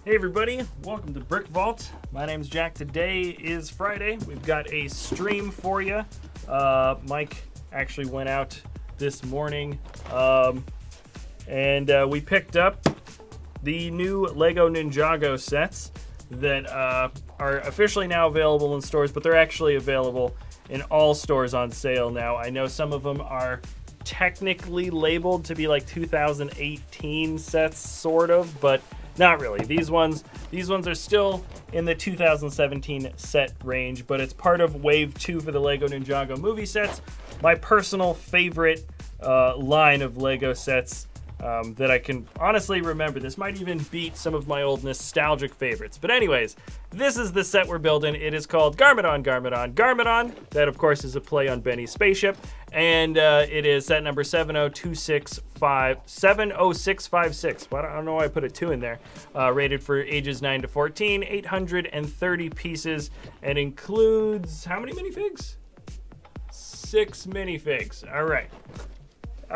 Hey everybody, welcome to BrickVault. My name's Jack. Today is Friday. We've got a stream for you. Mike actually went out this morning and we picked up the new Lego Ninjago sets that are officially now available in stores, but they're actually available in all stores on sale now. I know some of them are technically labeled to be like 2018 sets, sort of, but not really. These ones are still in the 2017 set range, but it's part of Wave 2 for the Lego Ninjago movie sets. My personal favorite line of Lego sets that I can honestly remember. This might even beat some of my old nostalgic favorites. But anyways, this is the set we're building. It is called Garmadon. That, of course, is a play on Benny's spaceship. And it is set number 70656. Well, I don't know why I put a 2 in there. Rated for ages 9 to 14, 830 pieces, and includes how many minifigs? 6 minifigs. All right.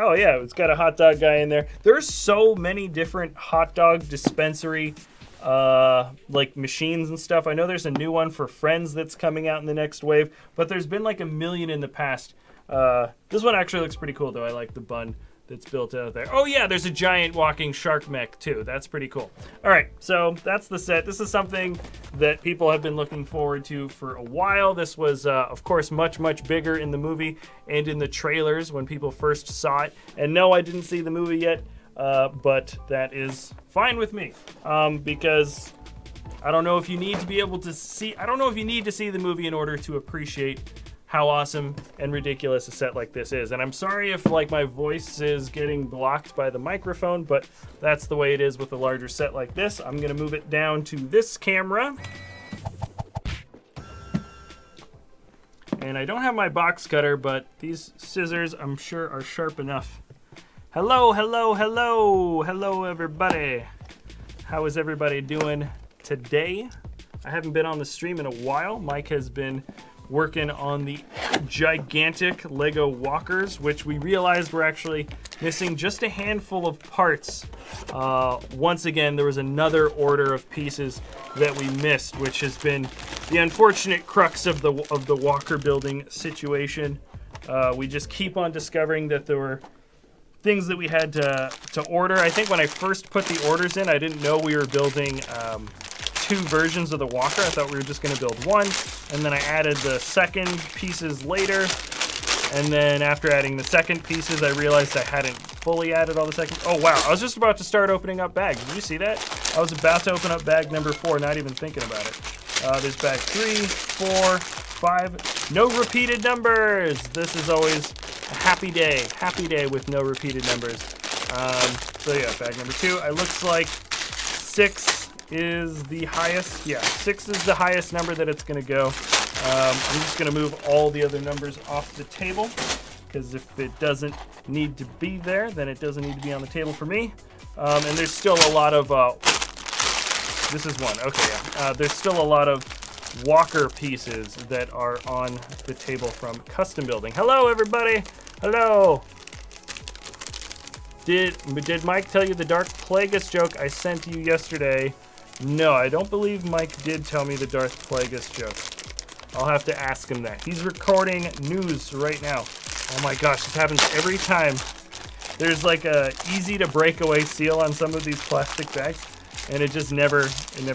Oh yeah, it's got a hot dog guy in there. There's so many different hot dog dispensary like machines and stuff. I know there's a new one for Friends that's coming out in the next wave, but there's been like a million in the past. This one actually looks pretty cool though. I like the bun that's built out there. Oh yeah, there's a giant walking shark mech too. That's pretty cool. All right, so that's the set. This is something that people have been looking forward to for a while. This was, of course, much bigger in the movie and in the trailers when people first saw it. And no, I didn't see the movie yet, but that is fine with me because I don't know if you need to be able to see. I don't know if you need to see the movie in order to appreciate how awesome and ridiculous a set like this is. And I'm sorry if like my voice is getting blocked by the microphone, but that's the way it is with a larger set like this. I'm gonna move it down to this camera. And I don't have my box cutter, but these scissors I'm sure are sharp enough. Hello everybody. How is everybody doing today? I haven't been on the stream in a while. Mike has been working on the gigantic Lego walkers, which we realized were actually missing just a handful of parts. Once again, there was another order of pieces that we missed, which has been the unfortunate crux of the walker building situation. We just keep on discovering that there were things that we had to order. I think when I first put the orders in, I didn't know we were building 2 versions of the walker. I thought we were just going to build one, and then I added the second pieces later, and then after adding the second pieces I realized I hadn't fully added all the second. Oh wow, I was just about to start opening up bags. Did you see that? I was about to open up bag number 4, not even thinking about it. There's bag 3, 4, 5. No repeated numbers. This is always a happy day with no repeated numbers. So yeah, bag number 2. It looks like 6 is the highest. Yeah, 6 is the highest number that it's going to go. I'm just going to move all the other numbers off the table, because if it doesn't need to be there, then it doesn't need to be on the table for me. And there's still a lot of... this is 1. Okay, yeah. There's still a lot of walker pieces that are on the table from custom building. Hello, everybody. Hello. Did Mike tell you the Darth Plagueis joke I sent you yesterday? No, I don't believe Mike did tell me the Darth Plagueis joke. I'll have to ask him that. He's recording news right now. Oh my gosh, this happens every time. There's like a easy to break away seal on some of these plastic bags, and it just never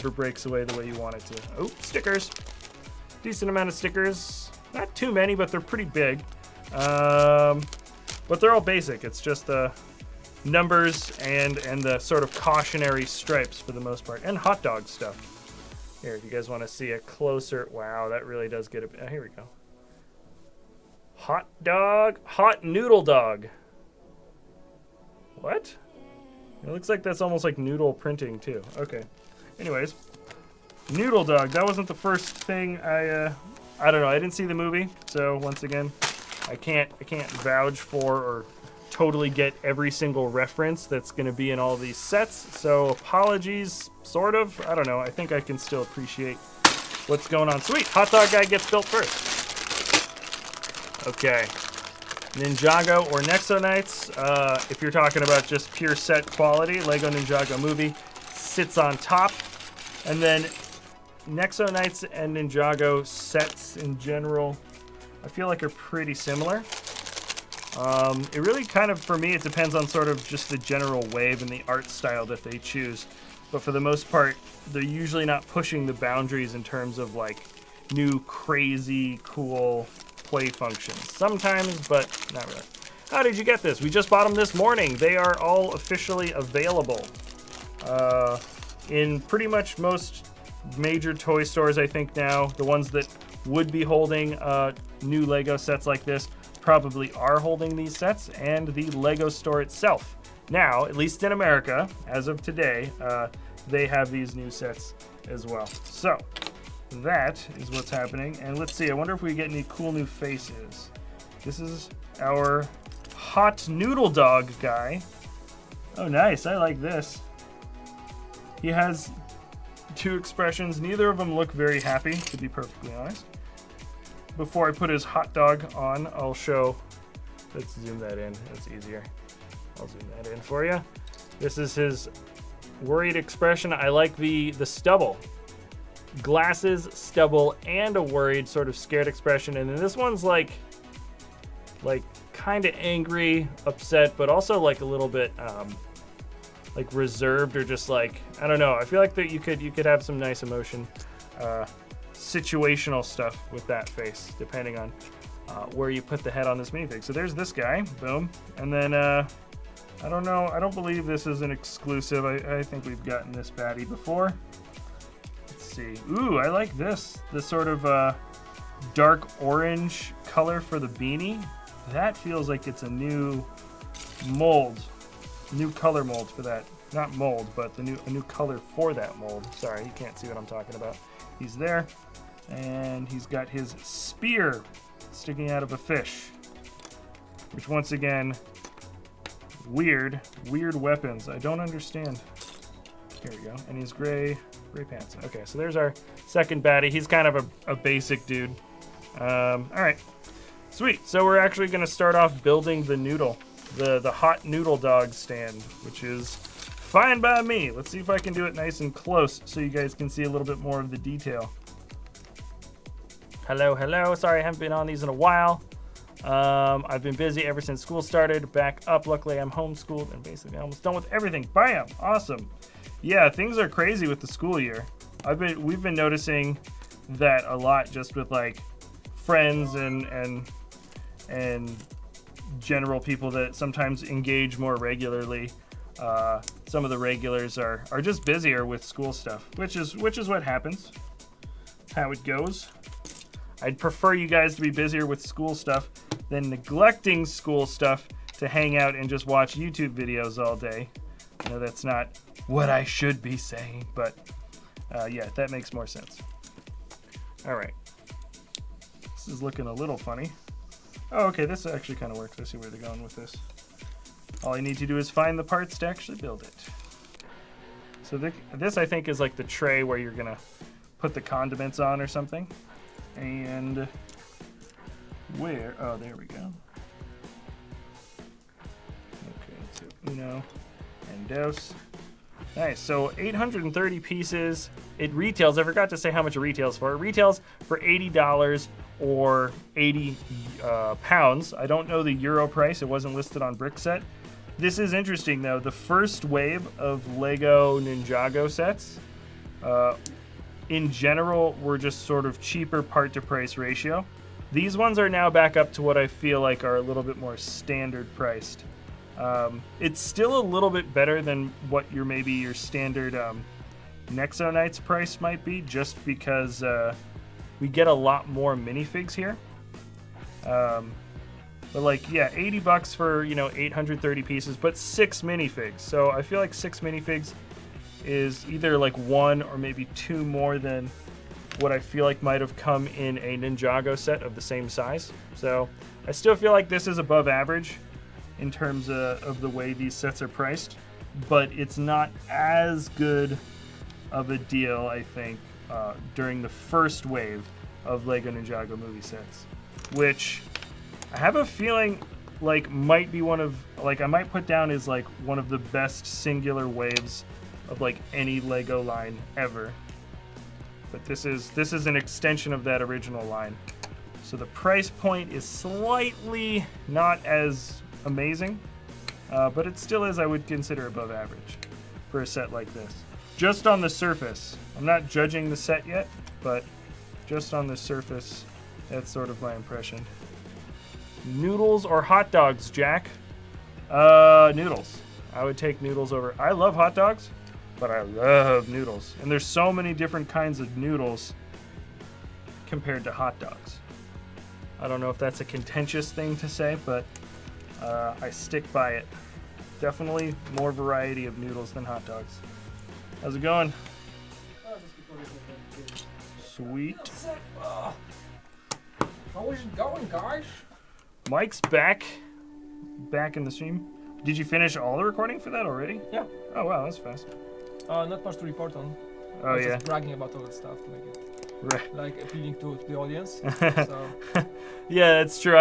breaks away the way you want it to. Oh, stickers. Decent amount of stickers. Not too many, but they're pretty big. But they're all basic. It's just the numbers and the sort of cautionary stripes for the most part, and hot dog stuff. Here, if you guys want to see a closer, wow, that really does get a bit. Here we go. Hot noodle dog. What? It looks like that's almost like noodle printing too. Okay. Anyways, noodle dog. That wasn't the first thing I don't know. I didn't see the movie, so once again, I can't vouch for or totally get every single reference that's going to be in all these sets, so apologies, sort of. I don't know. I think I can still appreciate what's going on. Sweet, hot dog guy gets built first. Okay, Ninjago or Nexo Knights. If you're talking about just pure set quality, Lego Ninjago movie sits on top. And then Nexo Knights and Ninjago sets in general, I feel like are pretty similar. It really kind of, for me, it depends on sort of just the general wave and the art style that they choose. But for the most part, they're usually not pushing the boundaries in terms of like new crazy cool play functions. Sometimes, but not really. How did you get this? We just bought them this morning. They are all officially available in pretty much most major toy stores, I think now. The ones that would be holding new Lego sets like this probably are holding these sets, and the Lego store itself. Now, at least in America, as of today, they have these new sets as well. So that is what's happening. And let's see, I wonder if we get any cool new faces. This is our hot noodle dog guy. Oh, nice. I like this. He has two expressions. Neither of them look very happy, to be perfectly honest. Before I put his hot dog on, I'll show. Let's zoom that in. That's easier. I'll zoom that in for you. This is his worried expression. I like the stubble. Glasses, stubble, and a worried sort of scared expression. And then this one's like kind of angry, upset, but also like a little bit like reserved, or just like, I don't know. I feel like that you could have some nice emotion, situational stuff with that face, depending on where you put the head on this minifig. So there's this guy, boom. And then I don't know, I don't believe this is an exclusive. I think we've gotten this baddie before. Let's see. Ooh, I like this sort of dark orange color for the beanie. That feels like it's a new mold, new color mold for that. Not mold, but a new color for that mold. Sorry, you can't see what I'm talking about. He's there, and he's got his spear sticking out of a fish, which once again, weird weapons. I don't understand. Here we go. And he's gray pants. Okay, so there's our second baddie. He's kind of a basic dude. All right, sweet. So we're actually going to start off building the noodle, the hot noodle dog stand, which is fine by me. Let's see if I can do it nice and close so you guys can see a little bit more of the detail. Hello. Sorry, I haven't been on these in a while. I've been busy ever since school started. Back up. Luckily, I'm homeschooled and basically almost done with everything. Bam! Awesome. Yeah, things are crazy with the school year. We've been noticing that a lot, just with like friends and general people that sometimes engage more regularly. Some of the regulars are just busier with school stuff, which is what happens. How it goes. I'd prefer you guys to be busier with school stuff than neglecting school stuff to hang out and just watch YouTube videos all day. I know that's not what I should be saying, but yeah, that makes more sense. All right. This is looking a little funny. Oh, okay, this actually kind of works. I see where they're going with this. All I need to do is find the parts to actually build it. So this, I think, is like the tray where you're going to put the condiments on or something. And where? Oh, there we go. Okay, so uno and dos. Nice. So 830 pieces. It retails. I forgot to say how much it retails for. It retails for $80 or 80 pounds. I don't know the euro price. It wasn't listed on BrickVault. This is interesting, though. The first wave of Lego Ninjago sets, in general, were just sort of cheaper part-to-price ratio. These ones are now back up to what I feel like are a little bit more standard priced. It's still a little bit better than what maybe your standard Nexo Knights price might be, just because we get a lot more minifigs here. But like, yeah, $80 for, 830 pieces, but 6 minifigs. So I feel like 6 minifigs is either like 1 or maybe 2 more than what I feel like might have come in a Ninjago set of the same size. So I still feel like this is above average in terms of the way these sets are priced, but it's not as good of a deal, I think, during the first wave of Lego Ninjago movie sets, which I have a feeling like might be I might put down as like one of the best singular waves of like any Lego line ever. but this is an extension of that original line. So the price point is slightly not as amazing, but it still is, I would consider, above average for a set like this. Just on the surface. I'm not judging the set yet, but just on the surface, that's sort of my impression. Noodles or hot dogs, Jack? Noodles. I would take noodles over. I love hot dogs, but I love noodles. And there's so many different kinds of noodles compared to hot dogs. I don't know if that's a contentious thing to say, but I stick by it. Definitely more variety of noodles than hot dogs. How's it going? Sweet. How is it going, guys? Mike's back in the stream. Did you finish all the recording for that already? Yeah. Oh wow, that's fast. Not much to report on. Oh yeah. Just bragging about all that stuff to make it Right. like appealing to the audience. So. Yeah, that's true.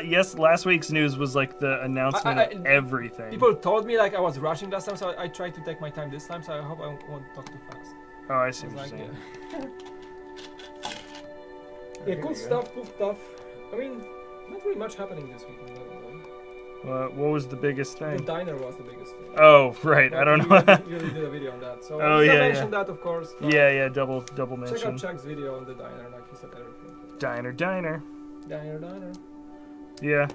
Yes, last week's news was like the announcement of everything. People told me like I was rushing last time, so I tried to take my time this time. So I hope I won't talk too fast. Oh, I see what you're saying. Yeah, cool stuff. I mean, not really much happening this week. What was the biggest The thing? diner was the biggest thing. Oh, right. But I don't know. You really did a video on that. So Oh, I yeah, mentioned that, of course. Yeah, double Check mention. out Chuck's video on the diner, like he said everything. Diner. Diner. Yeah.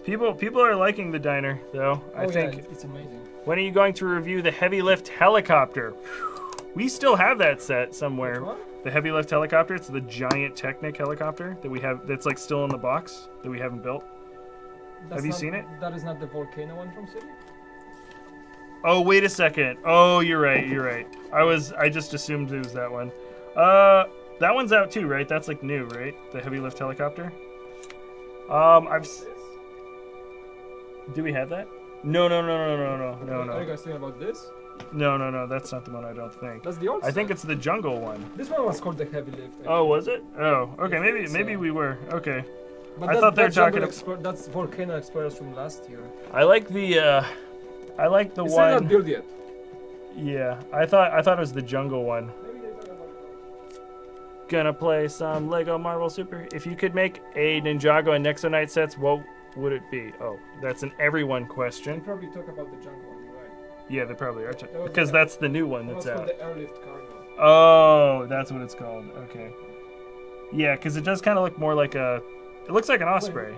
People are liking the diner, though. I think. Yeah, it's amazing. When are you going to review the heavy lift helicopter? We still have that set somewhere. Which one? The heavy lift helicopter. It's the giant Technic helicopter that we have. That's like still in the box that we haven't built. Have you seen it? That is not the volcano one from City? Oh, wait a second. Oh, you're right. I just assumed it was that one. That one's out too, right? That's like new, right? The heavy lift helicopter. Do we have that? No. Are you guys talking about this? No. That's not the one. I don't think. That's the old. I think set. it's the jungle one. This one was called the heavy lift. Oh, was it? Oh, okay. Maybe so. we were. Okay. But I thought they were talking. That's Volcano Explorers from last year. I like the. I like the It's one. not built yet. Yeah, I thought it was the jungle one. Maybe they talk about. Gonna play some Lego Marvel Super. If you could make a Ninjago and Nexonite sets, what would it be? Oh, that's an everyone They question. probably talk about the jungle one, you're right. Yeah, they probably are. was Because the- that's the new one That that's was out. called the airlift cargo. Oh, that's what it's called. Okay. Yeah, because it does kind of look more like a. It looks like an osprey.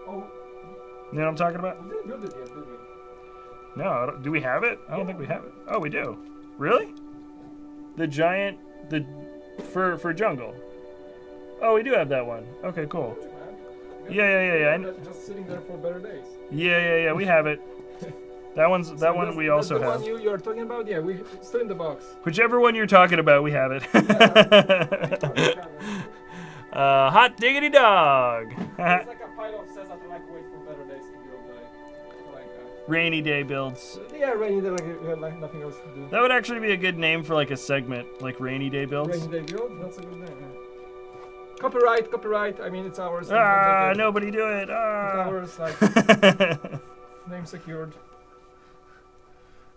Oh, You know what I'm talking about? we didn't build it yet, did we? No, do we have it? I don't think we have it. Oh, we do. Really? The giant, for jungle. Oh, we do have that one. Okay, cool. Yeah. Just sitting there for better days. Yeah. We have it. That one we also the have. one you're talking about? Yeah, we still in the box. Whichever one you're talking about, we have it. Hot diggity dog. It's like a pile of sets that like wait for better days to build, like Rainy day builds. yeah, rainy day, like nothing else to do. That would actually be a good name for like a segment, like rainy day builds. Rainy day build, that's a good name. Yeah. Copyright. I mean, it's ours. Nobody do it. It's ours. Like name secured.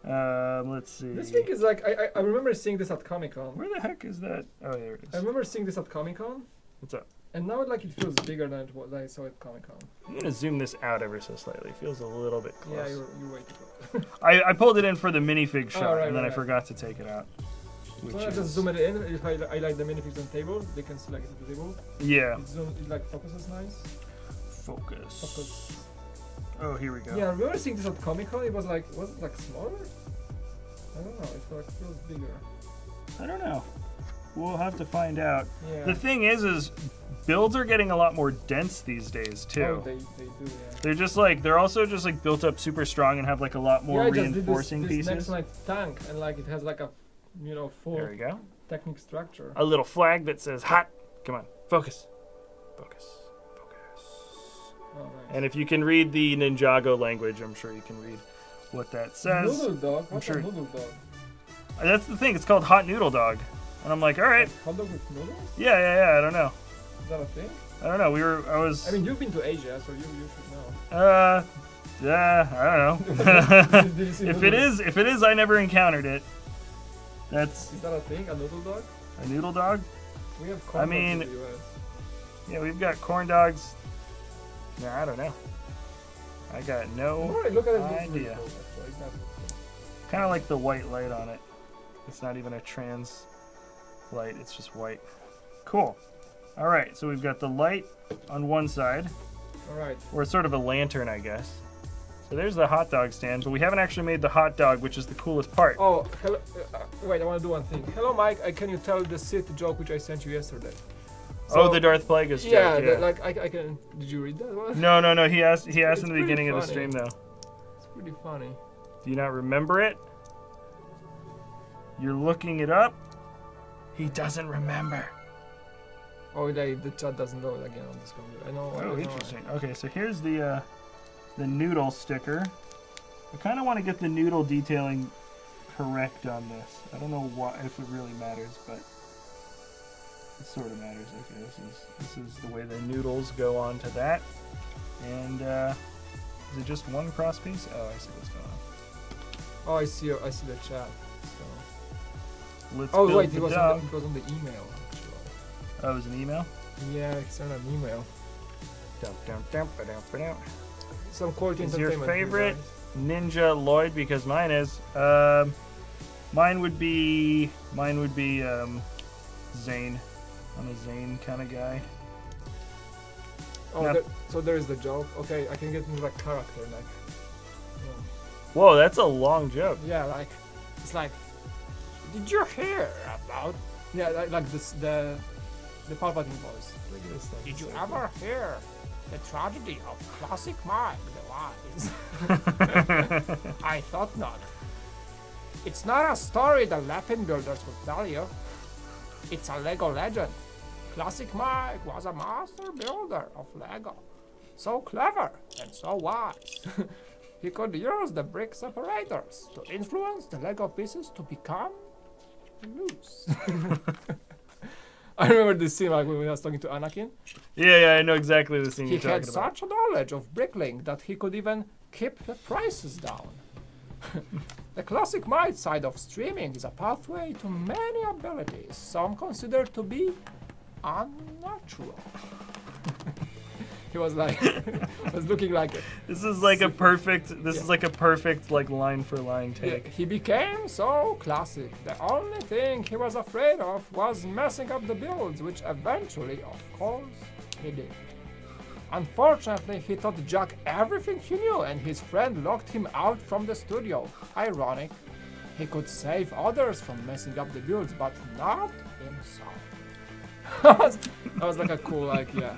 Let's see. This thing is like I remember seeing this at Comic-Con. Where the heck is that? Oh, there it I is. remember seeing this at Comic-Con, What's up? and now like it feels bigger than what I saw at Comic-Con. I'm gonna zoom this out ever so slightly. Feels a little bit close. Yeah, you're way too close. I pulled it in for the minifig shot, right, and then I right. forgot to take it out. So I just zoom it in. If I like the minifigs on table, they can select it at the table. Yeah. It like focuses nice. Focus. Oh, here we go. Yeah, I remember seeing this at Comic Con. Was it like smaller? I don't know. It feels bigger. I don't know. We'll have to find out. Yeah. The thing is builds are getting a lot more dense these days too. Oh, they do. Yeah. They're also just like built up super strong and have like a lot more I just did reinforcing this pieces. next like tank, and like it has like a full There we go. technique structure. A little flag that says hot. Come on, focus. Oh, nice. And if you can read the Ninjago language, I'm sure you can read what that says. Noodle dog. What's sure- a noodle dog? That's the thing. It's called Hot Noodle Dog. And I'm like, all right. Hot dog with noodles? Yeah. I don't know. Is that a thing? I don't know. I was. I mean, you've been to Asia, so you should know. Yeah. I don't know. Did you see if noodles? it is, I never encountered it. That's. Is that a thing? A noodle dog? A noodle dog? We have corn dogs in the US. Yeah, we've got corn dogs. Nah, I don't know. I got no Look at it. idea. Kind of like the white light on it. It's not even a trans light, it's just white. Cool. All right, so we've got the light on one side. All right. Or it's sort of a lantern, I guess. So there's the hot dog stand, but we haven't actually made the hot dog, which is the coolest part. Oh, hello. Wait, I want to do one thing. Hello, Mike. Can you tell the Sith joke which I sent you yesterday? So, the Darth Plagueis joke. Yeah, I can. Did you read that one? No. He asked in the beginning of the stream, though. It's pretty funny. Do you not remember it? You're looking it up? He doesn't remember. Oh, the chat doesn't load again on this computer. I know. Oh, interesting. Okay, so here's the noodle sticker. I kind of want to get the noodle detailing correct on this. I don't know if it really matters, but it sort of matters. Okay, this is the way the noodles go on to that. And is it just one cross piece? Oh, I see what's going on. Oh, I see the chat. So. Let's wait, it was on the email. Actually. Oh, it was an email? Yeah, it's on an email. Dum. Some quality Is your entertainment. favorite Ninja Lloyd? Because mine is. Mine would be Zane. I'm a Zane kind of guy. Oh, Now, so there is the joke. Okay, I can get into that character like. whoa, that's a long joke. Yeah, like it's like. Did you hear about? Yeah, like this the Palpatine voice. Look at this thing. Did you ever hear the tragedy of Classic Mike the Wise? I thought not. It's not a story the Latin builders would tell you. It's a Lego legend. Classic Mike was a master builder of Lego. So clever and so wise. He could use the brick separators to influence the Lego pieces to become loose. I remember this scene like when I was talking to Anakin. Yeah, I know exactly the scene He you're talking had about. such a knowledge of bricklaying that he could even keep the prices down. The classic might side of streaming is a pathway to many abilities, some considered to be unnatural. He was like, was looking like. This is like a perfect. This is like a perfect like line for line take. He became so classic. The only thing he was afraid of was messing up the builds, which eventually, of course, he did. Unfortunately, he taught Jack everything he knew, and his friend locked him out from the studio. Ironic. He could save others from messing up the builds, but not himself. That was like a cool, like, yeah.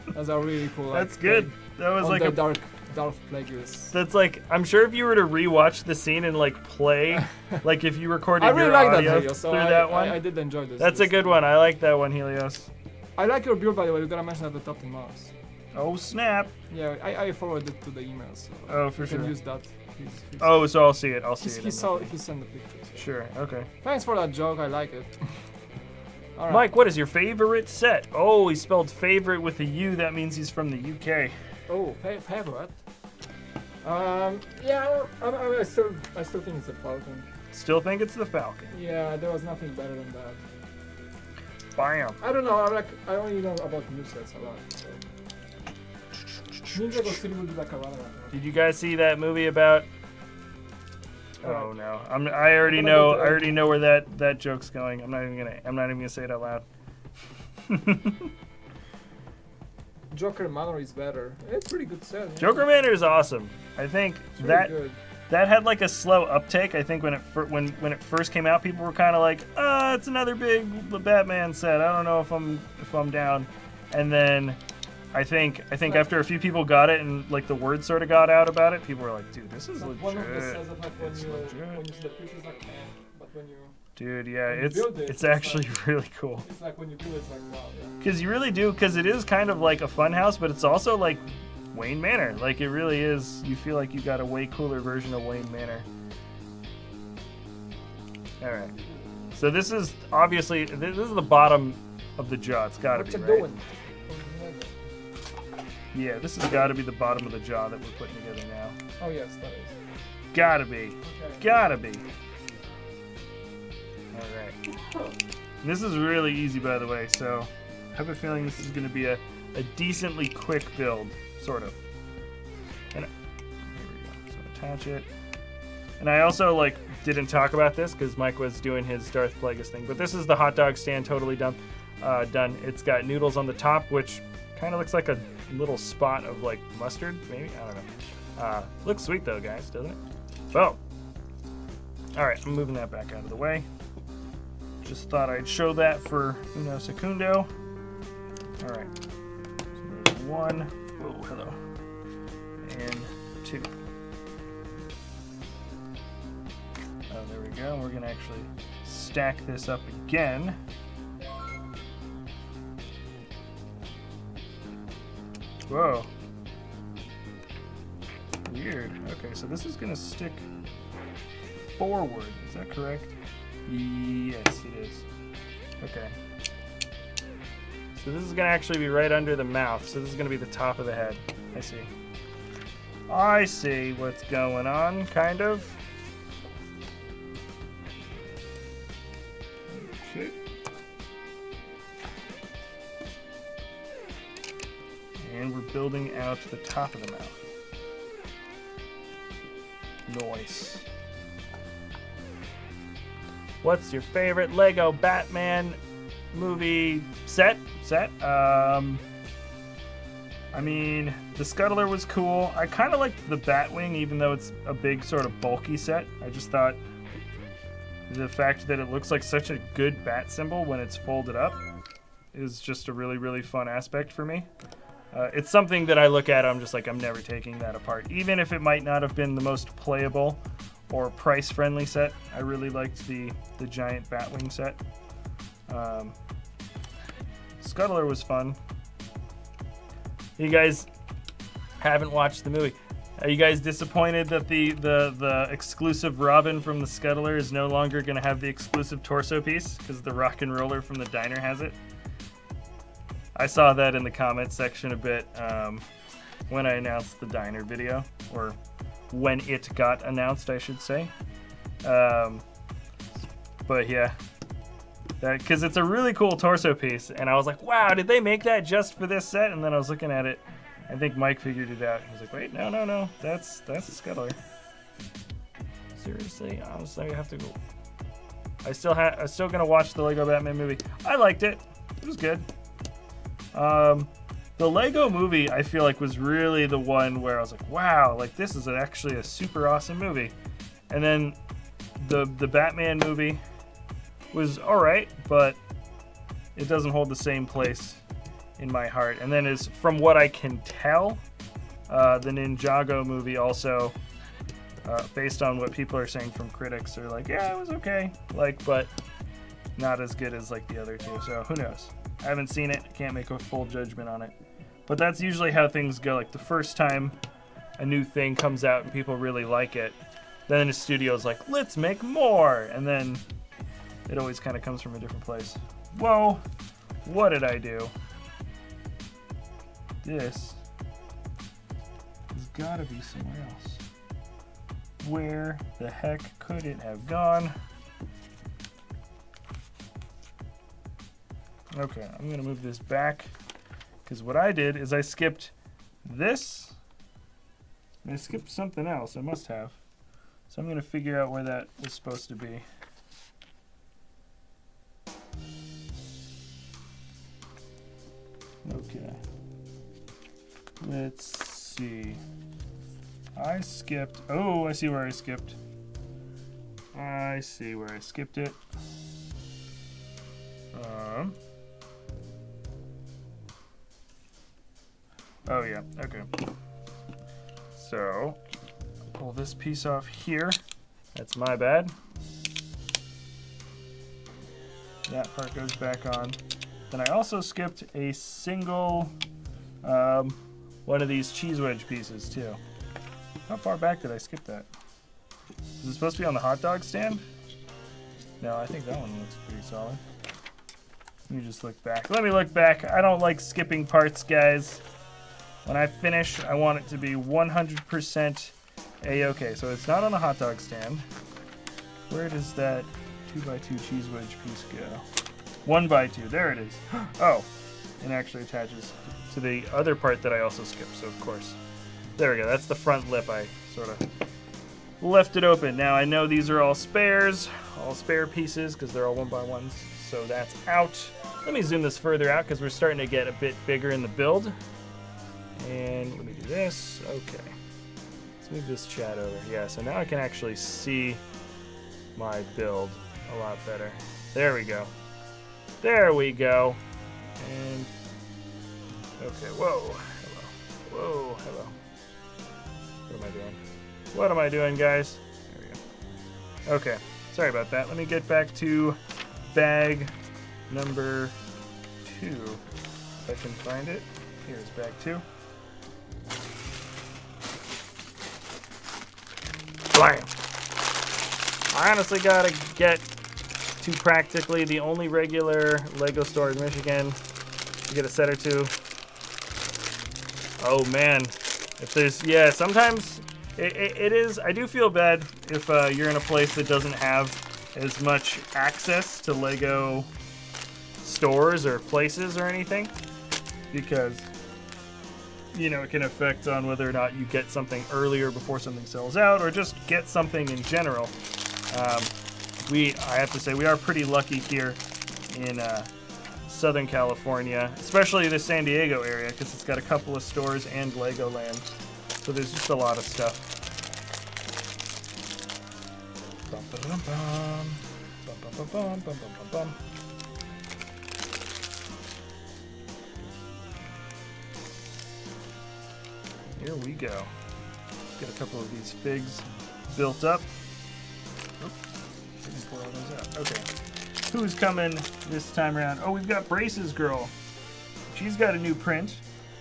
That was a really cool, like, That's good. That was like the a Darth Plagueis. That's like, I'm sure if you were to rewatch the scene and like play, like if you recorded I really your like that audio video, so through that one. I did enjoy this. That's a good one. I like that one, Helios. I like your build, by the way. We're gonna mention at the top in mouse. Oh snap! Yeah, I forwarded it to the emails. So Oh, for you sure. can use that. He's Oh, so I'll see it. I'll see it. he sent the pictures. So. Sure. Okay. Thanks for that joke. I like it. All right. Mike, what is your favorite set? Oh, he spelled favorite with a U. That means he's from the UK. Oh, favorite. Yeah, I still think it's a Falcon. Still think it's the Falcon. Yeah, there was nothing better than that. Bam. I don't know. I only know about new sets a lot. So. Ninjago City will be like a lot. Did you guys see that movie about? Oh no! I already know. I already know where that joke's going. I'm not even gonna say it out loud. Joker Manor is better. It's a pretty good set. Yeah. Joker Manor is awesome. I think It's really good. that had like a slow uptake. I think when it first came out, people were kind of like, it's another big Batman set. I don't know if I'm down. And then I think after a few people got it and like the word sort of got out about it, people were like, dude, this is legit. One of the says that like when you see the pictures like but when you Dude, yeah, when you build it's actually like, really cool. It's like when you build it's like wow. Yeah. Because you really do, because it is kind of like a fun house, but it's also like Wayne Manor. Like it really is. You feel like you got a way cooler version of Wayne Manor. All right. So this is obviously this is the bottom of the jaw. It's got to be What you right. doing? Yeah, this has got to be the bottom of the jaw that we're putting together now. Oh yes, that is. Gotta be. Okay. Gotta be. All right. And this is really easy, by the way, so I have a feeling this is going to be a decently quick build, sort of. And here we go. So attach it. And I also like didn't talk about this because Mike was doing his Darth Plagueis thing, but this is the hot dog stand, totally done. It's got noodles on the top, which kind of looks like a little spot of like mustard, maybe? I don't know. Looks sweet though, guys, doesn't it? Boom. All right, I'm moving that back out of the way. Just thought I'd show that for uno secundo. All right, so there's 1, whoa, hello, and 2. Oh, there we go. We're gonna actually stack this up again. Whoa. Weird. Okay, so this is gonna stick forward. Is that correct? Yes, it is. Okay. So this is gonna actually be right under the mouth. So this is gonna be the top of the head. I see. I see what's going on, kind of. Okay. And we're building out the top of the mouth. Nice. What's your favorite Lego Batman movie set? I mean, the Scuttler was cool. I kind of liked the Batwing, even though it's a big sort of bulky set. I just thought the fact that it looks like such a good bat symbol when it's folded up is just a really, really fun aspect for me. It's something that I look at, I'm just like, I'm never taking that apart. Even if it might not have been the most playable or price-friendly set, I really liked the giant Batwing set. Scuttler was fun. You guys haven't watched the movie. Are you guys disappointed that the exclusive Robin from the Scuttler is no longer going to have the exclusive torso piece because the rock and roller from the diner has it? I saw that in the comments section a bit when I announced the diner video, or when it got announced, I should say. But yeah, because it's a really cool torso piece, and I was like, wow, did they make that just for this set? And then I was looking at it. I think Mike figured it out. He was like, wait, no, that's a Scuttler. Seriously, honestly, I have to go. I'm still gonna watch the Lego Batman movie. I liked it. It was good. The Lego movie, I feel like, was really the one where I was like, wow, like this is actually a super awesome movie. And then the Batman movie was all right, but it doesn't hold the same place in my heart. And then from what I can tell, the Ninjago movie also, based on what people are saying from critics, are like, yeah, it was okay, like, but not as good as like the other two. So who knows? I haven't seen it. Can't make a full judgment on it. But that's usually how things go. Like the first time a new thing comes out and people really like it, then the studio's like, let's make more. And then it always kind of comes from a different place. Whoa, what did I do? This has got to be somewhere else. Where the heck could it have gone? Okay, I'm going to move this back because what I did is I skipped this and I skipped something else. I must have. So I'm going to figure out where that was supposed to be. Okay. Let's see. I skipped. Oh, I see where I skipped. I see where I skipped it. Oh yeah, okay. So, pull this piece off here. That's my bad. That part goes back on. Then I also skipped a single one of these cheese wedge pieces too. How far back did I skip that? Is it supposed to be on the hot dog stand? No, I think that one looks pretty solid. Let me just look back. Let me look back. I don't like skipping parts, guys. When I finish, I want it to be 100% A-okay. So it's not on the hot dog stand. Where does that 2x2 cheese wedge piece go? 1x2. There it is. Oh, it actually attaches to the other part that I also skipped, so of course. There we go. That's the front lip. I sort of left it open. Now I know these are all spares, all spare pieces because they're all 1x1s, so that's out. Let me zoom this further out because we're starting to get a bit bigger in the build. And let me do this. Okay. Let's move this chat over. Yeah, so now I can actually see my build a lot better. There we go. There we go. And okay, whoa, hello. Whoa, hello. What am I doing? What am I doing, guys? There we go. Okay, sorry about that. Let me get back to bag number 2. If I can find it. Here's bag 2. Blam! I honestly gotta get to practically the only regular Lego store in Michigan to get a set or two. Oh man, if there's, yeah, sometimes it is, I do feel bad if you're in a place that doesn't have as much access to Lego stores or places or anything, because, you know, it can affect on whether or not you get something earlier before something sells out, or just get something in general. I have to say, we are pretty lucky here in Southern California, especially the San Diego area, because it's got a couple of stores and Legoland. So there's just a lot of stuff. Bum, ba, dum, bum. Bum, bum, bum, bum, bum, bum, bum. Here we go. Let's get a couple of these figs built up. Oops, pour all those out. Okay. Who's coming this time around? Oh, we've got Braces Girl. She's got a new print,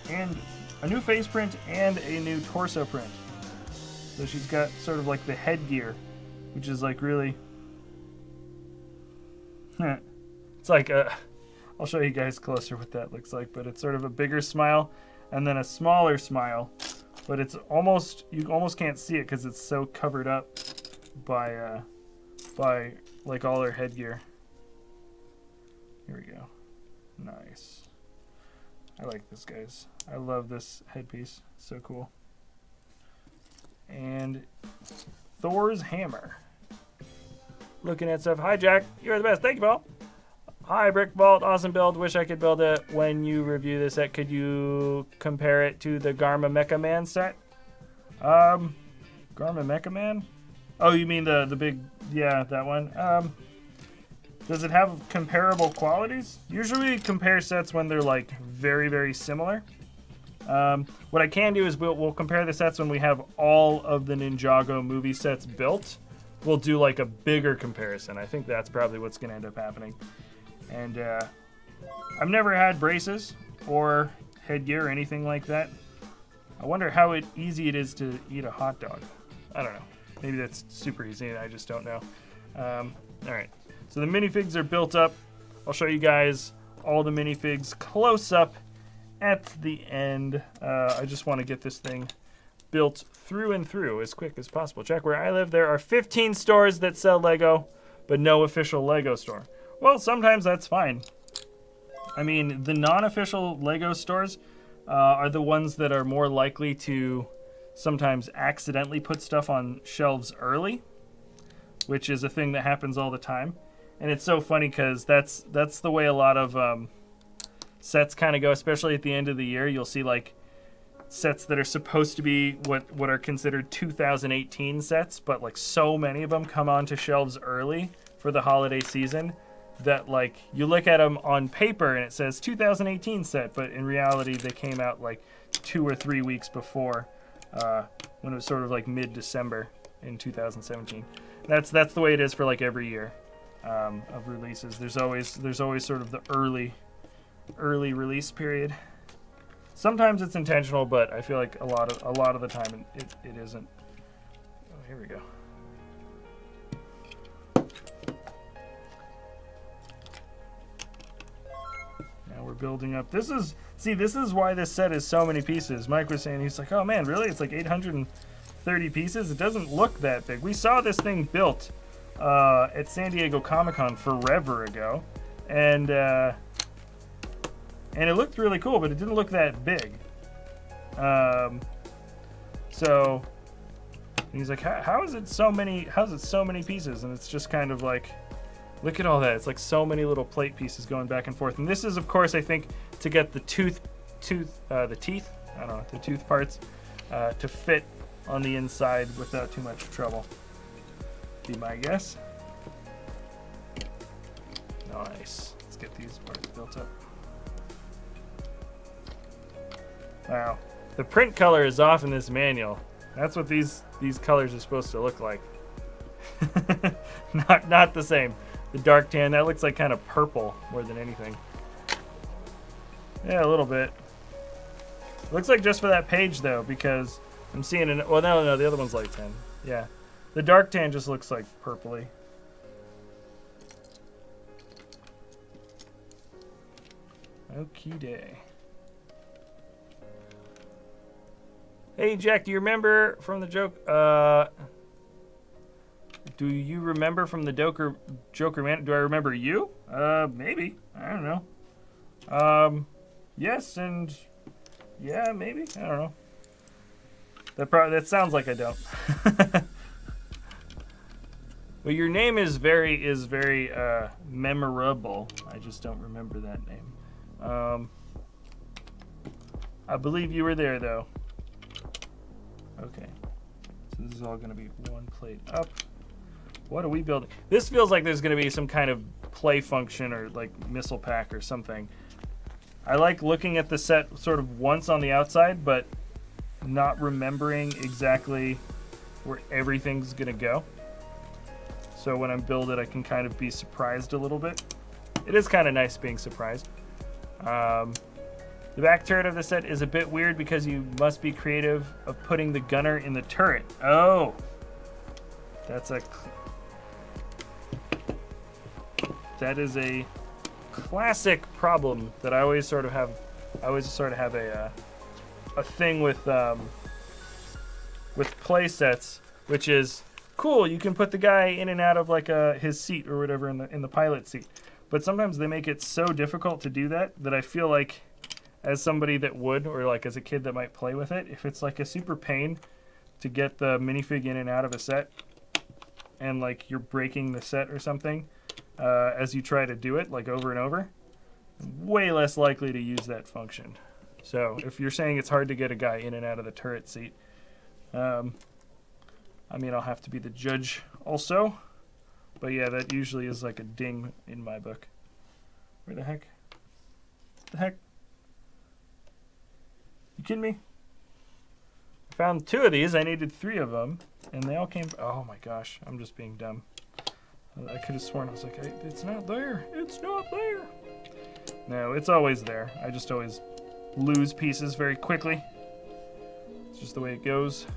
and a new face print, and a new torso print. So she's got sort of like the headgear, which is like really... It's like a... I'll show you guys closer what that looks like, but it's sort of a bigger smile, and then a smaller smile. But it's almost... You almost can't see it because it's so covered up by like all her headgear. Here we go. Nice. I like this, guys. I love this headpiece. So cool. And Thor's hammer. Looking at stuff. Hi, Jack. You're the best. Thank you, Paul. Hi, BrickVault. Awesome build. Wish I could build it when you review this set. Could you compare it to the Garma Mecha Man set? Garma Mecha Man? Oh, you mean the big... Yeah, that one. Does it have comparable qualities? Usually we compare sets when they're like very, very similar. What I can do is we'll compare the sets when we have all of the Ninjago movie sets built. We'll do like a bigger comparison. I think that's probably what's going to end up happening. And I've never had braces or headgear or anything like that. I wonder how easy it is to eat a hot dog. I don't know. Maybe that's super easy and I just don't know. All right. So the minifigs are built up. I'll show you guys all the minifigs close up at the end. I just want to get this thing built through and through as quick as possible. Check where I live. There are 15 stores that sell Lego, but no official Lego store. Well, sometimes that's fine. I mean, the non-official Lego stores are the ones that are more likely to sometimes accidentally put stuff on shelves early, which is a thing that happens all the time. And it's so funny because that's the way a lot of sets kind of go, especially at the end of the year. You'll see like sets that are supposed to be what are considered 2018 sets, but like so many of them come onto shelves early for the holiday season that like you look at them on paper and it says 2018 set, but in reality they came out like 2 or 3 weeks before when it was sort of like mid-December in 2017. That's the way it is for like every year. Of releases. There's always sort of the early release period. Sometimes it's intentional, but I feel like a lot of the time it isn't. Oh, here we go. Now we're building up. This is why this set is so many pieces. Mike was saying, he's like, oh man, really? It's like 830 pieces? It doesn't look that big. We saw this thing built at San Diego Comic-Con forever ago, and it looked really cool, but it didn't look that big. So he's like, how is it so many? How's it so many pieces? And it's just kind of like, look at all that. It's like so many little plate pieces going back and forth. And this is, of course, I think, to get the teeth. I don't know, the tooth parts to fit on the inside without too much trouble. Be my guess. Nice. Let's get these parts built up. Wow. The print color is off in this manual. That's what these colors are supposed to look like. Not the same. The dark tan, that looks like kind of purple more than anything. Yeah, a little bit. Looks like just for that page though, because I'm seeing well, no, the other one's light tan. Yeah. The dark tan just looks like purpley. Okie day. Hey Jack, do you remember from the joke? Do you remember from the Joker Man? Do I remember you? Maybe. I don't know. Yes and yeah, maybe. I don't know. That sounds like I don't. Well, your name is very memorable. I just don't remember that name. I believe you were there though. Okay. So this is all going to be one plate up. What are we building? This feels like there's going to be some kind of play function or like missile pack or something. I like looking at the set sort of once on the outside, but not remembering exactly where everything's going to go. So when I build it, I can kind of be surprised a little bit. It is kind of nice being surprised. The back turret of the set is a bit weird because you must be creative of putting the gunner in the turret. Oh, that is a classic problem that I always sort of have. I always sort of have a thing with play sets, which is cool. You can put the guy in and out of like his seat or whatever in the pilot seat, but sometimes they make it so difficult to do that I feel like, as somebody that would, or like as a kid that might play with it, if it's like a super pain to get the minifig in and out of a set, and like you're breaking the set or something as you try to do it like over and over, way less likely to use that function. So if you're saying it's hard to get a guy in and out of the turret seat, I mean, I'll have to be the judge also. But yeah, that usually is like a ding in my book. Where the heck? The heck? You kidding me? I found 2 of these. I needed 3 of them, and they all came. Oh my gosh, I'm just being dumb. I could have sworn I was like, it's not there. It's not there. No, it's always there. I just always lose pieces very quickly. It's just the way it goes.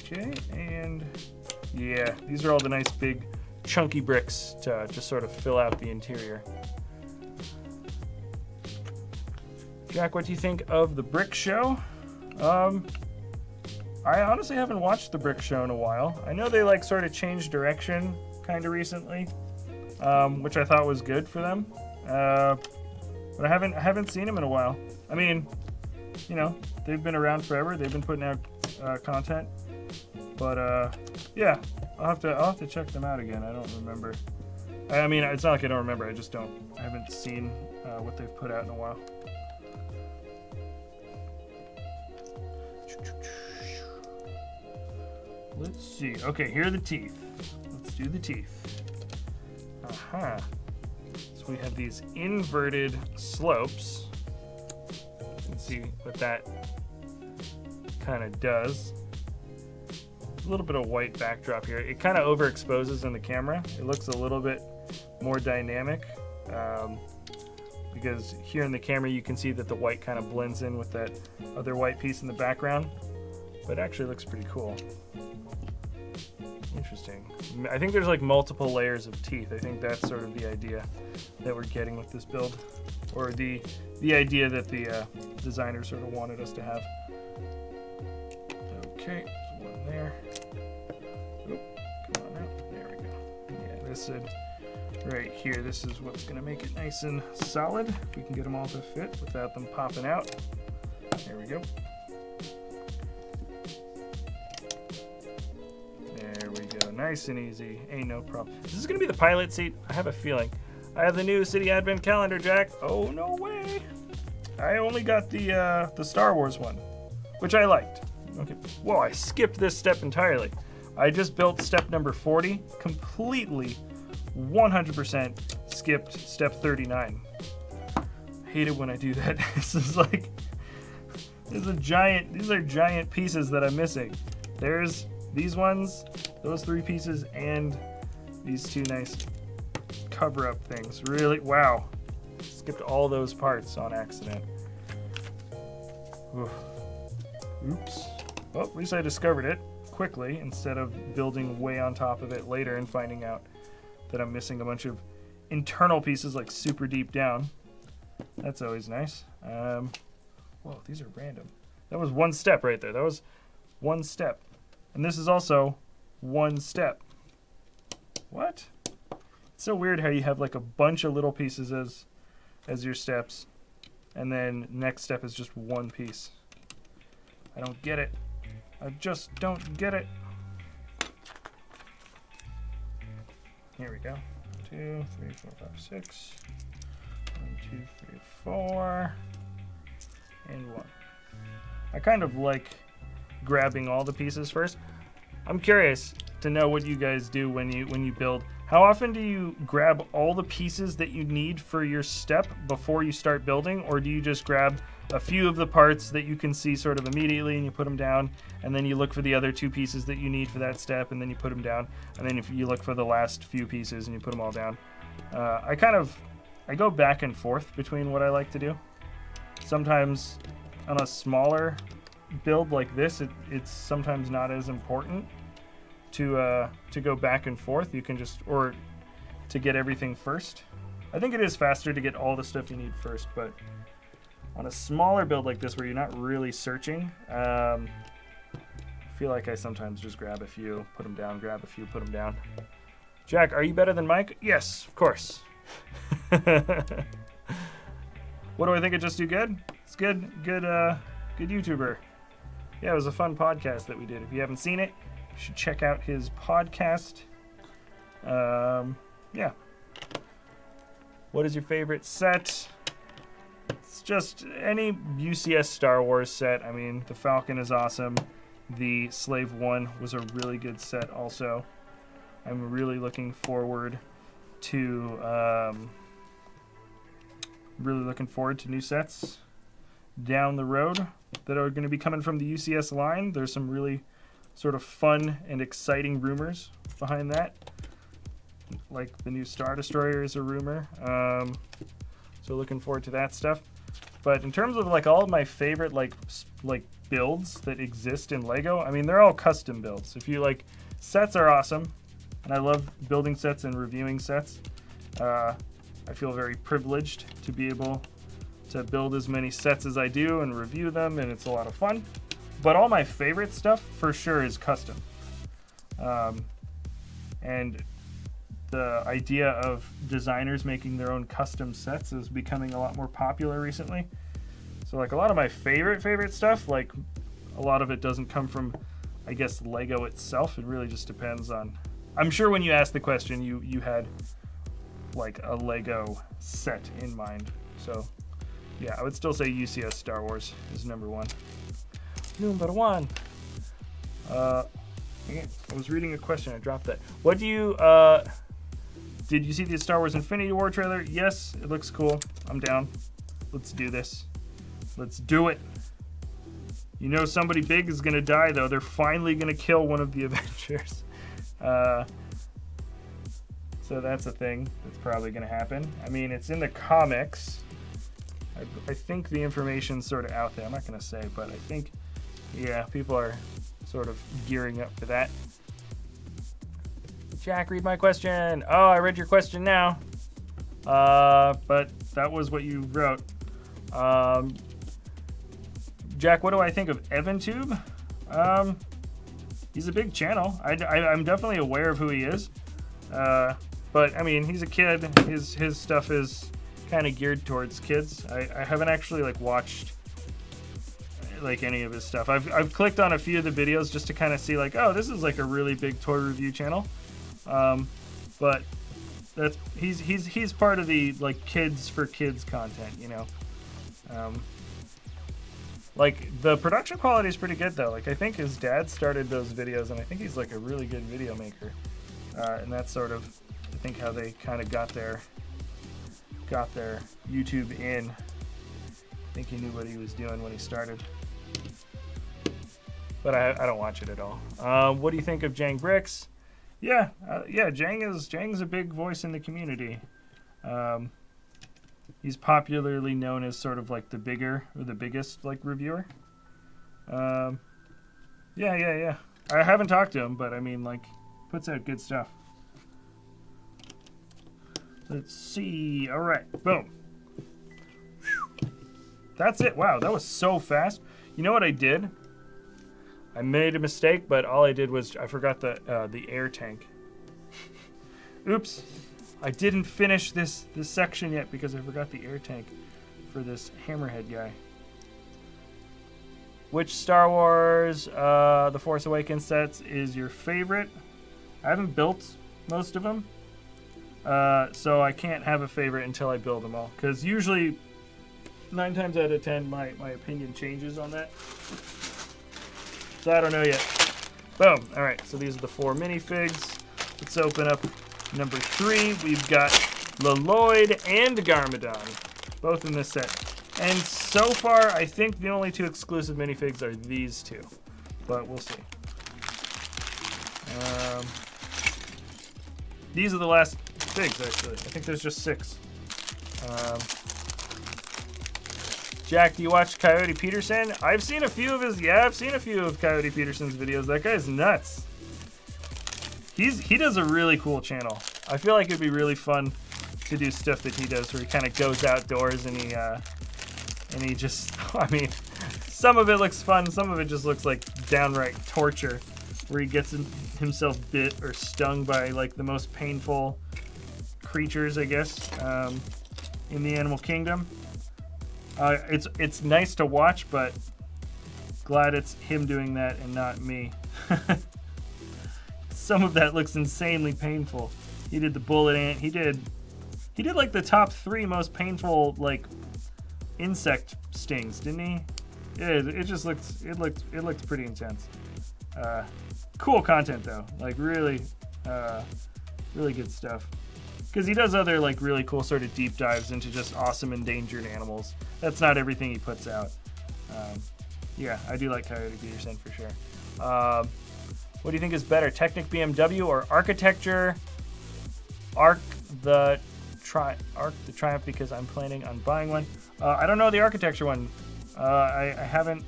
Okay, and yeah, these are all the nice big chunky bricks to just sort of fill out the interior. Jack, what do you think of the Brick Show? I honestly haven't watched the Brick Show in a while. I know they like sort of changed direction kind of recently, which I thought was good for them. But I haven't seen them in a while. I mean, you know, they've been around forever. They've been putting out content. But yeah, I'll have to check them out again. I don't remember. I mean, it's not like I don't remember. I just I haven't seen what they've put out in a while. Let's see. Okay, here are the teeth. Let's do the teeth. Aha. So we have these inverted slopes. You can see what that kind of does. A little bit of white backdrop here. It kind of overexposes in the camera. It looks a little bit more dynamic because here in the camera you can see that the white kind of blends in with that other white piece in the background, but it actually looks pretty cool. Interesting. I think there's like multiple layers of teeth. I think that's sort of the idea that we're getting with this build, or the idea that the designer sort of wanted us to have. Okay, there's one there. Oh, come on out. There we go. Yeah, this right here. This is what's gonna make it nice and solid. We can get them all to fit without them popping out. There we go. There we go, nice and easy, ain't no problem. This is gonna be the pilot seat, I have a feeling. I have the new City Advent calendar, Jack. Oh, no way. I only got the Star Wars one, which I liked. Okay, whoa, I skipped this step entirely. I just built step number 40, completely 100% skipped step 39. I hate it when I do that. This is like, these are giant pieces that I'm missing. There's these ones, those 3 pieces, and these 2 nice cover-up things. Really, wow. Skipped all those parts on accident. Oops. Well, at least I discovered it quickly instead of building way on top of it later and finding out that I'm missing a bunch of internal pieces like super deep down. That's always nice. Whoa, these are random. That was 1 step right there. That was 1 step. And this is also 1 step. What? It's so weird how you have like a bunch of little pieces as your steps, and then next step is just 1 piece. I don't get it. I just don't get it. Here we go. 2, 3, 4, 5, 6. 1, 2, 3, 4. And 1. I kind of like grabbing all the pieces first. I'm curious to know what you guys do when you build. How often do you grab all the pieces that you need for your step before you start building, or do you just grab a few of the parts that you can see sort of immediately and you put them down, and then you look for the other 2 pieces that you need for that step and then you put them down, and then if you look for the last few pieces and you put them all down? I go back and forth between what I like to do. Sometimes on a smaller build like this, it's sometimes not as important to go back and forth. You can just, or to get everything first. I think it is faster to get all the stuff you need first, but on a smaller build like this where you're not really searching, I feel like I sometimes just grab a few, put them down, grab a few, put them down. Jack, are you better than Mike? Yes, of course. What do I think of Just Do Good? It's good YouTuber. Yeah, it was a fun podcast that we did. If you haven't seen it, you should check out his podcast. Yeah. What is your favorite set? It's just any UCS Star Wars set. I mean, the Falcon is awesome. The Slave 1 was a really good set also. I'm really looking forward to new sets down the road that are going to be coming from the UCS line. There's some really sort of fun and exciting rumors behind that. Like the new Star Destroyer is a rumor. So looking forward to that stuff. But in terms of like all of my favorite like builds that exist in Lego, I mean, they're all custom builds. If you like, sets are awesome, and I love building sets and reviewing sets. I feel very privileged to be able to build as many sets as I do and review them, and it's a lot of fun. But all my favorite stuff for sure is custom. And the idea of designers making their own custom sets is becoming a lot more popular recently. So like a lot of my favorite stuff, like a lot of it doesn't come from, I guess, Lego itself. It really just depends on, I'm sure when you asked the question, you had like a Lego set in mind. So yeah, I would still say UCS Star Wars is number 1. Number 1. I was reading a question, I dropped that. What do you, did you see the Star Wars Infinity War trailer? Yes, it looks cool. I'm down. Let's do this. Let's do it. You know somebody big is gonna die though. They're finally gonna kill one of the Avengers. So that's a thing that's probably gonna happen. I mean, it's in the comics. I think the information's sort of out there. I'm not gonna say, but I think, yeah, people are sort of gearing up for that. Jack, read my question. Oh, I read your question now. But that was what you wrote. Jack, what do I think of EvanTube? He's a big channel. I'm definitely aware of who he is. But I mean, he's a kid. His stuff is kind of geared towards kids. I haven't actually like watched like any of his stuff. I've clicked on a few of the videos just to kind of see like, oh, this is like a really big toy review channel. But that's he's part of the like kids for kids content, you know. Like the production quality is pretty good though. Like I think his dad started those videos, and I think he's like a really good video maker. And that's sort of I think how they kind of got their YouTube in. I think he knew what he was doing when he started. But I don't watch it at all. What do you think of Jang Bricks? Yeah, Jang's a big voice in the community. He's popularly known as sort of like the bigger or the biggest like reviewer. Yeah. I haven't talked to him, but I mean, like, puts out good stuff. Let's see. All right, boom. That's it. Wow, that was so fast. You know what I did? I made a mistake, but all I did was I forgot the air tank. Oops. I didn't finish this section yet because I forgot the air tank for this hammerhead guy. Which Star Wars The Force Awakens sets is your favorite? I haven't built most of them, so I can't have a favorite until I build them all. Because usually, 9 times out of 10, my opinion changes on that. So I don't know yet. Boom. All right, so these are the 4 minifigs. Let's open up number 3. We've got Lloyd and Garmadon, both in this set. And so far, I think the only 2 exclusive minifigs are these 2, but we'll see. These are the last figs, actually. I think there's just 6. Jack, do you watch Coyote Peterson? I've seen a few of his. Yeah, I've seen a few of Coyote Peterson's videos. That guy's nuts. He does a really cool channel. I feel like it'd be really fun to do stuff that he does, where he kind of goes outdoors and he just. I mean, some of it looks fun. Some of it just looks like downright torture, where he gets himself bit or stung by like the most painful creatures, I guess, in the animal kingdom. It's nice to watch, but glad it's him doing that and not me. Some of that looks insanely painful. He did the bullet ant. He did like the top 3 most painful like insect stings, didn't he? Yeah, it just looked pretty intense. Cool content though, like really good stuff. Because he does other like really cool sort of deep dives into just awesome endangered animals. That's not everything he puts out. Yeah, I do like Coyote Peterson for sure. What do you think is better, Technic BMW or Architecture Arc the Triumph? Because I'm planning on buying one. I don't know the Architecture one. I haven't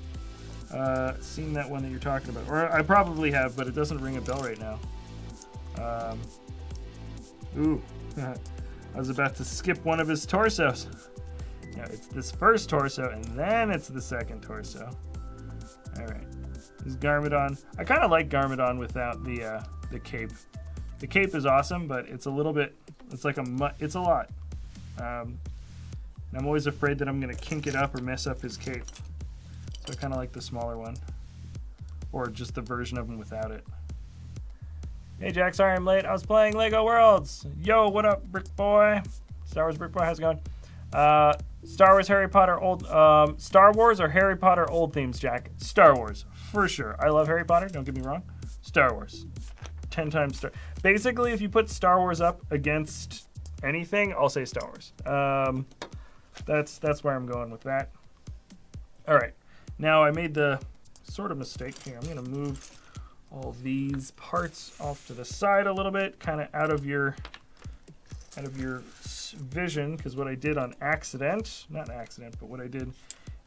seen that one that you're talking about, or I probably have, but it doesn't ring a bell right now. Ooh. I was about to skip one of his torsos. No, it's this first torso, and then it's the second torso. All right. This is Garmadon. I kind of like Garmadon without the cape. The cape is awesome, but it's a little bit. It's like it's a lot. And I'm always afraid that I'm gonna kink it up or mess up his cape. So I kind of like the smaller one, or just the version of him without it. Hey Jack, sorry I'm late. I was playing Lego Worlds. Yo, what up, Brick Boy? Star Wars Brick Boy, how's it going? Star Wars, Harry Potter, old. Star Wars or Harry Potter old themes, Jack? Star Wars, for sure. I love Harry Potter, don't get me wrong. Star Wars. 10 times Star. Basically, if you put Star Wars up against anything, I'll say Star Wars. That's where I'm going with that. All right. Now I made the sort of mistake here. I'm going to move all these parts off to the side a little bit, kind of out of your vision, because what I did on accident, not accident, but what I did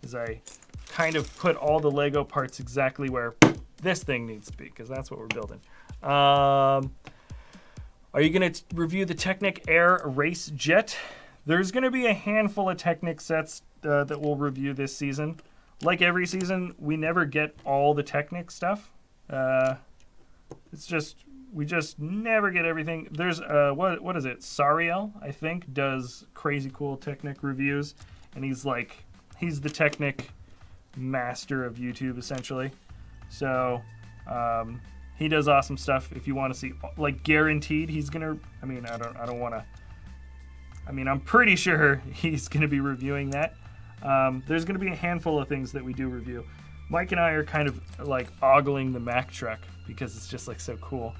is I kind of put all the Lego parts exactly where this thing needs to be, because that's what we're building. Are you going to review the Technic Air Race Jet? There's going to be a handful of Technic sets that we'll review this season. Like every season, we never get all the Technic stuff. It's just we just never get everything. There's what is it? Sariel, I think, does crazy cool Technic reviews, and he's the Technic master of YouTube essentially. So he does awesome stuff. If you want to see, like, guaranteed, he's gonna. I mean, I don't want to. I mean, I'm pretty sure he's gonna be reviewing that. There's gonna be a handful of things that we do review. Mike and I are kind of like ogling the Mack truck because it's just like so cool.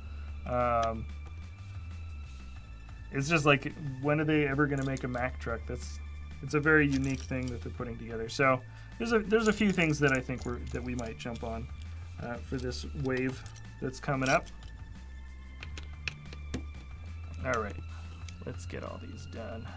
It's just like, when are they ever gonna make a Mack truck? It's a very unique thing that they're putting together. So there's a few things that I think that we might jump on for this wave that's coming up. All right, let's get all these done.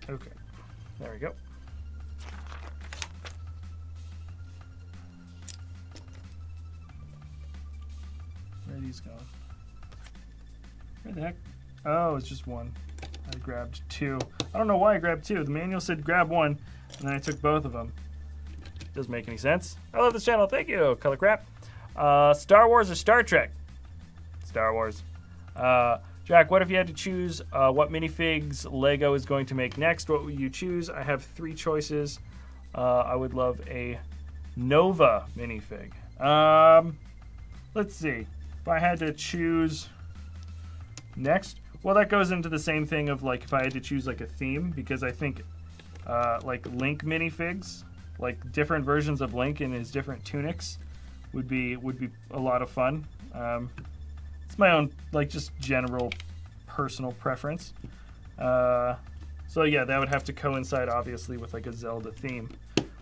Okay, there we go. Where are these going? Where the heck? Oh, it's just one. I grabbed two. I don't know why I grabbed two. The manual said grab one, and then I took both of them. Doesn't make any sense. I love this channel. Thank you, Color Crap. Star Wars or Star Trek? Star Wars. Jack, what if you had to choose what minifigs Lego is going to make next? What would you choose? I have 3 choices. I would love a Nova minifig. Let's see. If I had to choose next, well, that goes into the same thing of, like, if I had to choose like a theme, because I think like Link minifigs, like different versions of Link in his different tunics, would be a lot of fun. It's my own, like, just general personal preference. So yeah, that would have to coincide obviously with like a Zelda theme,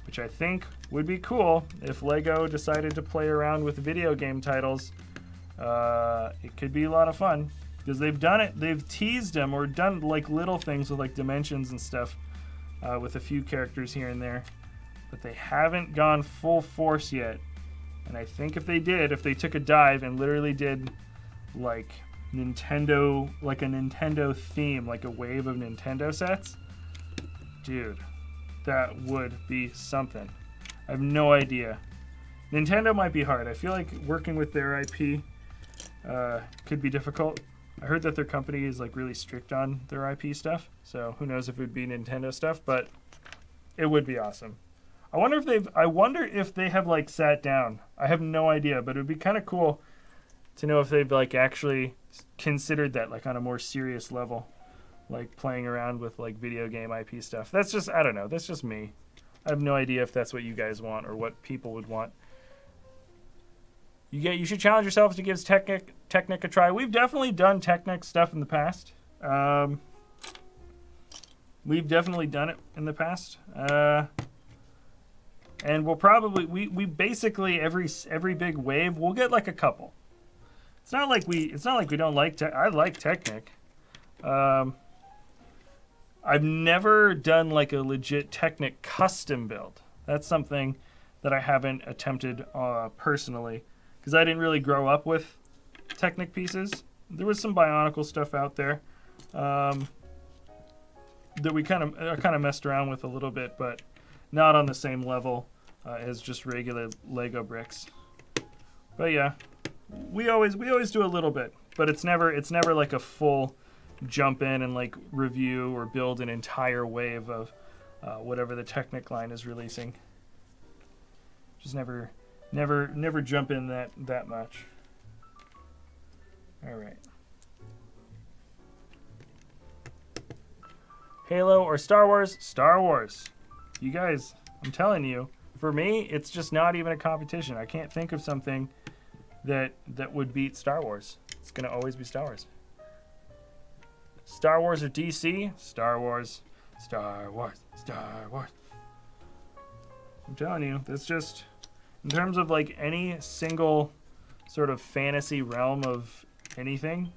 which I think would be cool if Lego decided to play around with video game titles. It could be a lot of fun because they've done it. They've teased them or done like little things with like dimensions and stuff with a few characters here and there, but they haven't gone full force yet. And I think if they did, if they took a dive and literally did like Nintendo, like a Nintendo theme, like a wave of Nintendo sets, dude, that would be something. I have no idea. Nintendo might be hard. I feel like working with their IP could be difficult. I heard that their company is like really strict on their IP stuff, so who knows if it would be Nintendo stuff, but it would be awesome. I wonder if they have like sat down. I have no idea, but it would be kind of cool to know if they've like actually considered that like on a more serious level, like playing around with like video game IP stuff. That's just, I don't know, that's just me. I have no idea if that's what you guys want or what people would want. You should challenge yourselves to give Technic a try. We've definitely done Technic stuff in the past. We've definitely done it in the past. And we'll probably we basically every big wave we'll get like a couple. It's not like we don't like I like Technic. I've never done like a legit Technic custom build. That's something that I haven't attempted personally because I didn't really grow up with Technic pieces. There was some Bionicle stuff out there that we kind of messed around with a little bit, but not on the same level as just regular Lego bricks. But yeah, we always do a little bit, but it's never like a full jump in and like review or build an entire wave of whatever the Technic line is releasing. Just never jump in that much. All right. Halo or Star Wars? Star Wars. You guys, I'm telling you, for me, it's just not even a competition. I can't think of something that would beat Star Wars. It's going to always be Star Wars. Star Wars or DC? Star Wars. Star Wars. Star Wars. I'm telling you, that's just, in terms of like any single sort of fantasy realm of anything,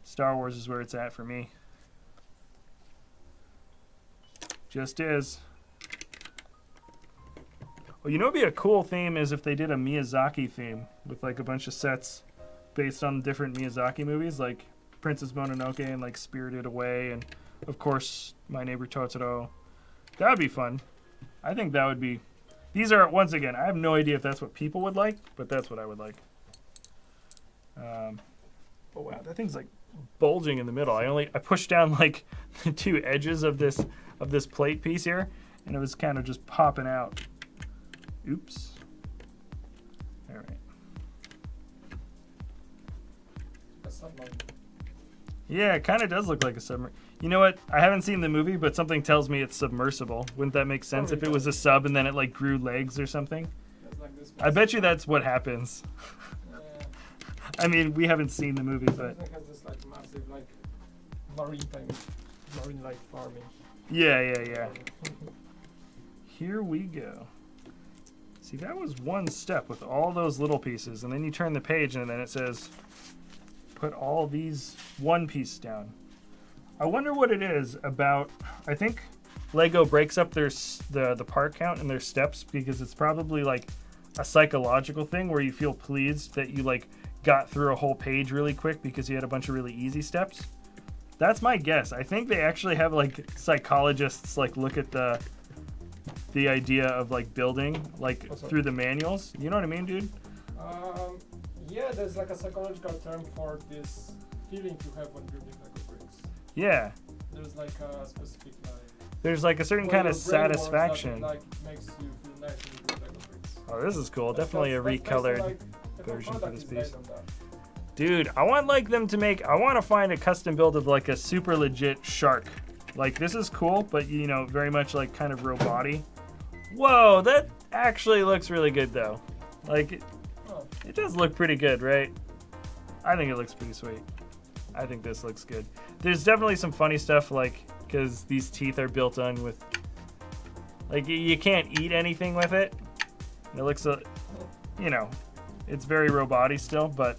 Star Wars is where it's at for me. Just is. Well, you know what would be a cool theme is if they did a Miyazaki theme with like a bunch of sets based on different Miyazaki movies, like Princess Mononoke and like Spirited Away, and of course My Neighbor Totoro. That would be fun. I think that would be. These are, once again, I have no idea if that's what people would like, but that's what I would like. Oh wow, that thing's like bulging in the middle. I pushed down like the two edges of this plate piece here, and it was kind of just popping out. Oops. All right. Yeah, it kind of does look like a submarine. You know what? I haven't seen the movie, but something tells me it's submersible. Wouldn't that make sense if it was a sub and then it like grew legs or something? I bet you that's what happens. Yeah. I mean, we haven't seen the movie, but It has this like massive like marine-like farming. yeah. Here we go. See, that was one step with all those little pieces, and then you turn the page and then it says put all these one piece down. I wonder what it is about. I think Lego breaks up the part count and their steps because it's probably like a psychological thing where you feel pleased that you like got through a whole page really quick because you had a bunch of really easy steps. That's my guess. I think they actually have like psychologists like look at the idea of like building like through the manuals. You know what I mean, dude? Yeah, there's like a psychological term for this feeling you have when building Lego bricks. Yeah. There's like a specific There's like a certain kind of satisfaction. Like makes you feel nice when you build Lego bricks. Oh, this is cool. Definitely a recolored version for this piece. On that. Dude, I want like them to make. I want to find a custom build of like a super legit shark. Like this is cool, but you know, very much like kind of robot-y. Whoa, that actually looks really good though. Like it does look pretty good, right? I think it looks pretty sweet. I think this looks good. There's definitely some funny stuff, like because these teeth are built on with, like you can't eat anything with it. It looks, you know, it's very robot-y still, but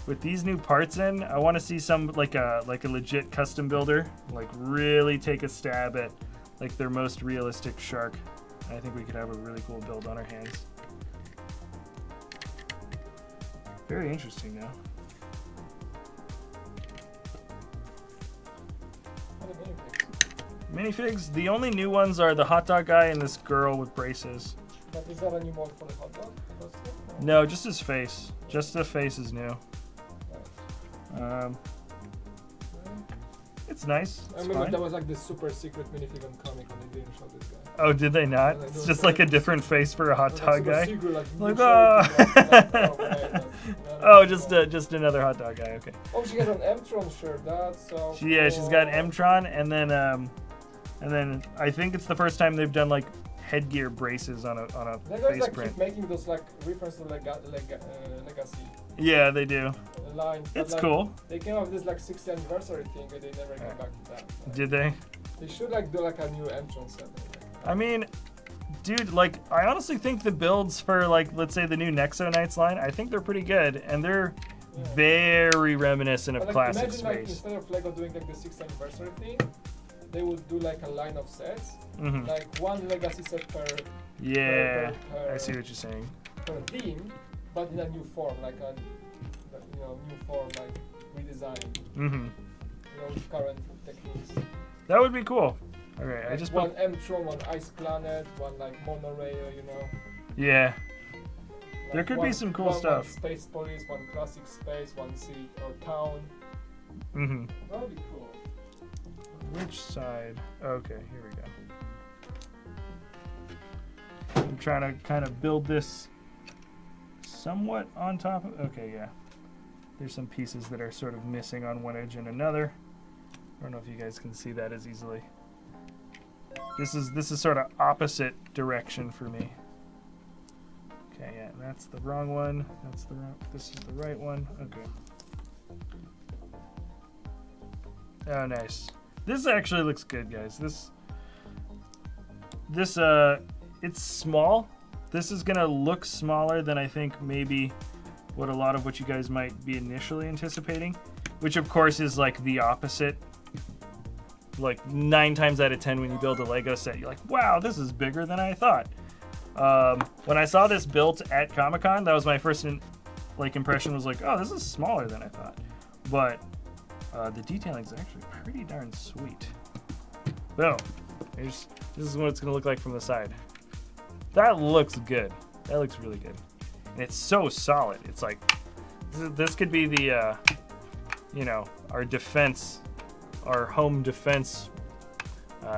with these new parts in, I want to see some like a legit custom builder like really take a stab at like their most realistic shark. I think we could have a really cool build on our hands. Very interesting now. Minifigs, the only new ones are the hot dog guy and this girl with braces. But is that a new mod for the hot dog? No, just his face. Just the face is new. It's nice. It's I remember fine. that was like the super secret minifig on comic and they didn't show this guy. Oh, did they not? Yeah, It's just like a different face for a hot dog guy. Secret, Like, oh, just another hot dog guy. Okay. Oh, she has an M-Tron shirt. That's so. She's got M-Tron, and then I think it's the first time they've done like headgear braces on a They guys face like print. keep making those like reference to legacy Yeah, they do. lines. but, It's like, cool. They came up with this like 60th anniversary thing, and they never came back to that. So Did they? they should like do like a new M-Tron set. I mean, dude, like I honestly think the builds for like let's say the new Nexo Knights line, I think they're pretty good, and they're very reminiscent of But, like, classic imagine, like, space. instead of Lego doing like the 6th anniversary thing, they would do like a line of sets, Mhm. like one legacy set per Yeah, per I see what you're saying. per theme, but in a new form, like a new form, like redesigned, Mhm. with current techniques. That would be cool. All right, I Like just one built. M-Tron, one Ice Planet, one like monorail, Yeah, Like there could be some cool one stuff. Space Police, one classic space, one city or town. Mhm. That would be cool. Which side? Okay, here we go. I'm trying to kind of build this somewhat on top of. Okay, yeah. There's some pieces that are sort of missing on one edge and another. I don't know if you guys can see that as easily. This is sort of opposite direction for me. Okay, yeah, that's the wrong one. That's the wrong. This is the right one. Okay. Oh, nice. This actually looks good, guys. This it's small. This is gonna look smaller than I think maybe what a lot of what you guys might be initially anticipating, which of course is like the opposite. Like 9 times out of 10 when you build a Lego set, you're like, wow, this is bigger than I thought. When I saw this built at Comic-Con, that was my first like impression was like, oh, this is smaller than I thought. But the detailing is actually pretty darn sweet. Boom. This is what it's going to look like from the side. That looks good. That looks really good. And it's so solid. It's like, this could be the, you know, our defense, our home defense.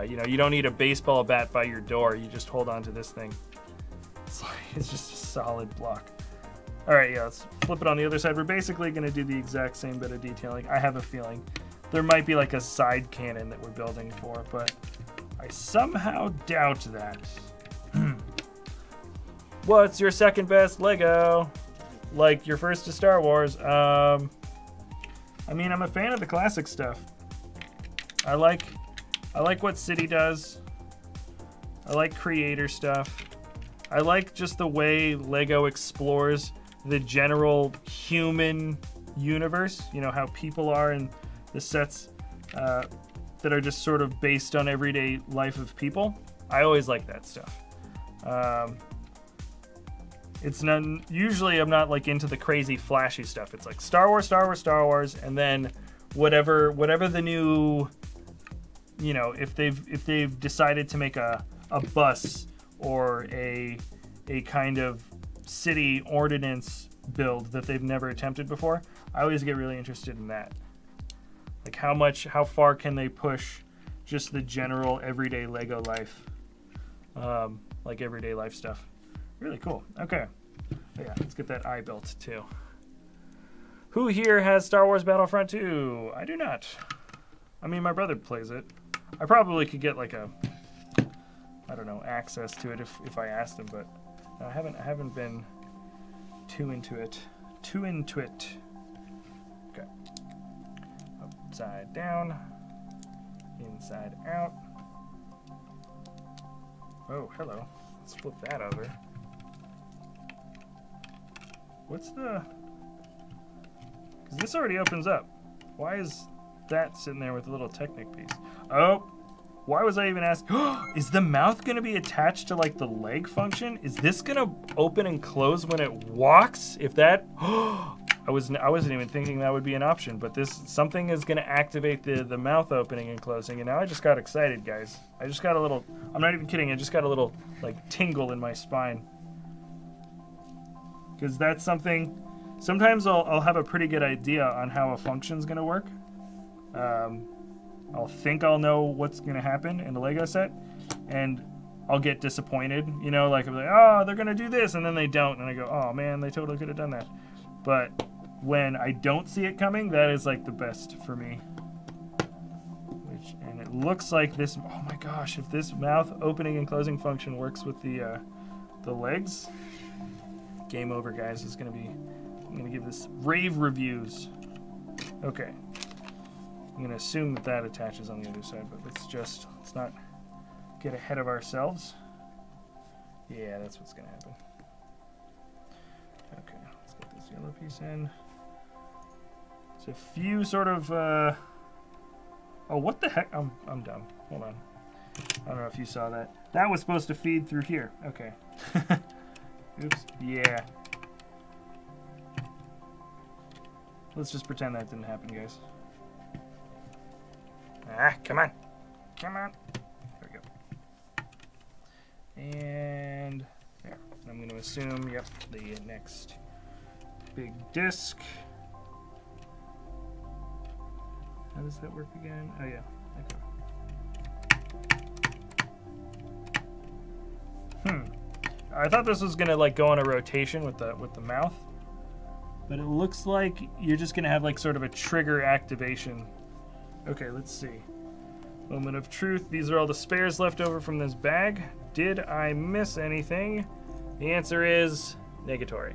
You know, you don't need a baseball bat by your door. You just hold on to this thing. It's just a solid block. All right, yeah, let's flip it on the other side. We're basically going to do the exact same bit of detailing. I have a feeling there might be like a side cannon that we're building for, but I somehow doubt that. What's your second best Lego? Like your first to Star Wars? I mean, I'm a fan of the classic stuff. I like what City does. I like creator stuff. I like just the way Lego explores the general human universe. You know, how people are in the sets that are just sort of based on everyday life of people. I always like that stuff. It's not, usually I'm not like into the crazy flashy stuff. It's like Star Wars, Star Wars, Star Wars, and then whatever the new, you know, if they've decided to make a bus or a kind of city ordinance build that they've never attempted before, I always get really interested in that. Like how far can they push just the general everyday Lego life, like everyday life stuff. Really cool. Okay. Yeah, let's get that eye built too. Who here has Star Wars Battlefront 2? I do not. I mean, my brother plays it. I probably could get like a, I don't know, access to it if I asked him, but I haven't been too into it. Okay. Upside down. Inside out. Oh, hello. Let's flip that over. What's the... Because this already opens up. Why is that sitting there with a little Technic piece? Oh! Why was I even asking? Is the mouth going to be attached to, like, the leg function? Is this going to open and close when it walks? If that... I wasn't even thinking that would be an option, but something is going to activate the mouth opening and closing, and now I just got excited, guys. I just got a little... I'm not even kidding. I just got a little, like, tingle in my spine. Because that's something... Sometimes I'll have a pretty good idea on how a function's going to work. I'll think I'll know what's going to happen in the Lego set, and I'll get disappointed. You know, like, I'm like, oh, they're going to do this, and then they don't, and I go, oh, man, they totally could have done that. But when I don't see it coming, that is, like, the best for me. And it looks like this... Oh, my gosh, if this mouth opening and closing function works with the legs, game over, guys. It's going to be... I'm going to give this rave reviews. Okay. I'm going to assume that attaches on the other side, but let's not get ahead of ourselves. Yeah, that's what's going to happen. Okay, let's get this yellow piece in. There's a few sort of, oh, what the heck? I'm dumb. Hold on. I don't know if you saw that. That was supposed to feed through here. Okay. Oops. Yeah. Let's just pretend that didn't happen, guys. Ah, come on. Come on. There we go. And there. I'm going to assume, yep, the next big disc. How does that work again? Oh, yeah. Okay. I thought this was going to, like, go on a rotation with the mouth. But it looks like you're just going to have, like, sort of a trigger activation. Okay, let's see. Moment of truth. These are all the spares left over from this bag. Did I miss anything? The answer is negatory.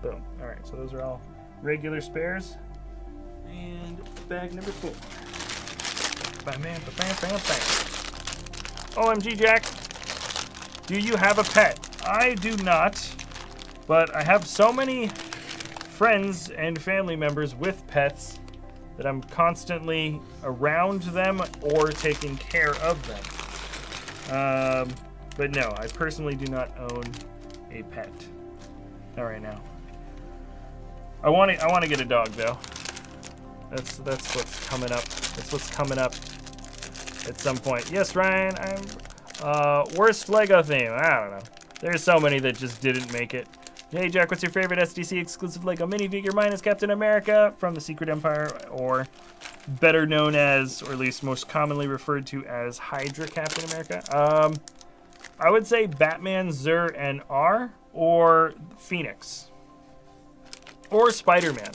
Boom. All right, so those are all regular spares. And bag number 4. Bam, bam, bam, bam, bam. OMG, Jack. Do you have a pet? I do not, but I have so many friends and family members with pets that I'm constantly around them or taking care of them. But no, I personally do not own a pet. Not right now. I want to get a dog though. That's what's coming up. That's what's coming up at some point. Yes, Ryan. I'm worst Lego theme. I don't know. There's so many that just didn't make it. Hey Jack, what's your favorite SDC exclusive Lego minifigure? Mine is Captain America from the Secret Empire, or better known as, or at least most commonly referred to as, Hydra Captain America. I would say Batman, Zur, and R, or Phoenix, or Spider-Man.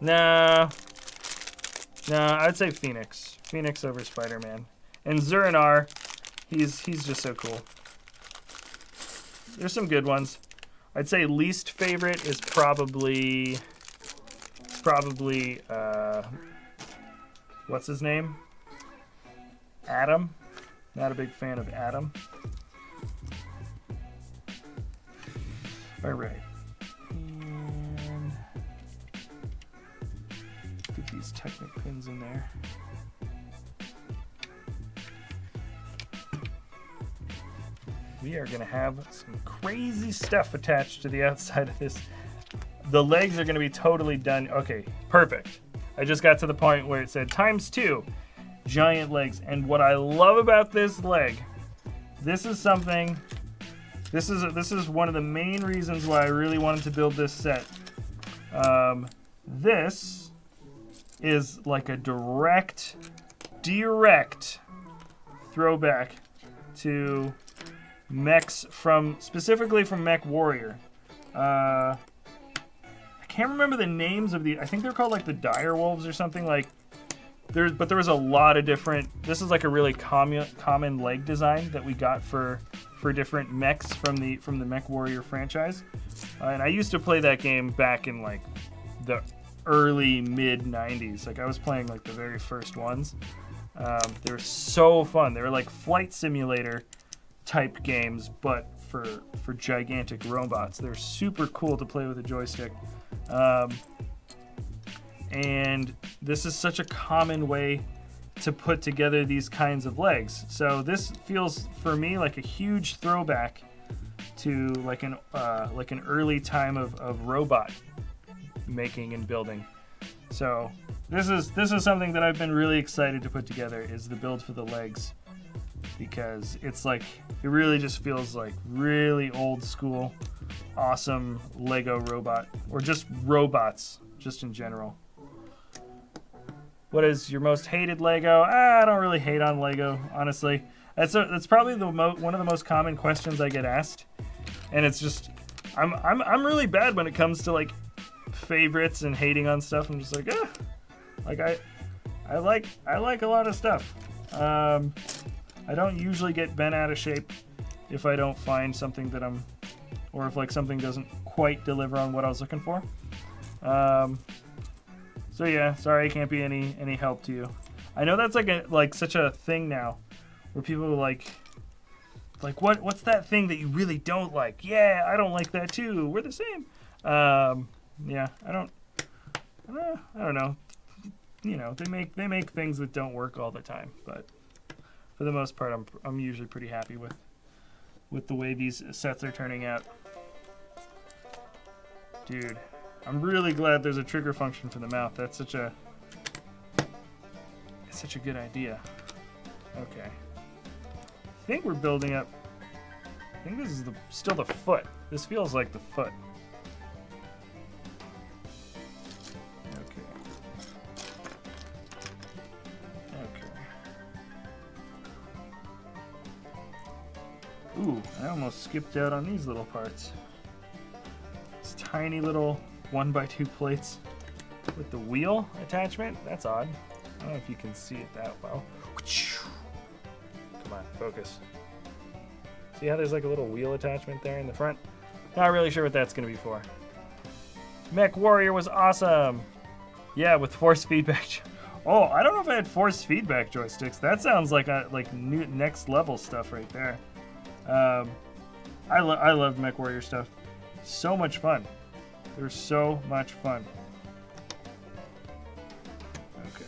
Nah, I'd say Phoenix. Phoenix over Spider-Man. And Zur and R, he's just so cool. There's some good ones. I'd say least favorite is probably what's his name? Adam. Not a big fan of Adam. All right. And get these Technic pins in there. We are going to have some crazy stuff attached to the outside of this. The legs are going to be totally done. Okay, perfect. I just got to the point where it said ×2 giant legs. And what I love about this leg, this is something, this is one of the main reasons why I really wanted to build this set. This is like a direct throwback to mechs specifically from Mech Warrior. I can't remember the names of I think they're called like the Dire Wolves or something. Like there was a lot of different. This is like a really common leg design that we got for different mechs from the Mech Warrior franchise. And I used to play that game back in like the early mid 90s. Like I was playing like the very first ones. They were so fun. They were like flight simulator type games, but for gigantic robots. They're super cool to play with a joystick. And this is such a common way to put together these kinds of legs. So this feels for me like a huge throwback to like an early time of robot making and building. So this is something that I've been really excited to put together, is the build for the legs. Because it's like, it really just feels like really old school, awesome Lego robot, or just robots, just in general. What is your most hated Lego? I don't really hate on Lego, honestly. That's probably one of the most common questions I get asked, and it's just, I'm really bad when it comes to like favorites and hating on stuff. I'm just like, like I like a lot of stuff. I don't usually get bent out of shape if I don't find something that or if like something doesn't quite deliver on what I was looking for. So yeah, sorry I can't be any help to you. I know that's like such a thing now, where people are like what's that thing that you really don't like? Yeah, I don't like that too. We're the same. Yeah, I don't know. You know, they make things that don't work all the time, but for the most part, I'm usually pretty happy with the way these sets are turning out. Dude, I'm really glad there's a trigger function for the mouth. That's such a good idea. Okay. I think we're building up. I think this is still the foot. This feels like the foot. Ooh, I almost skipped out on these little parts. These tiny little 1x2 plates with the wheel attachment. That's odd. I don't know if you can see it that well. Come on, focus. See how there's like a little wheel attachment there in the front? Not really sure what that's going to be for. Mech Warrior was awesome. Yeah, with force feedback. Oh, I don't know if I had force feedback joysticks. That sounds like new next level stuff right there. I love Mech Warrior stuff. So much fun. They're so much fun. Okay.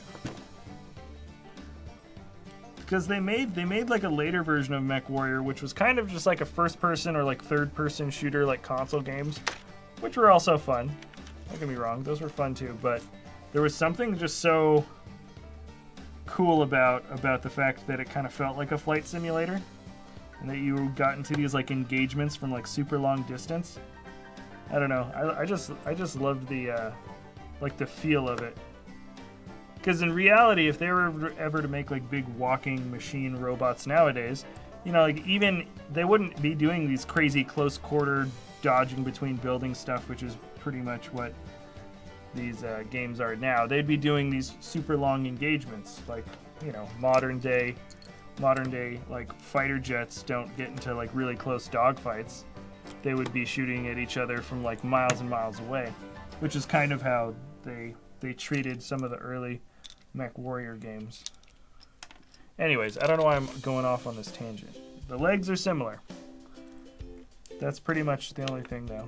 Because they made like a later version of Mech Warrior, which was kind of just like a first person or like third person shooter like console games, which were also fun. Don't get me wrong, those were fun too, but there was something just so cool about the fact that it kind of felt like a flight simulator, and that you got into these like engagements from like super long distance. I don't know. I just loved the like the feel of it. Because in reality, if they were ever to make like big walking machine robots nowadays, you know, like even they wouldn't be doing these crazy close quarter dodging between building stuff, which is pretty much what these games are now. They'd be doing these super long engagements, like, you know, modern day like fighter jets don't get into like really close dogfights. They would be shooting at each other from like miles and miles away, which is kind of how they treated some of the early Mech Warrior games. Anyways, I don't know why I'm going off on this tangent. The legs are similar. That's pretty much the only thing, though.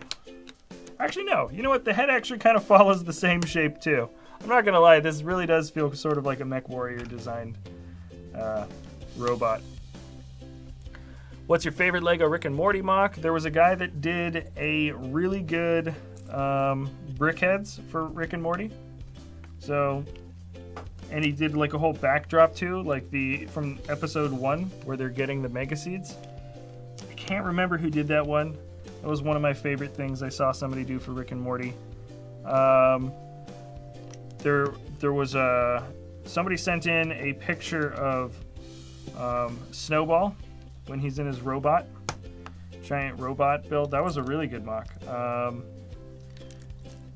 Actually, no. You know what? The head actually kind of follows the same shape, too. I'm not going to lie. This really does feel sort of like a Mech Warrior designed robot. What's your favorite Lego Rick and Morty mock? There was a guy that did a really good brick heads for Rick and Morty. So, and he did like a whole backdrop too, like from episode 1 where they're getting the mega seeds. I can't remember who did that one. That was one of my favorite things I saw somebody do for Rick and Morty. There was somebody sent in a picture of Snowball when he's in his giant robot build. That was a really good mock.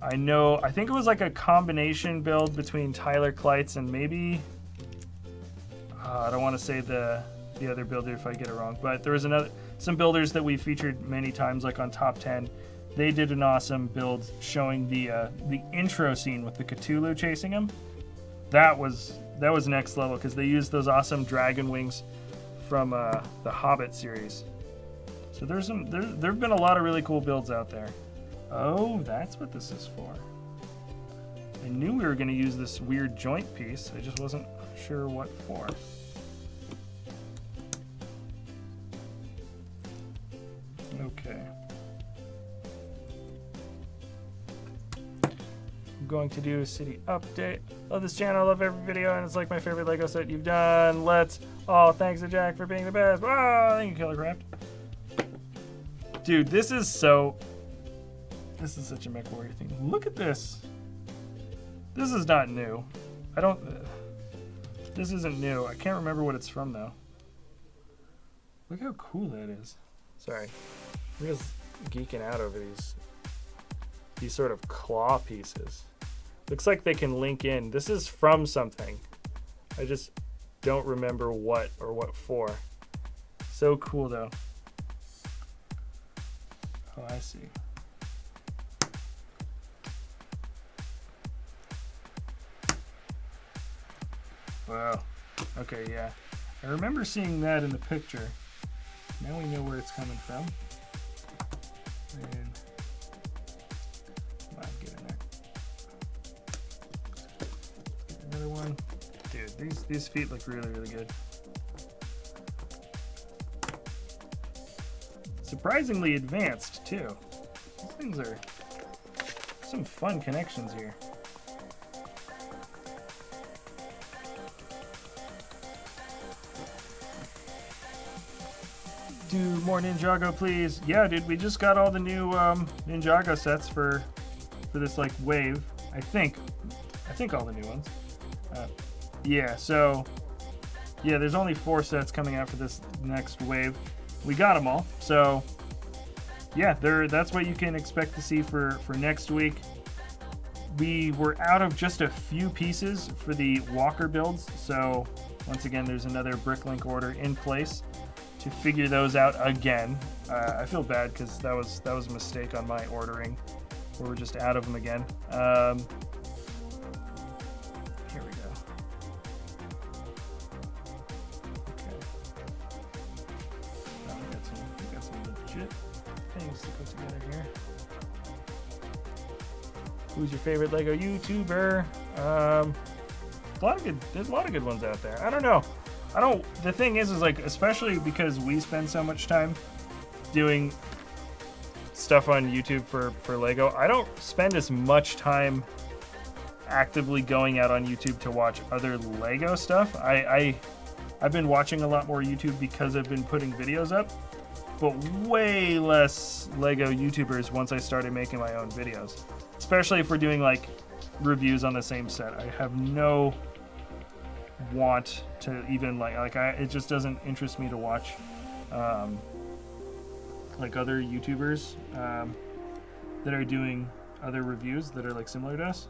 I think it was like a combination build between Tyler Kleitz and maybe, I don't want to say the other builder if I get it wrong, but there was some builders that we featured many times, like on Top 10. They did an awesome build showing the intro scene with the Cthulhu chasing him. That was next level because they used those awesome dragon wings from the Hobbit series. So there've been a lot of really cool builds out there. Oh, that's what this is for. I knew we were going to use this weird joint piece. I just wasn't sure what for. Okay. I'm going to do a city update. Love this channel, love every video, and it's like my favorite Lego set you've done. Thanks to Jack for being the best. Wow, thank you, Killercraft. Dude, this is such a Mech Warrior thing. Look at this. This is not new. This isn't new. I can't remember what it's from, though. Look how cool that is. Sorry. I'm just geeking out over these sort of claw pieces. Looks like they can link in. This is from something. I just don't remember what or what for. So cool, though. Oh, I see. Wow. Okay, yeah. I remember seeing that in the picture. Now we know where it's coming from. And come on, get in there. Get another one. Dude, these feet look really, really good. Surprisingly advanced too. These things are some fun connections here. Do more Ninjago, please. Yeah, dude, we just got all the new Ninjago sets for this like wave. I think all the new ones. Yeah, so yeah, there's only 4 sets coming out for this next wave. We got them all, so yeah, that's what you can expect to see for next week. We were out of just a few pieces for the Walker builds, so once again, there's another Bricklink order in place to figure those out again. I feel bad because that was a mistake on my ordering, where we're just out of them again. Here we go. Okay. Oh, we got some legit things to put together here. Who's your favorite Lego YouTuber? There's a lot of good ones out there. I don't know. The thing is like, especially because we spend so much time doing stuff on YouTube for Lego. I don't spend as much time actively going out on YouTube to watch other Lego stuff. I've been watching a lot more YouTube because I've been putting videos up, but way less Lego YouTubers once I started making my own videos. Especially if we're doing like reviews on the same set. I have no want to even it just doesn't interest me to watch like other YouTubers that are doing other reviews that are like similar to us.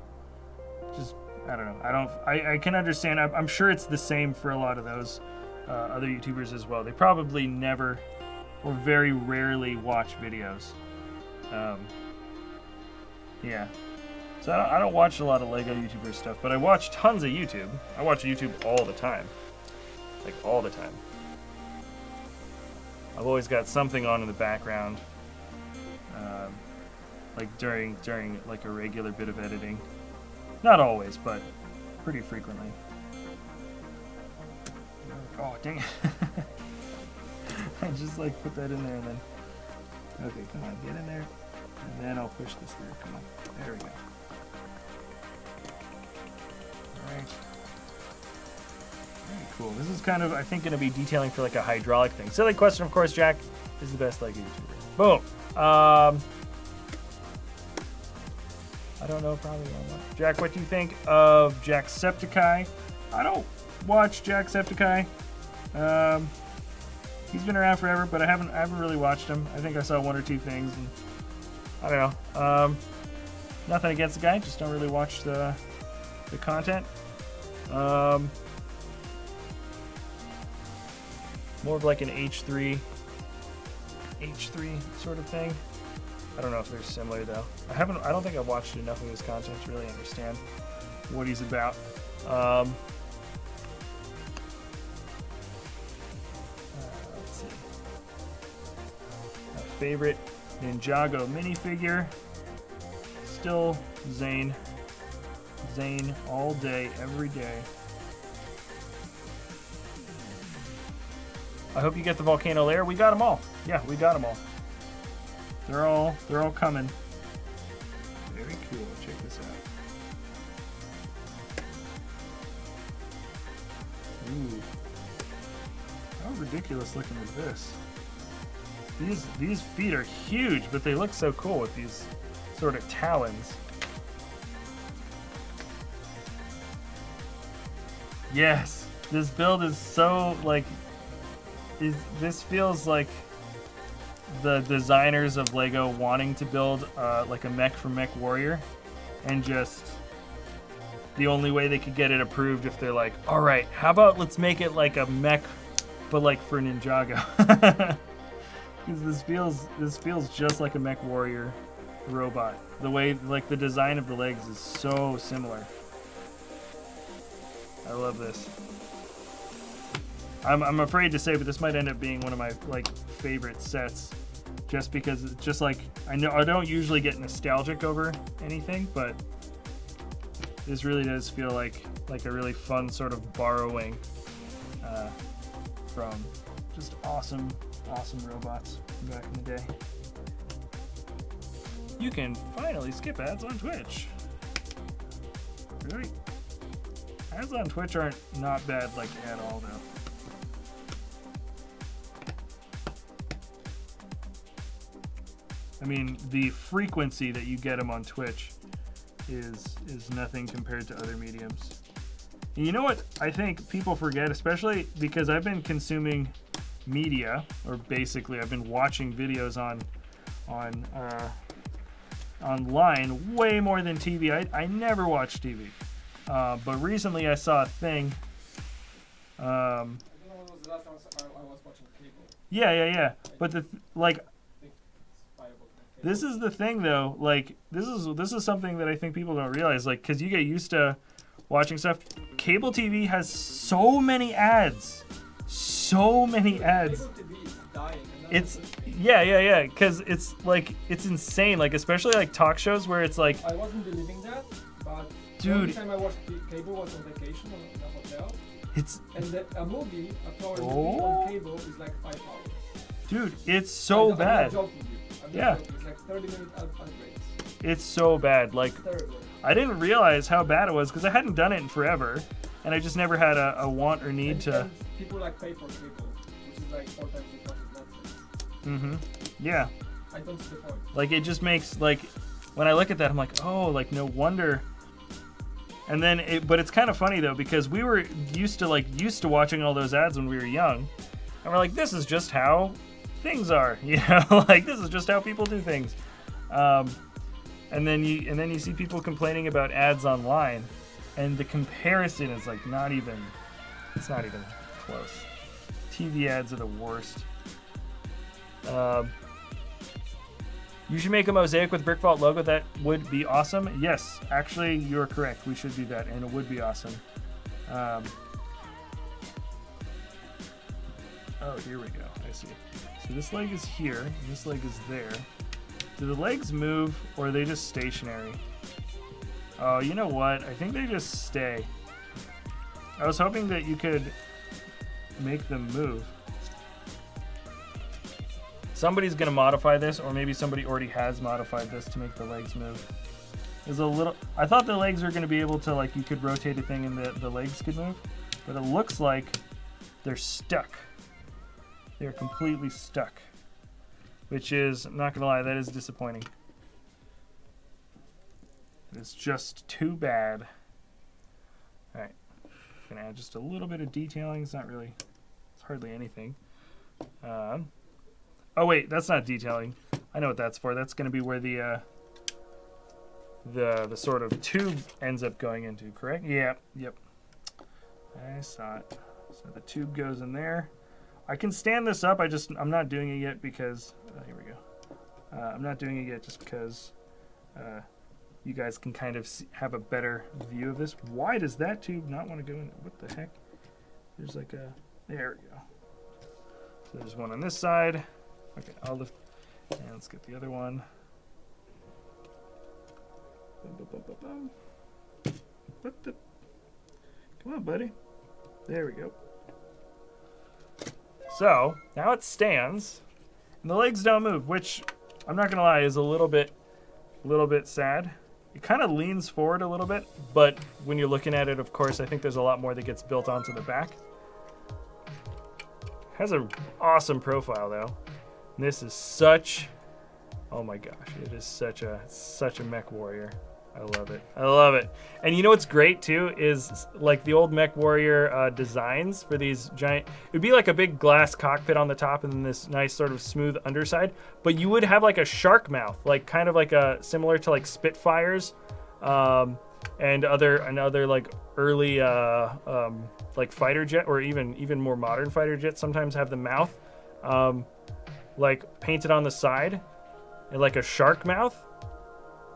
Just I don't know. I can understand. I'm sure it's the same for a lot of those other YouTubers as well. They probably never or very rarely watch videos. Yeah. So I don't watch a lot of Lego YouTuber stuff, but I watch tons of YouTube. I watch YouTube all the time. Like all the time. I've always got something on in the background. Like during like a regular bit of editing. Not always, but pretty frequently. Oh, dang it. I just like put that in there and then... Okay, come on, get in there. And then I'll push this through. Come on. There we go. Alright. Very cool. This is kind of, I think, going to be detailing for like a hydraulic thing. Silly question, of course, Jack is the best Lego YouTuber. Boom. I don't know, probably not much. Jack, what do you think of Jacksepticeye? I don't watch Jacksepticeye. He's been around forever, but I haven't really watched him. I think I saw one or two things, and I don't know. Nothing against the guy, just don't really watch the content. More of like an H3 sort of thing. I don't know if they're similar though. I don't think I've watched enough of his content to really understand what he's about. Let's see. My favorite Ninjago minifigure. Still Zane. Zane all day, every day. I hope you get the volcano layer. We got them all. Yeah, we got them all. They're all coming. Very cool. Check this out. Ooh. How ridiculous looking is this? These feet are huge, but they look so cool with these sort of talons. Yes, this build is so like. This feels like the designers of Lego wanting to build like a mech for Mech Warrior, and just the only way they could get it approved if they're like, all right, how about let's make it like a mech, but like for Ninjago. Because this feels just like a Mech Warrior robot. The way, like the design of the legs is so similar. I love this. I'm afraid to say, but this might end up being one of my like favorite sets, just because it's just like I know I don't usually get nostalgic over anything, but this really does feel like a really fun sort of borrowing from just awesome robots back in the day. You can finally skip ads on Twitch. Really? Ads on Twitch aren't not bad like at all though. I mean, the frequency that you get them on Twitch is nothing compared to other mediums. And you know what I think people forget, especially because I've been consuming media, or basically I've been watching videos online way more than TV. I never watch TV, but recently I saw a thing. I don't know when was the last time I was watching cable. Yeah. But this is the thing though, like this is something that I think people don't realize, like, because you get used to watching stuff. Cable TV has so many ads. Cable TV is dying. It's yeah, because it's like it's insane, like especially like talk shows where it's like I wasn't believing that, but dude, every time I watched cable was on vacation in a hotel. A movie, a movie on cable is like 5 hours. Dude, it's so bad. I'm Yeah. It's like 30-minute ad breaks. It's so bad. Like, Terrible. I didn't realize how bad it was because I hadn't done it in forever, and I just never had a want or need to. And people like pay for cable, which is like 4 times as much as Netflix. Mm-hmm. Yeah. I don't see the point. Like, it just makes, like, when I look at that, I'm like, oh, like, no wonder. And then, but it's kind of funny, though, because we were used to watching all those ads when we were young. And we're like, this is just how things are, you know? Like, this is just how people do things. And then you see people complaining about ads online. And the comparison is, like, it's not even close. TV ads are the worst. You should make a mosaic with BrickVault logo. That would be awesome. Yes, actually, you're correct. We should do that, and it would be awesome. Oh, here we go. I see. So this leg is here, and this leg is there. Do the legs move, or are they just stationary? Oh, you know what? I think they just stay. I was hoping that you could make them move. Somebody's gonna modify this, or maybe somebody already has modified this to make the legs move. There's a little. I thought the legs were gonna be able to, like, you could rotate a thing and the legs could move, but it looks like they're stuck. They're completely stuck, which is, I'm not gonna lie, that is disappointing. It's just too bad. All right, gonna add just a little bit of detailing. It's not really. It's hardly anything. Oh wait, that's not detailing. I know what that's for. That's going to be where the sort of tube ends up going into, correct? Yeah, yep. I saw it. So the tube goes in there. I can stand this up. I'm not doing it yet because here we go. I'm not doing it yet just because you guys can kind of have a better view of this. Why does that tube not want to go in? What the heck? There's like a, there we go. So there's one on this side. Okay, I'll lift, and let's get the other one. What the? Come on, buddy. There we go. So, now it stands, and the legs don't move, which, I'm not gonna lie, is a little bit sad. It kind of leans forward a little bit, but when you're looking at it, of course, I think there's a lot more that gets built onto the back. Has an awesome profile, though. This is such, oh my gosh, it is such a mech warrior. I love it. I love it. And you know what's great too is like the old mech warrior designs for these giant, it would be like a big glass cockpit on the top and then this nice sort of smooth underside, but you would have like a shark mouth, like kind of like a similar to like Spitfires and other like early like fighter jet, or even more modern fighter jets sometimes have the mouth like painted on the side and like a shark mouth.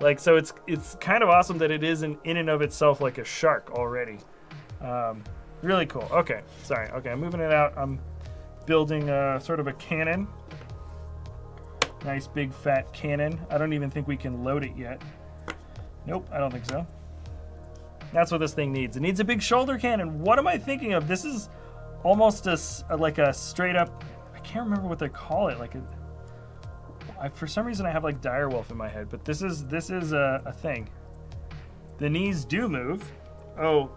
Like, so it's kind of awesome that it is in and of itself like a shark already. Really cool. Okay, sorry. Okay, I'm moving it out. I'm building sort of a cannon. Nice big fat cannon. I don't even think we can load it yet. Nope, I don't think so. That's what this thing needs. It needs a big shoulder cannon. What am I thinking of? This is almost like a straight up, I can't remember what they call it. Like for some reason I have like direwolf in my head, but this is a thing. The knees do move. Oh,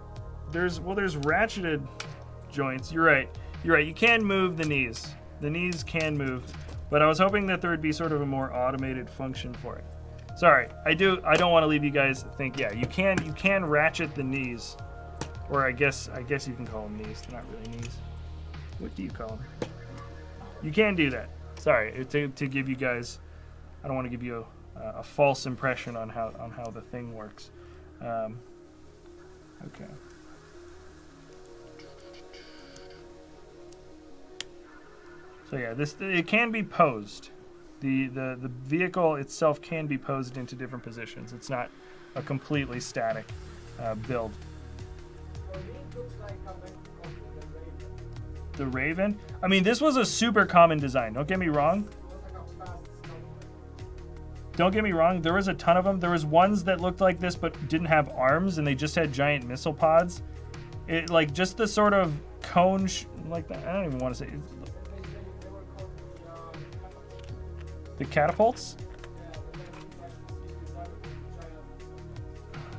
there's ratcheted joints. You're right. You can move the knees. The knees can move, but I was hoping that there would be sort of a more automated function for it. Sorry, I don't want to leave you guys think, yeah, you can ratchet the knees, or I guess you can call them knees. They're not really knees. What do you call them? You can do that. Sorry, to give you guys, I don't want to give you a false impression on how the thing works. Okay. So yeah, it can be posed. The vehicle itself can be posed into different positions. It's not a completely static build. The Raven? I mean, this was a super common design. Don't get me wrong. There was a ton of them. There was ones that looked like this but didn't have arms and they just had giant missile pods. It like just the sort of cone like that. I don't even want to say. The catapults?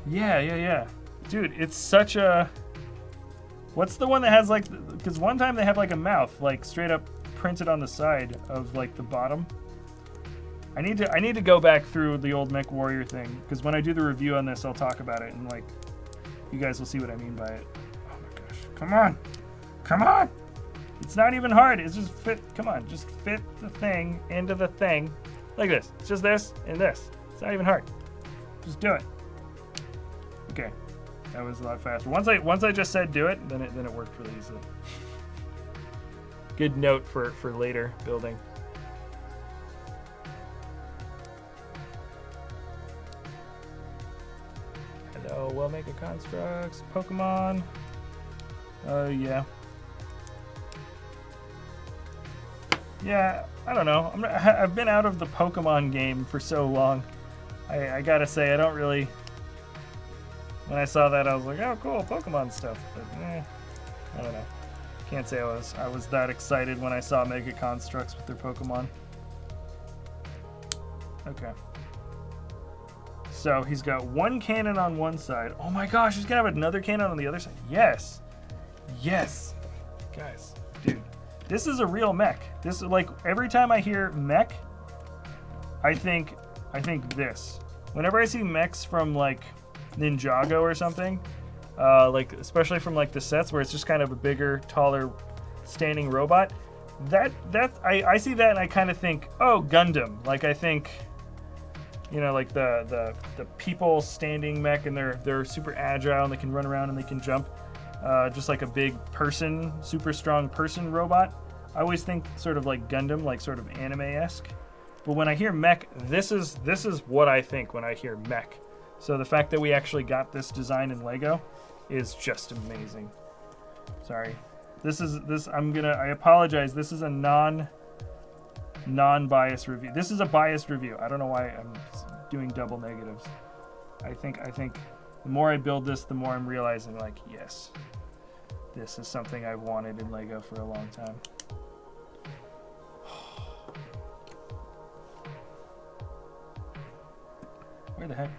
Yeah. Dude, it's such a... What's the one that has like... Because one time they have like a mouth, like straight up printed on the side of like the bottom. I need to go back through the old Mech Warrior thing, because when I do the review on this, I'll talk about it, and like, you guys will see what I mean by it. Oh my gosh. Come on! It's not even hard. It's just fit. Come on, just fit the thing into the thing. Like this. It's just this and this. It's not even hard. Just do it. Okay. That was a lot faster. Once I just said do it, then it worked really easily. Good note for later building. Hello, well-maker constructs, Pokemon. Yeah. Yeah, I don't know. I've been out of the Pokemon game for so long. I gotta say, I don't really... When I saw that, I was like, oh, cool, Pokemon stuff. But, I don't know. Can't say I was that excited when I saw Mega Constructs with their Pokemon. Okay. So he's got one cannon on one side. Oh my gosh, he's gonna have another cannon on the other side. Yes. Yes. Guys, dude, this is a real mech. This is like, every time I hear mech, I think this. Whenever I see mechs from like Ninjago or something, like especially from like the sets where it's just kind of a bigger, taller, standing robot, I see that and I kind of think, oh, Gundam. Like I think, you know, like the people standing mech, and they're super agile and they can run around and they can jump, just like a big person, super strong person robot. I always think sort of like Gundam, like sort of anime-esque. But when I hear mech, this is what I think when I hear mech. So the fact that we actually got this design in Lego is just amazing. Sorry. I apologize. This is a non-biased review. This is a biased review. I don't know why I'm doing double negatives. I think the more I build this, the more I'm realizing, like, yes, this is something I've wanted in Lego for a long time. Where the heck?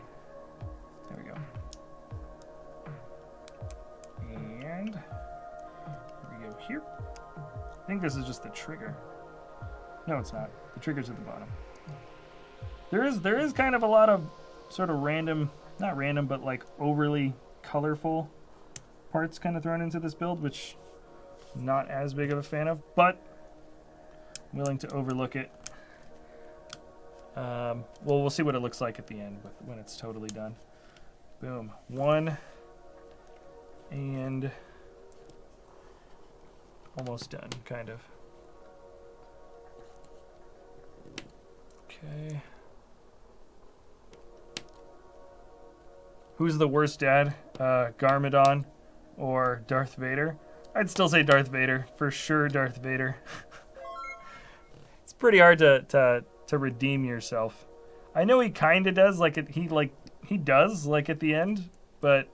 There we go. And here we go here. I think this is just the trigger. No, it's not. The trigger's at the bottom. There is kind of a lot of sort of random, not random, but like overly colorful parts kind of thrown into this build, which I'm not as big of a fan of, but I'm willing to overlook it. Well, we'll see what it looks like at the end when it's totally done. Boom. One. And almost done, kind of. Okay. Who's the worst dad? Garmadon or Darth Vader? I'd still say Darth Vader. For sure, Darth Vader. It's pretty hard to redeem yourself. I know he kind of does, he does at the end, but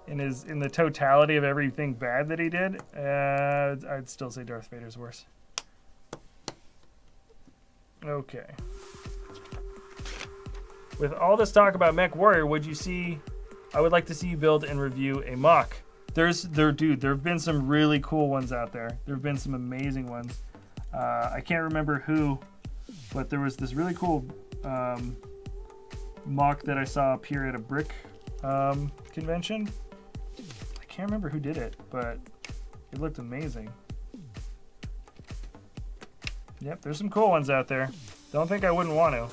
in the totality of everything bad that he did, I'd still say Darth Vader's worse. Okay. With all this talk about Mech Warrior, I would like to see you build and review a mock. There have been some really cool ones out there. There have been some amazing ones. I can't remember who, but there was this really cool mock that I saw appear at a Brick convention. I can't remember who did it, but it looked amazing. Yep, there's some cool ones out there. Don't think I wouldn't want to,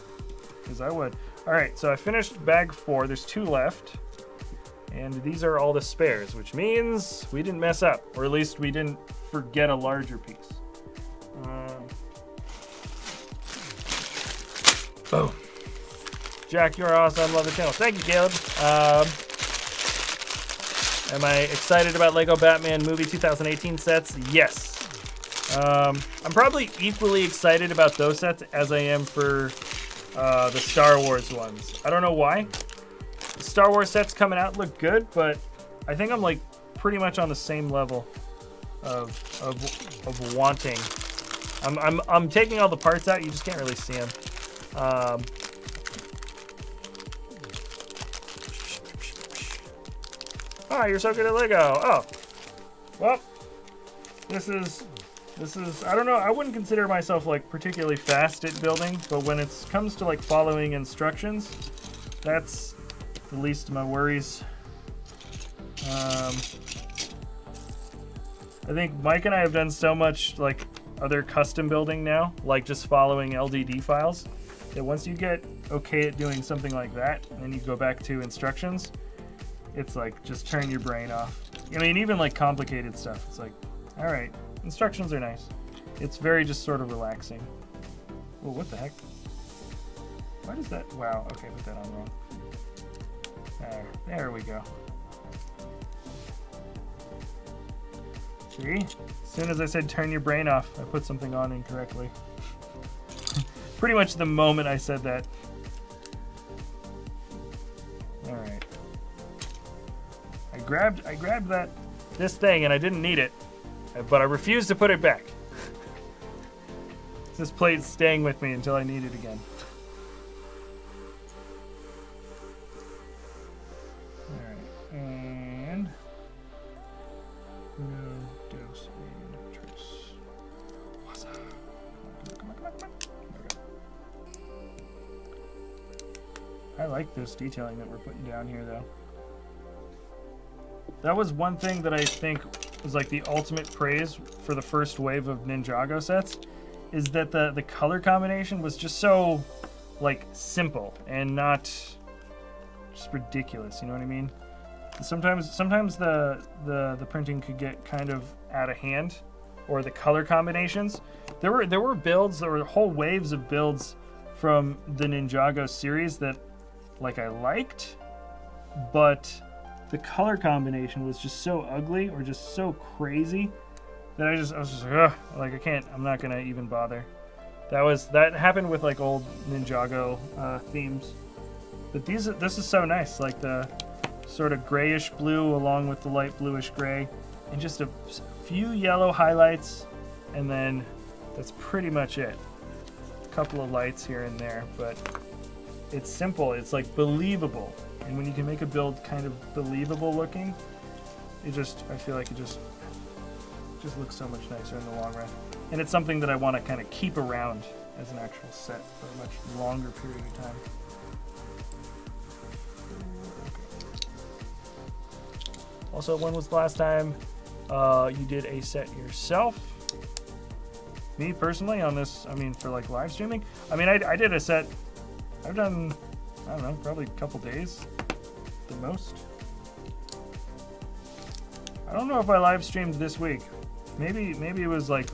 because I would. All right, so I finished bag 4. There's 2 left, and these are all the spares, which means we didn't mess up, or at least we didn't forget a larger piece. Boom. Jack, you're awesome. Love the channel. Thank you, Caleb. Am I excited about Lego Batman Movie 2018 sets? Yes. I'm probably equally excited about those sets as I am for the Star Wars ones. I don't know why. The Star Wars sets coming out look good, but I think I'm like pretty much on the same level of wanting I'm taking all the parts out. You just can't really see them. Oh, you're so good at Lego. Oh, well, this is. I don't know. I wouldn't consider myself like particularly fast at building, but when it comes to like following instructions, that's the least of my worries. I think Mike and I have done so much like other custom building now, like just following LDD files, that once you get okay at doing something like that, and then you go back to instructions, it's like just turn your brain off. I mean, even like complicated stuff, it's like, all right, instructions are nice. It's very just sort of relaxing. Oh, what the heck? Why does that? Wow. Okay, put that on wrong. There we go. See? As soon as I said turn your brain off, I put something on incorrectly. Pretty much the moment I said that. All right. I grabbed this thing and I didn't need it, but I refused to put it back. This plate's staying with me until I need it again. All right, and no dose and trace. What's up? Come on. Okay. I like this detailing that we're putting down here, though. That was one thing that I think was like the ultimate praise for the first wave of Ninjago sets, is that the color combination was just so like simple and not just ridiculous. You know what I mean? Sometimes the printing could get kind of out of hand, or the color combinations. There were builds, there were whole waves of builds from the Ninjago series that like I liked, but the color combination was just so ugly or just so crazy that I was just like, ugh, like I can't, I'm not gonna even bother. That happened with like old Ninjago themes, but this is so nice, like the sort of grayish blue along with the light bluish gray, and just a few yellow highlights, and then that's pretty much it. A couple of lights here and there, but it's simple. It's like believable. And when you can make a build kind of believable looking, I feel like it just looks so much nicer in the long run. And it's something that I want to kind of keep around as an actual set for a much longer period of time. Also, when was the last time you did a set yourself? Me personally on this, I mean, for like live streaming, I mean, I did a set. I've done, I don't know, probably a couple days, the most. I don't know if I live streamed this week. Maybe it was like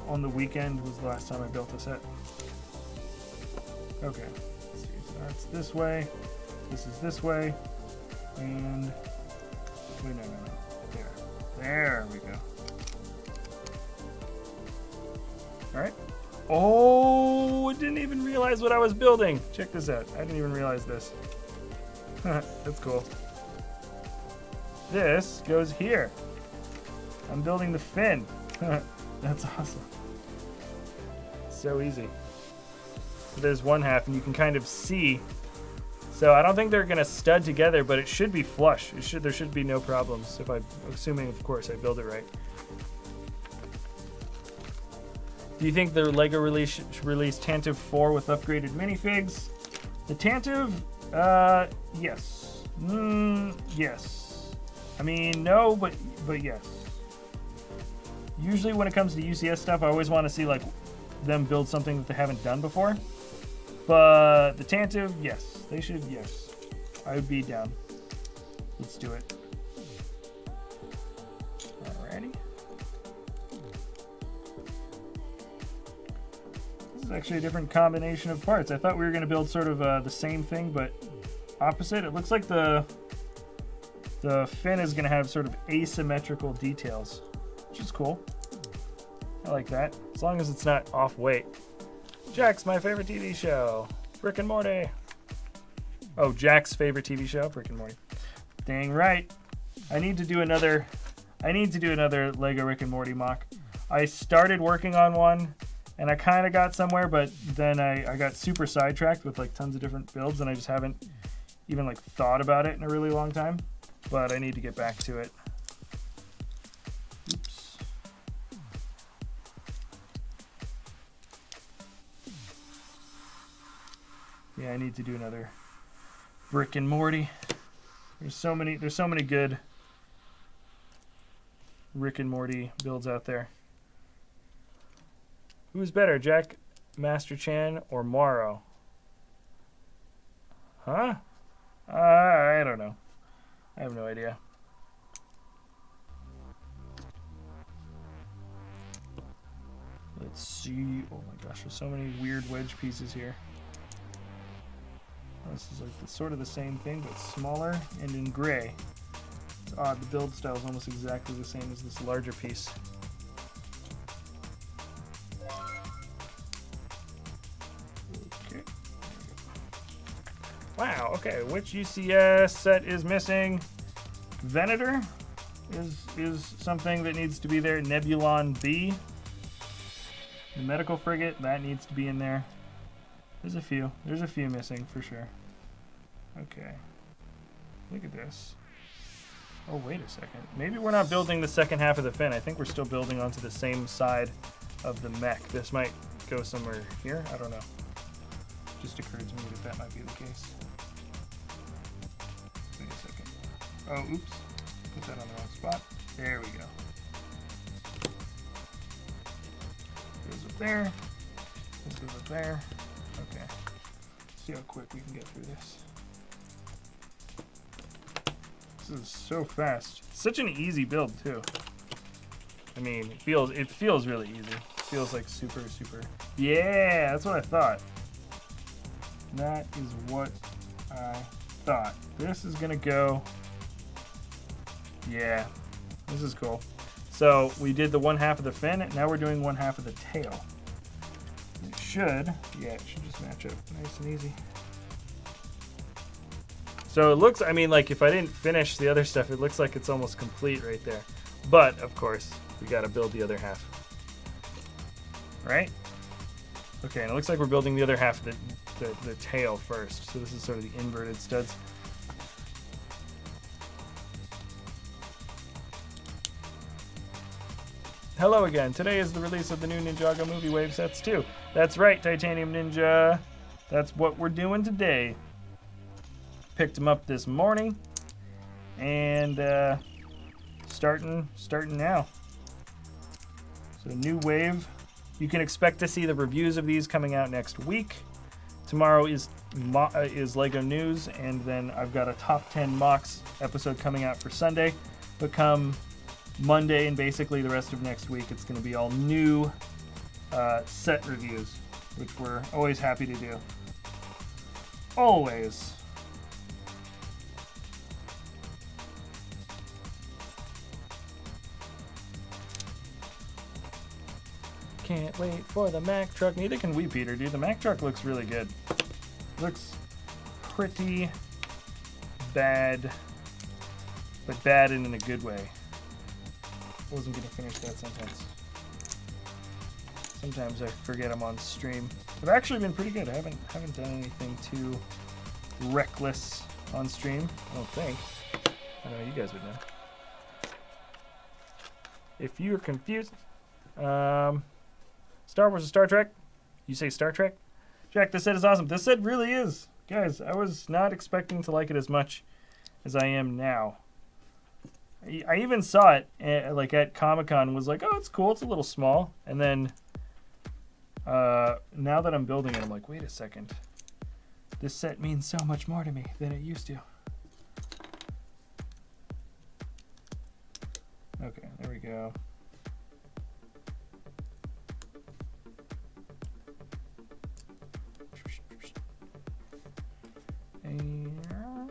on the weekend was the last time I built a set. Okay, let's see. So that's this way. This is this way, and wait, no. There we go. All right. Oh, I didn't even realize what I was building. Check this out. I didn't even realize this. That's cool. This goes here. I'm building the fin. That's awesome. So easy. So there's one half, and you can kind of see. So I don't think they're gonna stud together, but it should be flush. There should be no problems assuming, of course, I build it right. Do you think the LEGO release Tantive 4 with upgraded minifigs? The Tantive, yes. Yes. I mean, no, but yes. Usually when it comes to UCS stuff, I always want to see like them build something that they haven't done before. But the Tantive, yes. They should, yes. I would be down. Let's do it. Alrighty. Actually a different combination of parts. I thought we were going to build sort of the same thing, but opposite. It looks like the fin is going to have sort of asymmetrical details, which is cool. I like that, as long as it's not off weight. Jack's my favorite TV show, Rick and Morty. Oh, Jack's favorite TV show, Rick and Morty. Dang right. I need to do another LEGO Rick and Morty mock. I started working on one, and I kind of got somewhere, but then I got super sidetracked with like tons of different builds, and I just haven't even like thought about it in a really long time. But I need to get back to it. Oops. Yeah, I need to do another Brick and Morty. There's so many good Rick and Morty builds out there. Who's better, Jack, Master Chan, or Morrow? Huh? I don't know. I have no idea. Let's see. Oh my gosh, there's so many weird wedge pieces here. This is like sort of the same thing, but smaller and in gray. It's odd. The build style is almost exactly the same as this larger piece. Okay. Wow. Okay. Which UCS set is missing? Venator is something that needs to be there. Nebulon B. The medical frigate, that needs to be in there. There's a few. There's a few missing for sure. Okay. Look at this. Oh, wait a second. Maybe we're not building the second half of the fin. I think we're still building onto the same side of the mech. This might go somewhere here. I don't know. Just occurred to me that might be the case. Wait a second. Oh, oops. Put that on the wrong spot. There we go. Goes up there. This goes up there. Okay. Let's see how quick we can get through this. This is so fast. Such an easy build too. I mean, it feels really easy. It feels like super. Yeah, that's what I thought. That is what I thought. This is gonna go. Yeah, this is cool. So we did the one half of the fin. Now we're doing one half of the tail. It should just match up nice and easy. So it looks, I mean, like if I didn't finish the other stuff, it looks like it's almost complete right there. But of course, we got to build the other half. Right? Okay, and it looks like we're building the other half of the tail first. So this is sort of the inverted studs. Hello again. Today is the release of the new Ninjago movie wave sets 2. That's right, Titanium Ninja. That's what we're doing today. Picked them up this morning, and starting now. So new wave. You can expect to see the reviews of these coming out next week. Tomorrow is Lego news, and then I've got a top 10 mocks episode coming out for Sunday. But come Monday and basically the rest of next week, it's going to be all new set reviews, which we're always happy to do. Always. Can't wait for the Mack truck. Neither can we, Peter, dude. The Mack truck looks really good. Looks pretty bad, but bad in a good way. I wasn't going to finish that sentence. Sometimes I forget I'm on stream. I've actually been pretty good. I haven't done anything too reckless on stream, I don't think. I know you guys would know. If you're confused, Star Wars or Star Trek? You say Star Trek? Jack, this set is awesome. This set really is. Guys, I was not expecting to like it as much as I am now. I even saw it like at Comic-Con and was like, oh, it's cool. It's a little small. And then now that I'm building it, I'm like, wait a second. This set means so much more to me than it used to. Okay, there we go. And there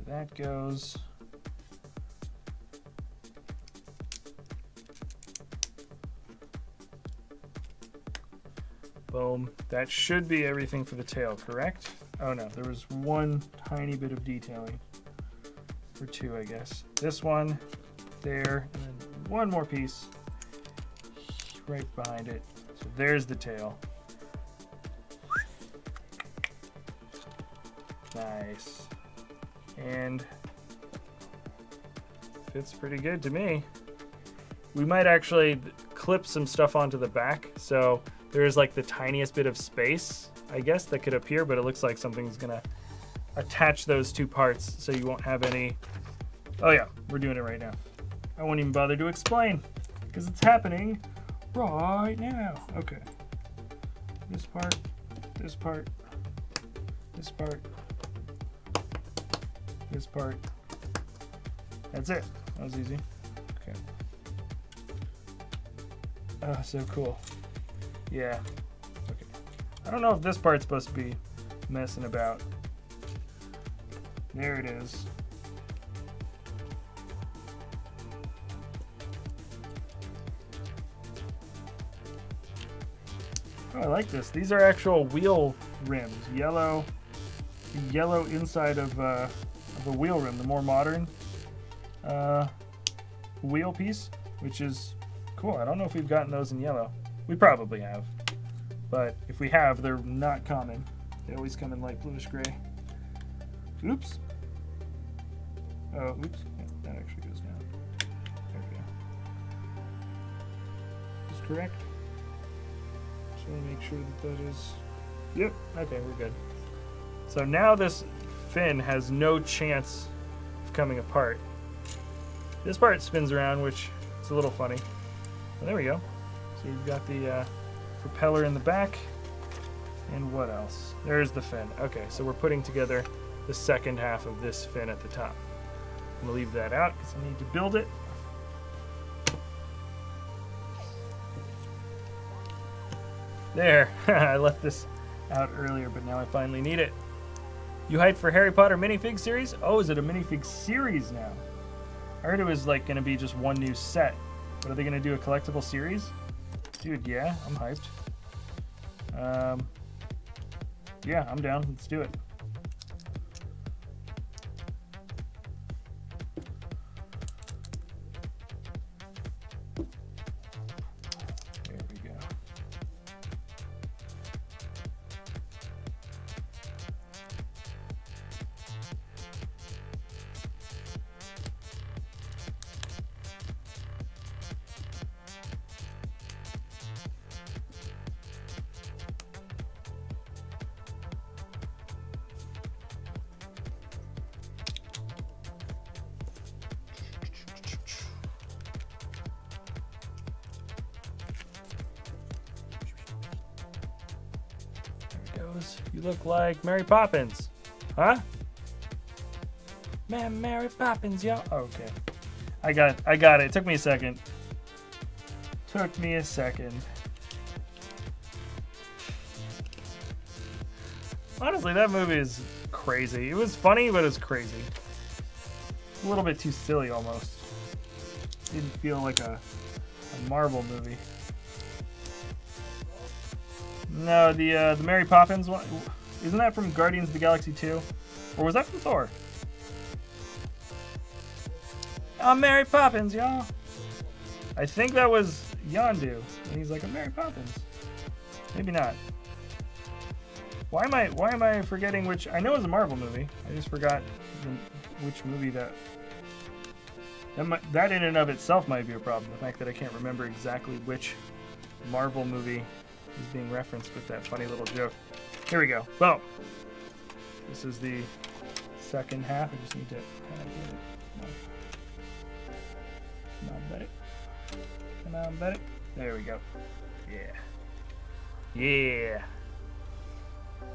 that goes. Boom. That should be everything for the tail, correct? Oh no, there was one tiny bit of detailing. for 2, I guess. This one there, and then one more piece right behind it. So there's the tail. Nice. And fits pretty good to me. We might actually clip some stuff onto the back, so there's like the tiniest bit of space, I guess, that could appear, but it looks like something's gonna attach those 2 parts so you won't have any. Oh yeah, we're doing it right now. I won't even bother to explain because it's happening right now. Okay. This part, this part, this part, this part. That's it. That was easy. Okay. Oh, so cool. Yeah. Okay. I don't know if this part's supposed to be messing about. There it is. Oh, I like this. These are actual wheel rims. Yellow inside of a wheel rim. The more modern wheel piece, which is cool. I don't know if we've gotten those in yellow. We probably have, but if we have, they're not common. They always come in light bluish gray. Oops. Oh, oops. Yeah, that actually goes down. There we go. Is this correct? Just want to make sure that that is. Yep. Okay, we're good. So now this fin has no chance of coming apart. This part spins around, which is a little funny. Well, there we go. So we've got the propeller in the back. And what else? There's the fin. Okay, so we're putting together the second half of this fin at the top. I'm gonna leave that out because I need to build it. There, I left this out earlier, but now I finally need it. You hyped for Harry Potter minifig series? Oh, is it a minifig series now? I heard it was like gonna be just one new set. But are they gonna do a collectible series? Dude, yeah, I'm hyped. Yeah, I'm down. Let's do it. There we go. You look like Mary Poppins. Huh? Man, Mary Poppins, yo. Oh, okay. I got it. It took me a second. Honestly, that movie is crazy. It was funny, but it was crazy. A little bit too silly almost. Didn't feel like a Marvel movie. No, the Mary Poppins one, isn't that from Guardians of the Galaxy 2? Or was that from Thor? I'm Mary Poppins, y'all. I think that was Yondu, and he's like, I'm Mary Poppins. Maybe not. Why am I forgetting which? I know it was a Marvel movie. I just forgot which movie that in and of itself might be a problem. The fact that I can't remember exactly which Marvel movie is being referenced with that funny little joke. Here we go. Boom. This is the second half. I just need to kind of get it. Come on, buddy. Come on, buddy. There we go. Yeah.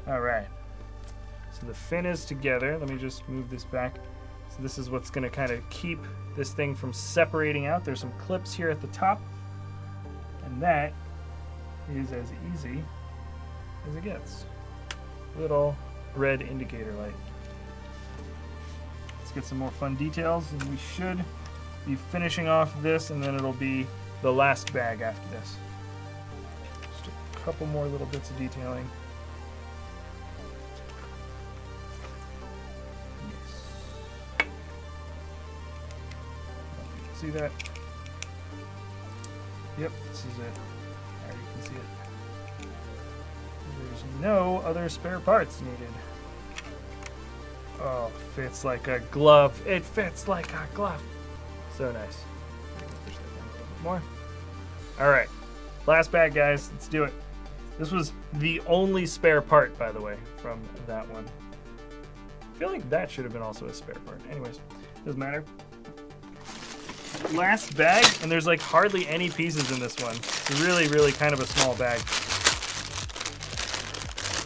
All right. So the fin is together. Let me just move this back. So this is what's going to kind of keep this thing from separating out. There's some clips here at the top. And that is as easy as it gets. Little red indicator light. Let's get some more fun details, and we should be finishing off this, and then it'll be the last bag after this. Just a couple more little bits of detailing. Yes. see that? Yep, this is it. There, you can see it. There's no other spare parts needed. Oh, fits like a glove. It fits like a glove. So nice. Push that down a little bit more. All right, last bag, guys. Let's do it. This was the only spare part, by the way, from that one. I feel like that should have been also a spare part. Anyways, doesn't matter. Last bag, and there's like hardly any pieces in this one. It's really, really kind of a small bag.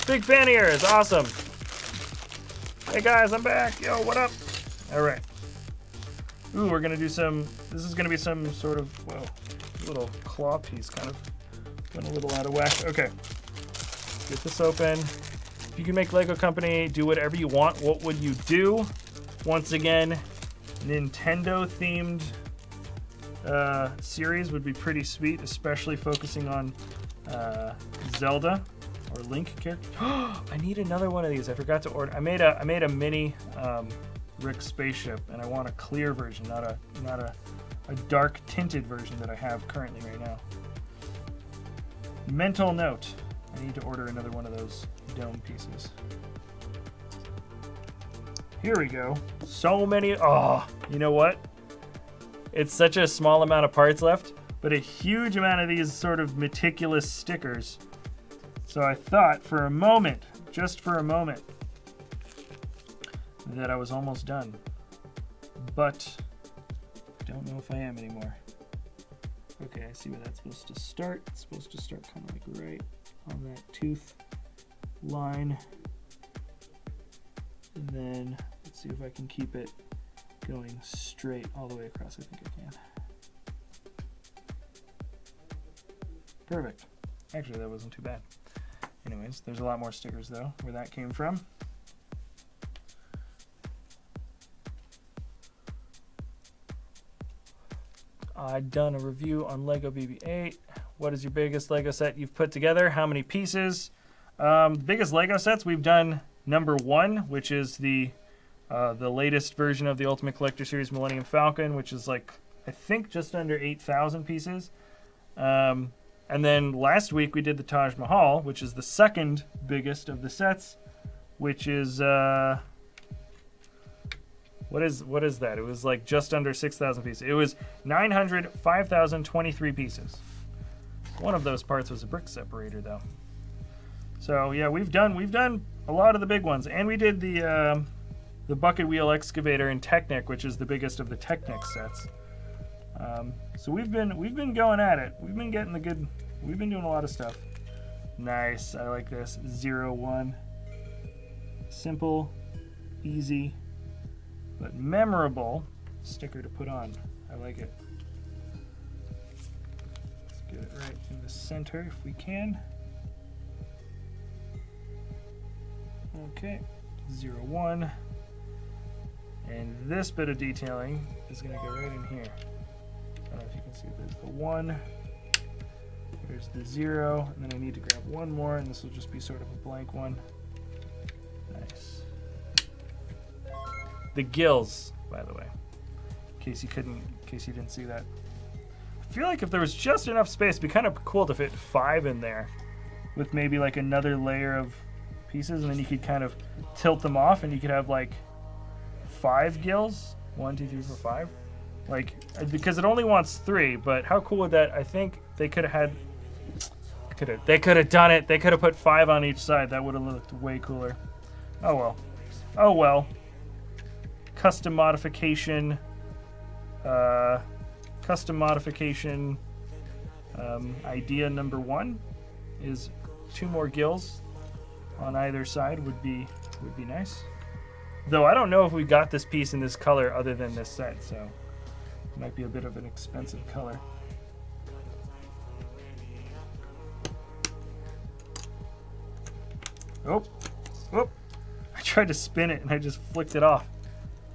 Big fan here is awesome. Hey guys, I'm back. Yo, what up? All right. Ooh, we're gonna do some. This is gonna be some sort of little claw piece, kind of went a little out of whack. Okay, get this open. If you can make Lego Company do whatever you want, what would you do? Once again, Nintendo themed series would be pretty sweet, especially focusing on Zelda or Link character. I need another one of these. I forgot to order. I made a mini Rick spaceship, and I want a clear version, not a dark tinted version that I have currently right now. Mental note: I need to order another one of those dome pieces. Here we go. So many. Oh, you know what? It's such a small amount of parts left, but a huge amount of these sort of meticulous stickers. So I thought for a moment, just for a moment, that I was almost done. But I don't know if I am anymore. Okay, I see where that's supposed to start. It's supposed to start kind of like right on that tooth line. And then let's see if I can keep it going straight all the way across. I think I can. Perfect. Actually, that wasn't too bad. Anyways, there's a lot more stickers though, where that came from. I've done a review on Lego BB-8. What is your biggest Lego set you've put together? How many pieces? Biggest Lego sets we've done number 1, which is the latest version of the Ultimate Collector Series Millennium Falcon, which is like, I think just under 8,000 pieces. And then last week we did the Taj Mahal, which is the second biggest of the sets, which is what is that? It was like just under 6,000 pieces. It was 5,023 pieces. One of those parts was a brick separator though. So yeah, we've done a lot of the big ones, and we did the bucket wheel excavator in Technic, which is the biggest of the Technic sets. So we've been going at it. We've been getting the good. We've been doing a lot of stuff. Nice. I like this. 0-1. Simple, easy, but memorable sticker to put on. I like it. Let's get it right in the center if we can. Okay. 0-1. And this bit of detailing is going to go right in here. I don't know if you can see, there's the 1, there's the 0, and then I need to grab one more, and this will just be sort of a blank one. Nice. The gills, by the way, in case you didn't see that. I feel like if there was just enough space, it'd be kind of cool to fit 5 in there, with maybe like another layer of pieces, and then you could kind of tilt them off, and you could have like 5 gills. 1, 2, 3, 4, 5. Like, because it only wants 3, but how cool would that? I think they could have they could have done it. They could have put 5 on each side. That would have looked way cooler. Oh well. Oh well. Custom modification. Idea number 1 is 2 more gills on either side would be nice. Though I don't know if we got this piece in this color other than this set, so it might be a bit of an expensive color. Oh, I tried to spin it and I just flicked it off.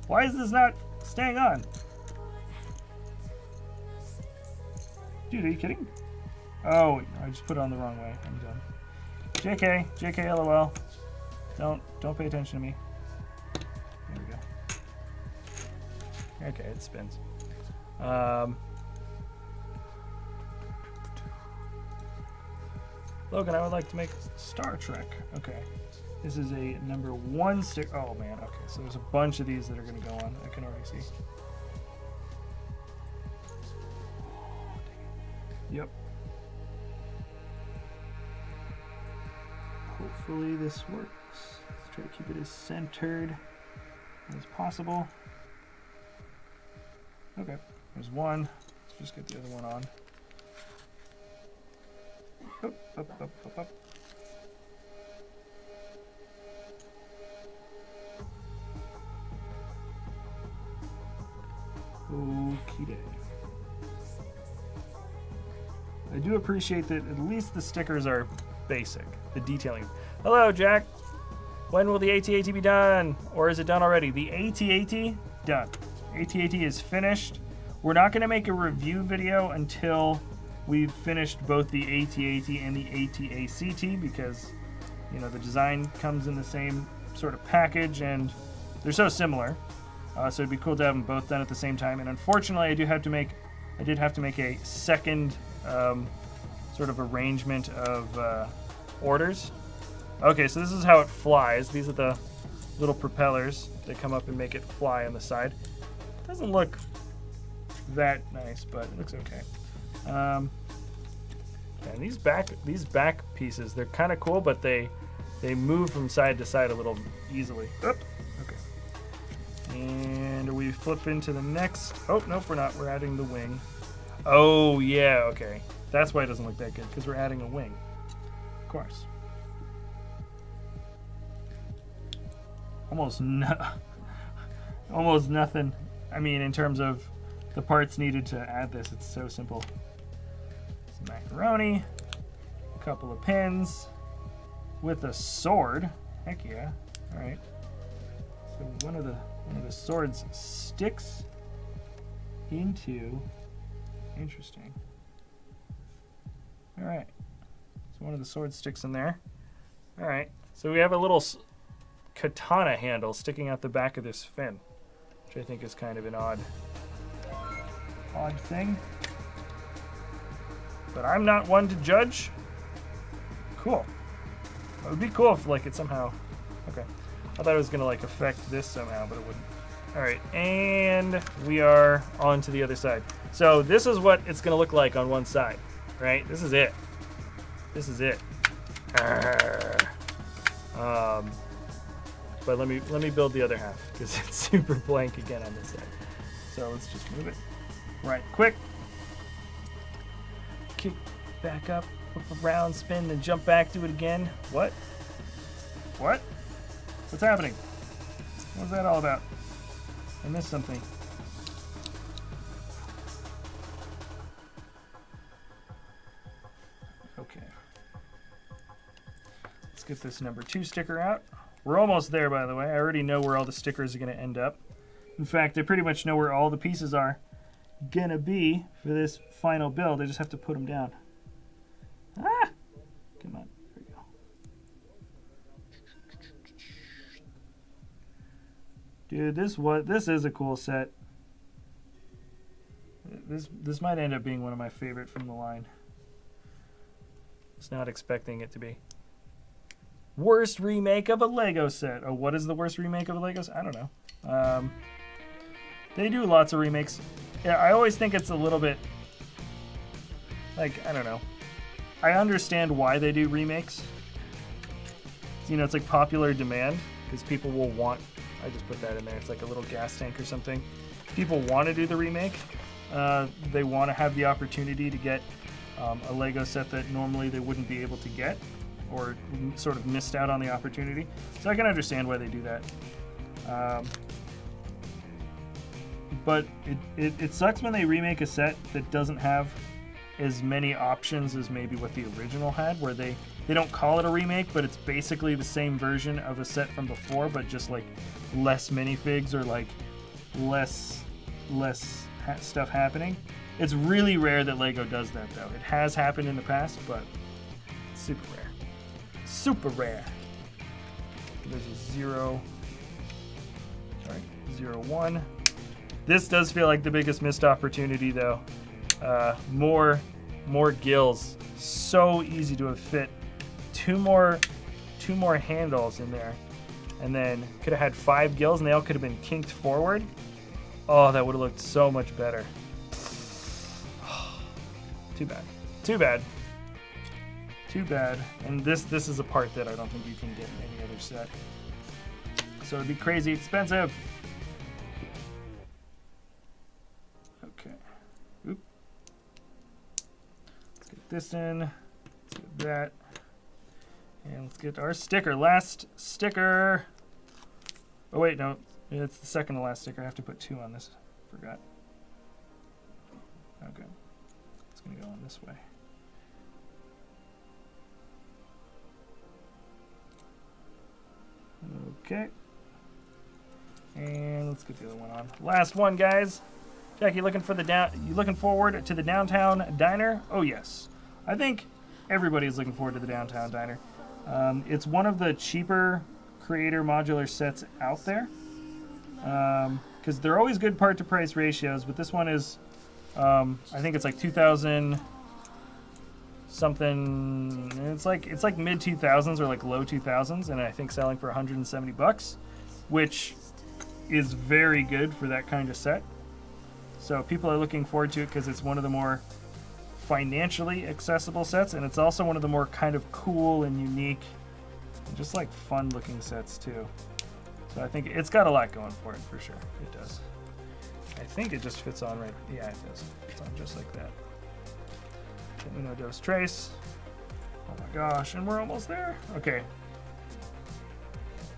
Why is this not staying on? Dude, are you kidding? Oh, I just put it on the wrong way. I'm done. JK, LOL. Don't pay attention to me. There we go. Okay, it spins. Logan, I would like to make Star Trek. Okay. This is a number 1 stick. Oh, man. Okay, so there's a bunch of these that are going to go on. I can already see. Yep. Hopefully this works. Let's try to keep it as centered as possible. Okay, there's one. Let's just get the other one on. Up, up, up, up, up. Okie doke. I do appreciate that at least the stickers are basic. The detailing. Hello, Jack. When will the AT-AT be done? Or is it done already? The AT-AT, done. AT-AT is finished. We're not going to make a review video until we've finished both the AT-AT and the AT-ACT because, you know, the design comes in the same sort of package and they're so similar. So it'd be cool to have them both done at the same time. And unfortunately, I did have to make a second sort of arrangement of orders. Okay, so this is how it flies. These are the little propellers that come up and make it fly on the side. Doesn't look that nice, but it looks okay. And these back pieces, they're kind of cool, but they move from side to side a little easily. Oop. Okay. And we flip into the next. Oh, nope, we're not. We're adding the wing. Oh, yeah, okay. That's why it doesn't look that good, because we're adding a wing. Of course. Almost nothing. I mean, in terms of the parts needed to add this, it's so simple. Some macaroni, a couple of pins, with a sword. Heck yeah! All right. So one of the swords sticks into. Interesting. All right. So one of the swords sticks in there. All right. So we have a little katana handle sticking out the back of this fin, which I think is kind of an odd thing. But I'm not one to judge. Cool. It would be cool if like it somehow. Okay. I thought it was gonna like affect this somehow, but it wouldn't. All right, and we are on to the other side. So this is what it's gonna look like on one side, right? This is it. This is it. But let me build the other half because it's super blank again on this side. So let's just move it. Right, quick. Kick back up, flip around, spin, then jump back, do it again. What? What? What's happening? What's that all about? I missed something. Okay. Let's get this number 2 sticker out. We're almost there, by the way. I already know where all the stickers are going to end up. In fact, I pretty much know where all the pieces are going to be for this final build. I just have to put them down. Ah! Come on. There we go. Dude, this is a cool set. This might end up being one of my favorite from the line. I was not expecting it to be. Worst remake of a Lego set. Oh, what is the worst remake of a Lego set? I don't know. They do lots of remakes. Yeah, I always think it's a little bit like, I don't know. I understand why they do remakes. You know, it's like popular demand because people will want. I just put that in there. It's like a little gas tank or something. People want to do the remake. They want to have the opportunity to get a Lego set that normally they wouldn't be able to get, or sort of missed out on the opportunity. So I can understand why they do that. But it sucks when they remake a set that doesn't have as many options as maybe what the original had, where they don't call it a remake, but it's basically the same version of a set from before, but just like less minifigs or like less stuff happening. It's really rare that Lego does that, though. It has happened in the past, but it's super rare. Super rare. There's a 0, 1. This does feel like the biggest missed opportunity, though. More gills. So easy to have fit two more handles in there, and then could have had 5 gills, and they all could have been kinked forward. Oh, that would have looked so much better. Too bad. Too bad. Too bad. And this is a part that I don't think you can get in any other set. So it'd be crazy expensive. Okay. Oop. Let's get this in. Let's get that. And let's get our sticker. Last sticker. Oh, wait, no. It's the second to last sticker. I have to put 2 on this. Forgot. Okay. It's going to go on this way. Okay. And let's get the other one on. Last one, guys. Jackie, looking forward to the downtown diner? Oh, yes. I think everybody's looking forward to the downtown diner. It's one of the cheaper creator modular sets out there. Because they're always good part to price ratios, but this one is, I think it's like 2,000 something. It's like mid 2000s or like low 2000s, and I think selling for $170, which is very good for that kind of set. So people are looking forward to it because it's one of the more financially accessible sets, and it's also one of the more kind of cool and unique and just like fun looking sets too. So I think it's got a lot going for it for sure. It does. I think it just fits on right. Yeah, it does. It's on just like that. Uno dos tres. Oh my gosh, and we're almost there. Okay.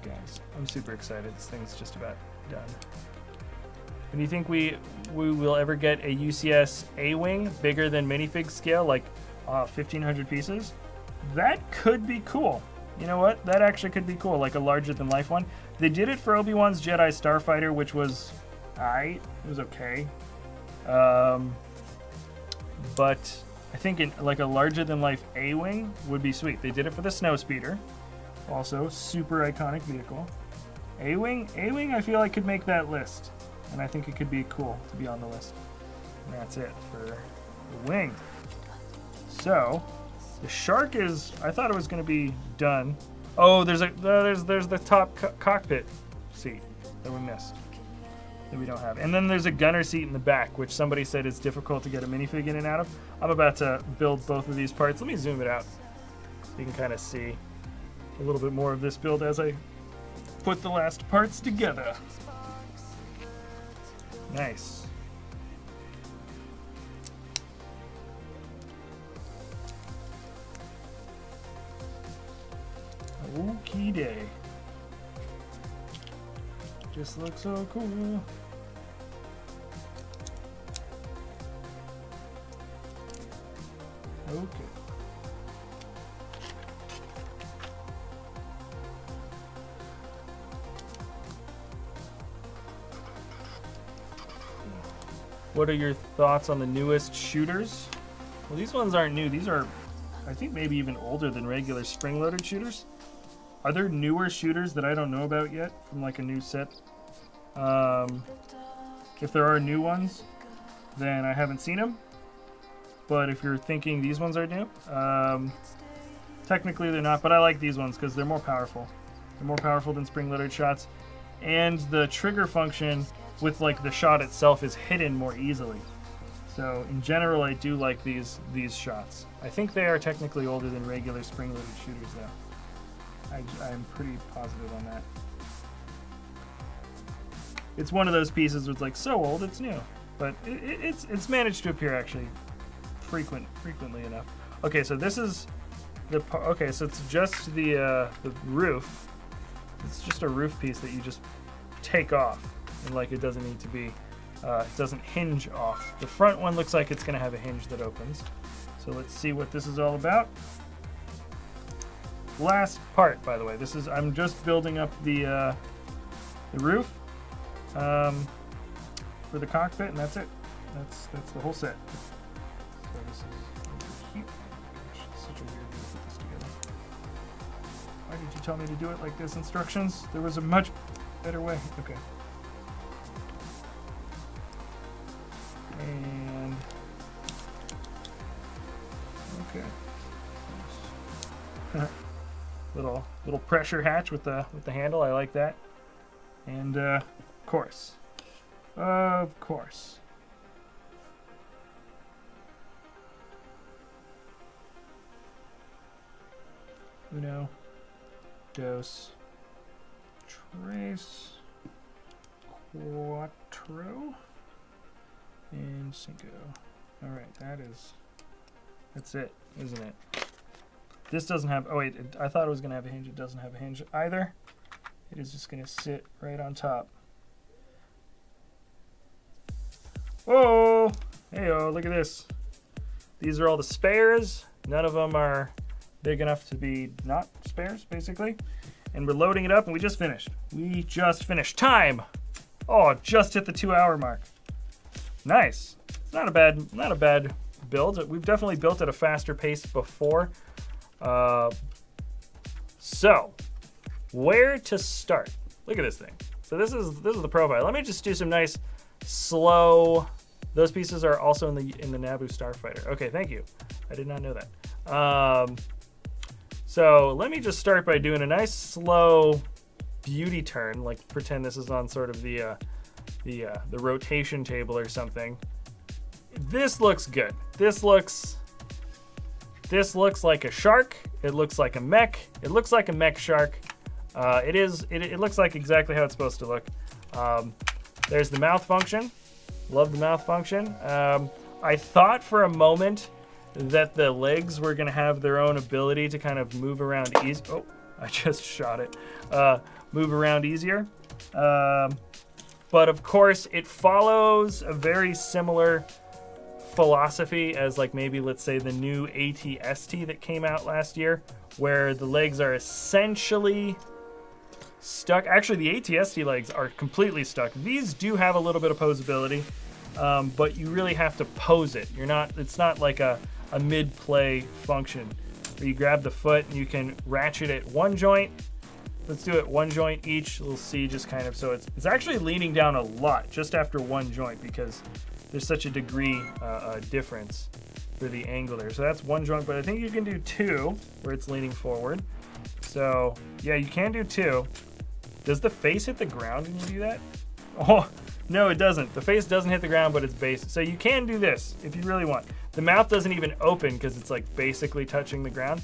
Guys, I'm super excited. This thing's just about done. And do you think we will ever get a UCS A-Wing bigger than minifig scale, like 1,500 pieces? That could be cool. You know what? That actually could be cool, like a larger-than-life one. They did it for Obi-Wan's Jedi Starfighter, which was it was okay. But I think like a larger-than-life A-Wing would be sweet. They did it for the Snowspeeder, also super iconic vehicle. A-Wing, I feel like could make that list, and I think it could be cool to be on the list. And that's it for the wing. So the shark is. I thought it was going to be done. Oh, there's the top cockpit seat that we missed, that we don't have. And then there's a gunner seat in the back, which somebody said is difficult to get a minifig in and out of. I'm about to build both of these parts. Let me zoom it out so you can kind of see a little bit more of this build as I put the last parts together. Nice. Okie day. Just looks so cool. Okay. What are your thoughts on the newest shooters? Well, these ones aren't new. These are, I think, maybe even older than regular spring-loaded shooters. Are there newer shooters that I don't know about yet from like a new set? If there are new ones, then I haven't seen them. But if you're thinking these ones are new, technically they're not, but I like these ones because they're more powerful. They're more powerful than spring-loaded shots. And the trigger function with like the shot itself is hidden more easily. So in general, I do like these shots. I think they are technically older than regular spring-loaded shooters though. I'm pretty positive on that. It's one of those pieces where it's like so old it's new, but it's managed to appear actually frequently enough. Okay, so this is the okay, so it's just the roof. It's just a roof piece that you just take off, and like it doesn't need to be, it doesn't hinge off. The front one looks like it's going to have a hinge that opens. So let's see what this is all about. Last part, by the way. This is I'm just building up the roof for the cockpit, and that's it. That's the whole set. So this is cute. Gosh, it's such a weird way to put this together. Why did you tell me to do it like this? Instructions? There was a much better way. Okay. little pressure hatch with the handle. I like that. And of course, uno, dos, tres, cuatro, and cinco. All right, that's it, isn't it? This doesn't have, oh wait, I thought it was gonna have a hinge. It doesn't have a hinge either. It is just gonna sit right on top. Whoa, hey-oh, look at this. These are all the spares. None of them are big enough to be not spares, basically. And we're loading it up, and we just finished. Time! Oh, just hit the 2-hour mark. Nice. It's not a bad build. We've definitely built at a faster pace before. So, where to start? Look at this thing. So this is the profile. Let me just do some nice slow. Those pieces are also in the Naboo Starfighter. Okay, thank you. I did not know that. So let me just start by doing a nice slow beauty turn. Like pretend this is on sort of the rotation table or something. This looks good. This looks like a shark. It looks like a mech. It looks like a mech shark. It looks like exactly how it's supposed to look. There's the mouth function. Love the mouth function. I thought for a moment that the legs were gonna have their own ability to kind of move around easy. Oh, I just shot it. Move around easier. But of course, it follows a very similar philosophy as like maybe let's say the new AT-ST that came out last year, where the legs are essentially stuck. Actually, the AT-ST legs are completely stuck. These do have a little bit of posability, but you really have to pose it. It's not like a mid-play function where you grab the foot and you can ratchet it one joint. Let's do it one joint each. We'll see just kind of, so it's actually leaning down a lot just after one joint because there's such a degree difference for the angle there. So that's one joint, but I think you can do two where it's leaning forward. So yeah, you can do two. Does the face hit the ground when you do that? Oh, no, it doesn't. The face doesn't hit the ground, but it's base. So you can do this if you really want. The mouth doesn't even open because it's like basically touching the ground.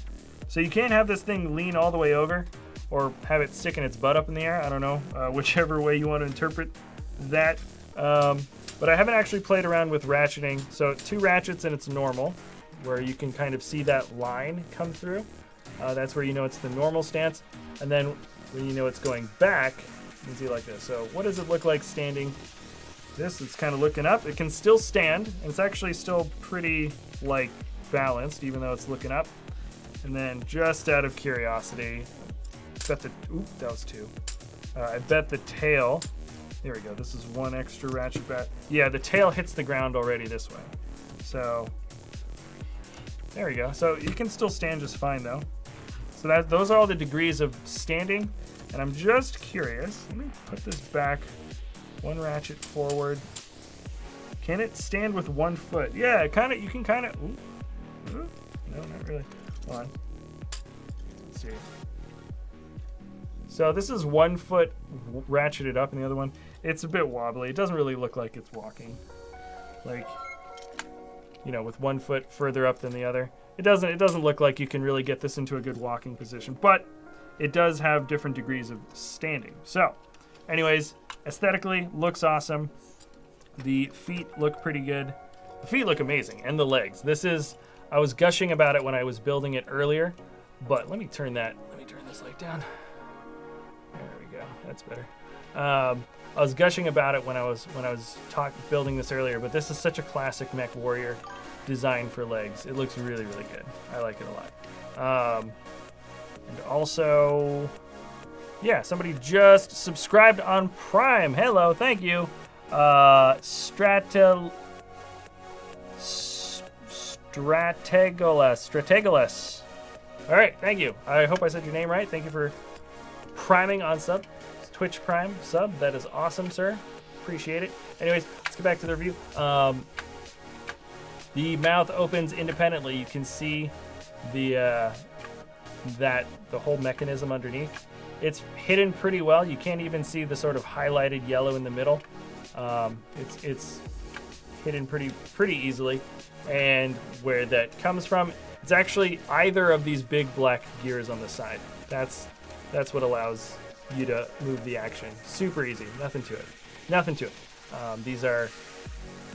So you can have this thing lean all the way over or have it sticking its butt up in the air. I don't know, whichever way you want to interpret that. But I haven't actually played around with ratcheting. So 2 ratchets and it's normal, where you can kind of see that line come through. That's where you know it's the normal stance. And then when you know it's going back, you can see like this. So what does it look like standing? This, it's kind of looking up. It can still stand, and it's actually still pretty like balanced, even though it's looking up. And then just out of curiosity, that was 2. I bet the tail, there we go. This is 1 extra ratchet bat. Yeah, the tail hits the ground already this way. So there we go. So you can still stand just fine though. So those are all the degrees of standing. And I'm just curious. Let me put this back 1 ratchet forward. Can it stand with 1 foot? Yeah, you can kind of. No, not really. Hold on. Let's see. So this is 1 foot ratcheted up, and the other one, it's a bit wobbly. It doesn't really look like it's walking. Like, you know, with 1 foot further up than the other. It doesn't look like you can really get this into a good walking position, but it does have different degrees of standing. So, anyways, aesthetically, looks awesome. The feet look pretty good. The feet look amazing, and the legs. I was gushing about it when I was building it earlier, but let me turn this light down. There we go, that's better. I was gushing about it when I was building this earlier, but this is such a classic Mech Warrior design for legs. It looks really, really good. I like it a lot. And also, yeah, somebody just subscribed on Prime. Hello, thank you. Strategoles. All right, thank you. I hope I said your name right. Thank you for priming on sub. Twitch Prime sub. That is awesome, sir. Appreciate it. Anyways, let's get back to the review. The mouth opens independently. You can see the the whole mechanism underneath. It's hidden pretty well. You can't even see the sort of highlighted yellow in the middle. It's hidden pretty easily. And where that comes from, it's actually either of these big black gears on the side. That's what allows you to move the action. Super easy. Nothing to it. These are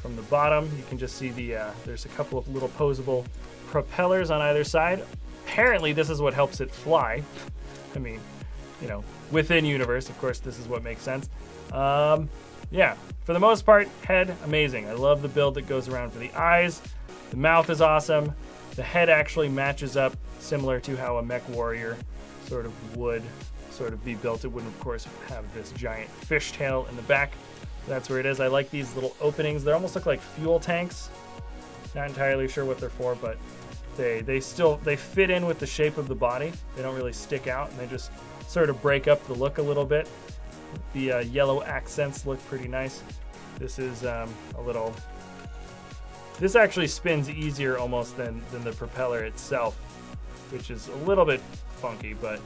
from the bottom. You can just see there's a couple of little posable propellers on either side. Apparently, this is what helps it fly. I mean, within universe, of course, this is what makes sense. Yeah, for the most part, head, amazing. I love the build that goes around for the eyes. The mouth is awesome. The head actually matches up similar to how a mech warrior sort of would sort of be built. It wouldn't, of course, have this giant fishtail in the back. That's where it is. I like these little openings. They almost look like fuel tanks. Not entirely sure what they're for, but they fit in with the shape of the body. They don't really stick out, and they just sort of break up the look a little bit. The yellow accents look pretty nice. This is this actually spins easier almost than the propeller itself, which is a little bit funky, but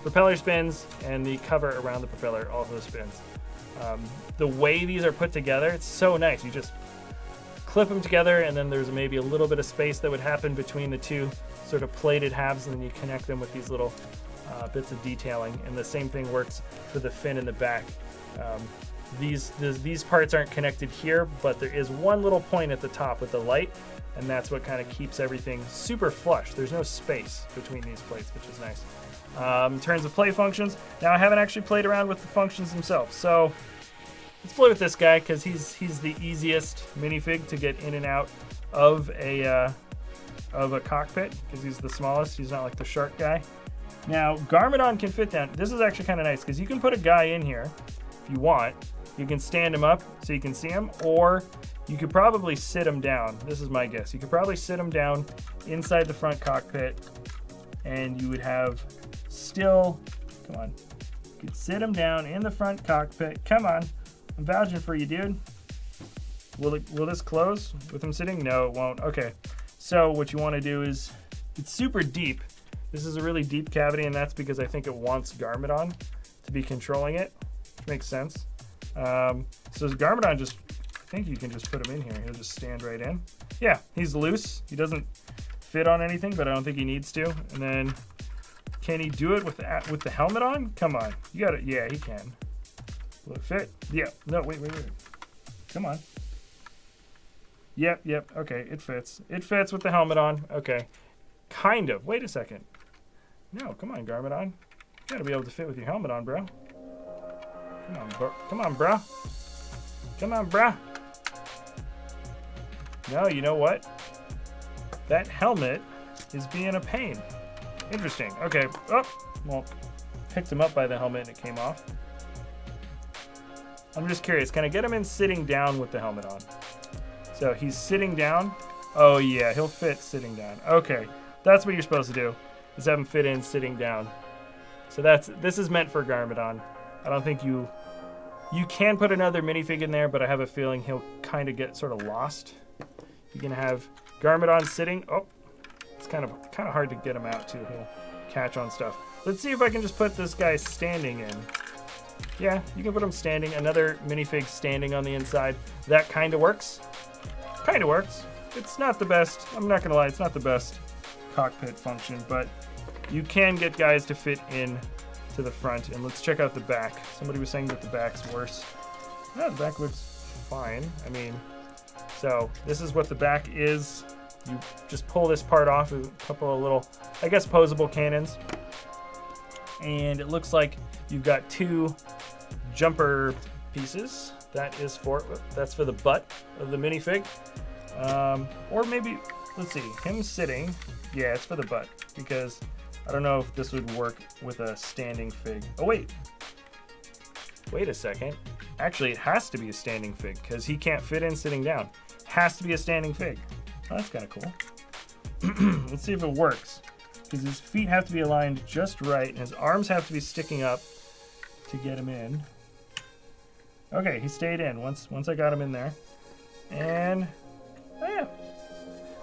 propeller spins and the cover around the propeller also spins. The way these are put together, it's so nice. You just clip them together, and then there's maybe a little bit of space that would happen between the two sort of plated halves, and then you connect them with these little bits of detailing. And the same thing works for the fin in the back. These parts aren't connected here, but there is one little point at the top with the light, and that's what kind of keeps everything super flush. There's no space between these plates, which is nice. In terms of play functions, now I haven't actually played around with the functions themselves, so let's play with this guy because he's the easiest minifig to get in and out of a cockpit because he's the smallest. He's not like the shark guy. Now Garmadon can fit down. This is actually kind of nice because you can put a guy in here if you want. You can stand him up so you can see him, or you could probably sit him down. This is my guess. You could probably sit him down inside the front cockpit, and you would have still, come on, you could sit him down in the front cockpit. Come on, I'm vouching for you, dude. Will this close with him sitting? No, it won't. Okay, so what you want to do is, it's super deep. This is a really deep cavity, and that's because I think it wants Garmadon to be controlling it, which makes sense. So Garmadon I think you can just put him in here. He'll just stand right in. Yeah, he's loose. He doesn't fit on anything, but I don't think he needs to. And then, can he do it with the helmet on? Come on, you got it. Yeah, he can. Will it fit? Yeah. No, wait. Come on. Yep. Okay, it fits. It fits with the helmet on. Okay, kind of. Wait a second. No, come on, Garmadon. You gotta be able to fit with your helmet on, bro. Come on, bro. No, you know what? That helmet is being a pain. Interesting. Okay. Oh, well, picked him up by the helmet and it came off. I'm just curious. Can I get him in sitting down with the helmet on? So he's sitting down. Oh yeah, he'll fit sitting down. Okay, that's what you're supposed to do. Is have him fit in sitting down. So this is meant for Garmadon. I don't think you can put another minifig in there, but I have a feeling he'll kind of get sort of lost. You can have Garmadon sitting. Oh, it's kind of hard to get him out too. He'll catch on stuff. Let's see if I can just put this guy standing in. Yeah, you can put him standing. Another minifig standing on the inside. That kind of works. Kind of works. It's not the best. I'm not gonna lie. It's not the best cockpit function, but you can get guys to fit in to the front. And let's check out the back. Somebody was saying that the back's worse. No, the back looks fine. I mean, so this is what the back is. You just pull this part off with a couple of little, I guess, posable cannons. And it looks like you've got two jumper pieces. That's for the butt of the minifig. Or maybe, let's see, him sitting. Yeah, it's for the butt because I don't know if this would work with a standing fig. Oh, wait a second. Actually, it has to be a standing fig because he can't fit in sitting down. Has to be a standing fig. Oh, that's kind of cool. Let's see if it works. Because his feet have to be aligned just right, and his arms have to be sticking up to get him in. Okay, he stayed in once I got him in there. And, oh yeah.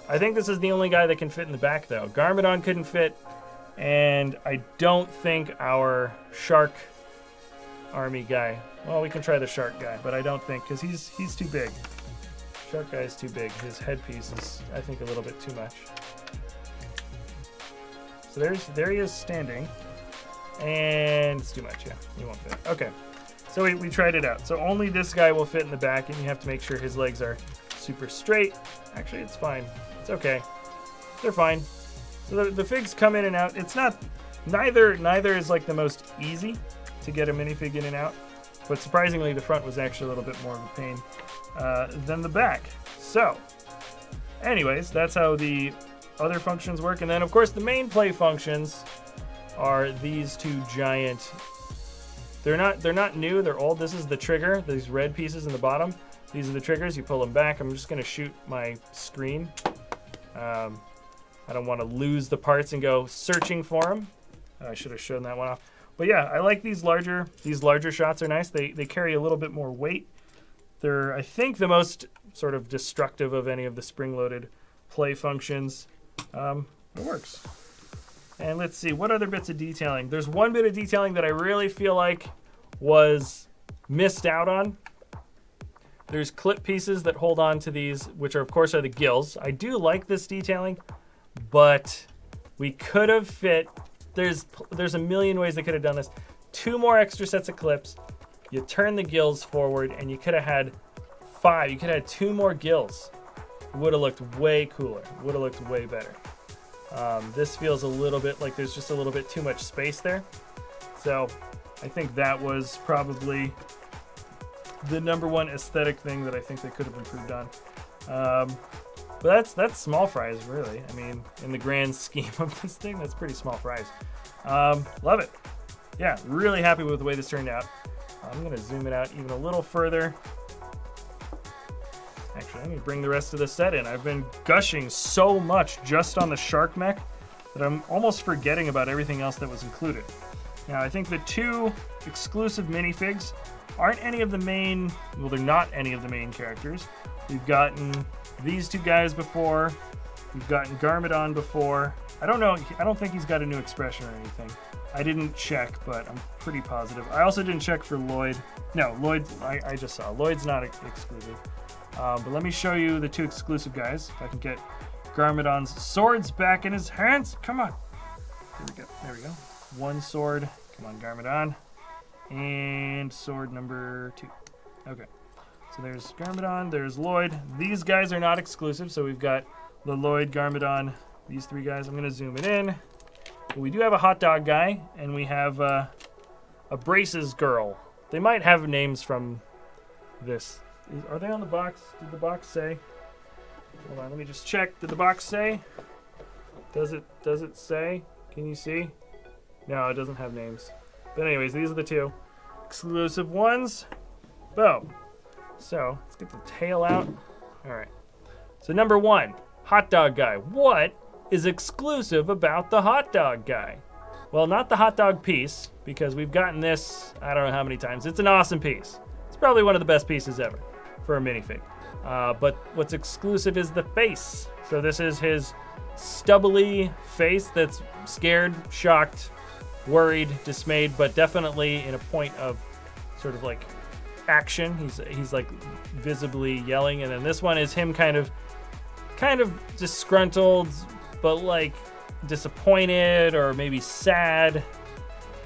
I think this is the only guy that can fit in the back, though. Garmadon couldn't fit And I don't think our shark army guy, well, we can try the shark guy, but I don't think, because he's too big. Shark guy is too big. His headpiece is, I think, a little bit too much. So there he is standing. And it's too much, yeah. He won't fit. Okay. So we tried it out. So only this guy will fit in the back, and you have to make sure his legs are super straight. Actually, it's fine. It's okay. They're fine. So the figs come in and out. It's not, neither is like the most easy to get a minifig in and out, but surprisingly the front was actually a little bit more of a pain than the back. So anyways, that's how the other functions work. And then of course the main play functions are these two giant, they're not new, they're old. This is the trigger, these red pieces in the bottom. These are the triggers. You pull them back. I'm just gonna shoot my screen. I don't want to lose the parts and go searching for them. I should have shown that one off. But yeah, I like these larger shots are nice. They carry a little bit more weight. They're, I think, the most sort of destructive of any of the spring-loaded play functions. It works. And let's see, what other bits of detailing? There's one bit of detailing that I really feel like was missed out on. There's clip pieces that hold on to these, which are, of course, are the gills. I do like this detailing, but we could have fit, there's a million ways they could have done this. 2 more extra sets of clips. You turn the gills forward, and you could have had 5. You could have had 2 more gills. Would have looked way cooler. Would have looked way better. This feels a little bit like there's just a little bit too much space there. So I think that was probably the #1 aesthetic thing that I think they could have improved on. But that's small fries, really. I mean, in the grand scheme of this thing, that's pretty small fries. Love it. Yeah, really happy with the way this turned out. I'm gonna zoom it out even a little further. Actually, let me bring the rest of the set in. I've been gushing so much just on the shark mech that I'm almost forgetting about everything else that was included. Now, I think the 2 exclusive minifigs aren't any of the main, well, they're not any of the main characters. We've gotten these 2 guys before. We've gotten Garmadon before. I don't know, I don't think he's got a new expression or anything. I didn't check, but I'm pretty positive. I also didn't check for Lloyd. No, Lloyd, I just saw. Lloyd's not exclusive. But let me show you the 2 exclusive guys. If I can get Garmadon's swords back in his hands. Come on. There we go. 1 sword. Come on, Garmadon. And sword number 2. Okay. So there's Garmadon, there's Lloyd. These guys are not exclusive, so we've got the Lloyd, Garmadon, these 3 guys. I'm gonna zoom it in. But we do have a hot dog guy, and we have a braces girl. They might have names from this. Are they on the box? Did the box say? Hold on, let me just check. Did the box say? Does it say? Can you see? No, it doesn't have names. But anyways, these are the 2 exclusive ones. Boom. So let's get the tail out. All right. So #1, hot dog guy. What is exclusive about the hot dog guy? Well, not the hot dog piece, because we've gotten this I don't know how many times. It's an awesome piece. It's probably one of the best pieces ever for a minifig. But what's exclusive is the face. So this is his stubbly face that's scared, shocked, worried, dismayed, but definitely in a point of sort of like action. He's like visibly yelling, and then this one is him kind of disgruntled, but like disappointed or maybe sad.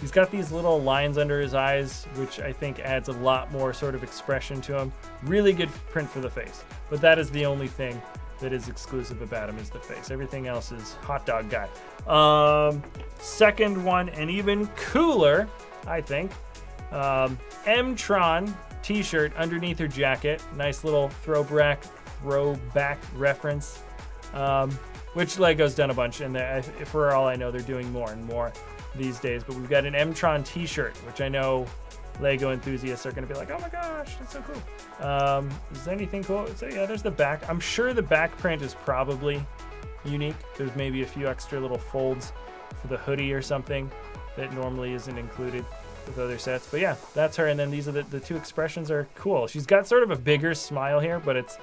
He's got these little lines under his eyes, which I think adds a lot more sort of expression to him. Really good print for the face, but that is the only thing that is exclusive about him is the face. Everything else is hot dog guy. Second one, and even cooler, I think. M-Tron t-shirt underneath her jacket. Nice little throwback reference, which Lego's done a bunch, and for all I know, they're doing more and more these days. But we've got an M-Tron t-shirt, which I know Lego enthusiasts are going to be like, oh my gosh, that's so cool. Is there anything cool? So yeah, there's the back. I'm sure the back print is probably unique. There's maybe a few extra little folds for the hoodie or something that normally isn't included with other sets. But yeah, that's her. And then these are the 2 expressions are cool. She's got sort of a bigger smile here, but it's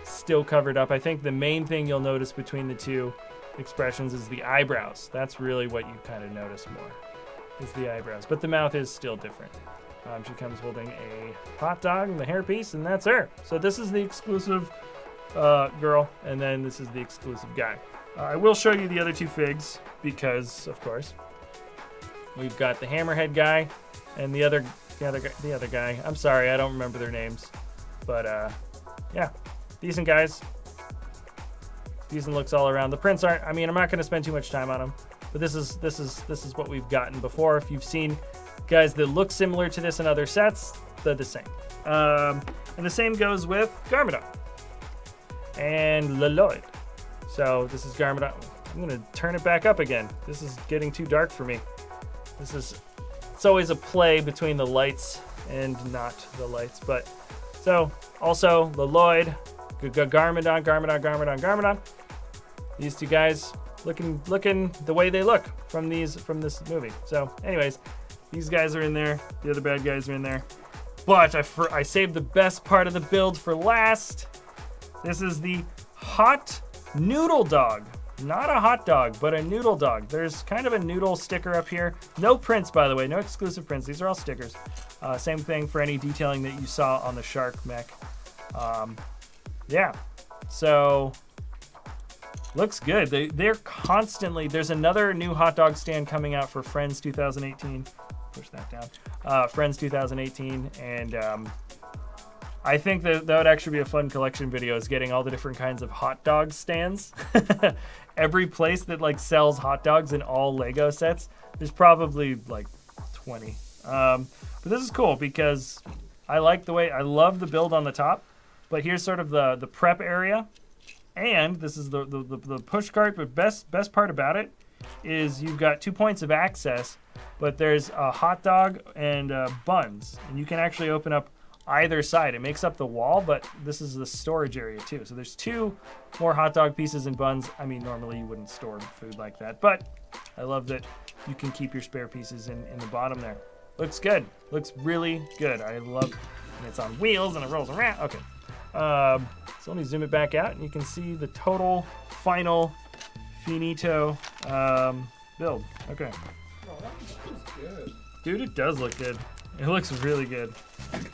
still covered up. I think the main thing you'll notice between the two expressions is the eyebrows. That's really what you kind of notice more, is the eyebrows. But the mouth is still different. She comes holding a hot dog and the hairpiece, and that's her. So this is the exclusive girl, and then this is the exclusive guy. I will show you the other two figs because, of course, we've got the hammerhead guy and the other guy. I'm sorry, I don't remember their names, but yeah, decent guys. Decent looks all around. The prints aren't. I mean, I'm not going to spend too much time on them, but this is what we've gotten before. If you've seen guys that look similar to this in other sets, they're the same. And the same goes with Garmadon and Leloid. So this is Garmadon. I'm gonna turn it back up again. This is getting too dark for me. It's always a play between the lights and not the lights. But so also Leloid, Garmadon. These two guys looking the way they look from this movie. So anyways, these guys are in there. The other bad guys are in there. But I saved the best part of the build for last. This is the hot noodle dog. Not a hot dog, but a noodle dog. There's kind of a noodle sticker up here. No prints, by the way. No exclusive prints. These are all stickers. Same thing for any detailing that you saw on the shark mech. Yeah. So looks good. They're constantly. There's another new hot dog stand coming out for Friends 2018. Push that down. Friends 2018, and I think that would actually be a fun collection video, is getting all the different kinds of hot dog stands. Every place that like sells hot dogs in all Lego sets, there's probably like 20. But this is cool because I love the build on the top, but here's sort of the prep area, and this is the push cart. But best part about it is you've got 2 points of access, but there's a hot dog and buns, and you can actually open up either side. It makes up the wall, but this is the storage area too. So there's 2 more hot dog pieces and buns. I mean, normally you wouldn't store food like that, but I love that you can keep your spare pieces in the bottom there. Looks good. Looks really good. I love, and it's on wheels and it rolls around. Okay. So let me zoom it back out, and you can see the total final finito build. Okay. Oh, that looks good. Dude, it does look good. It looks really good.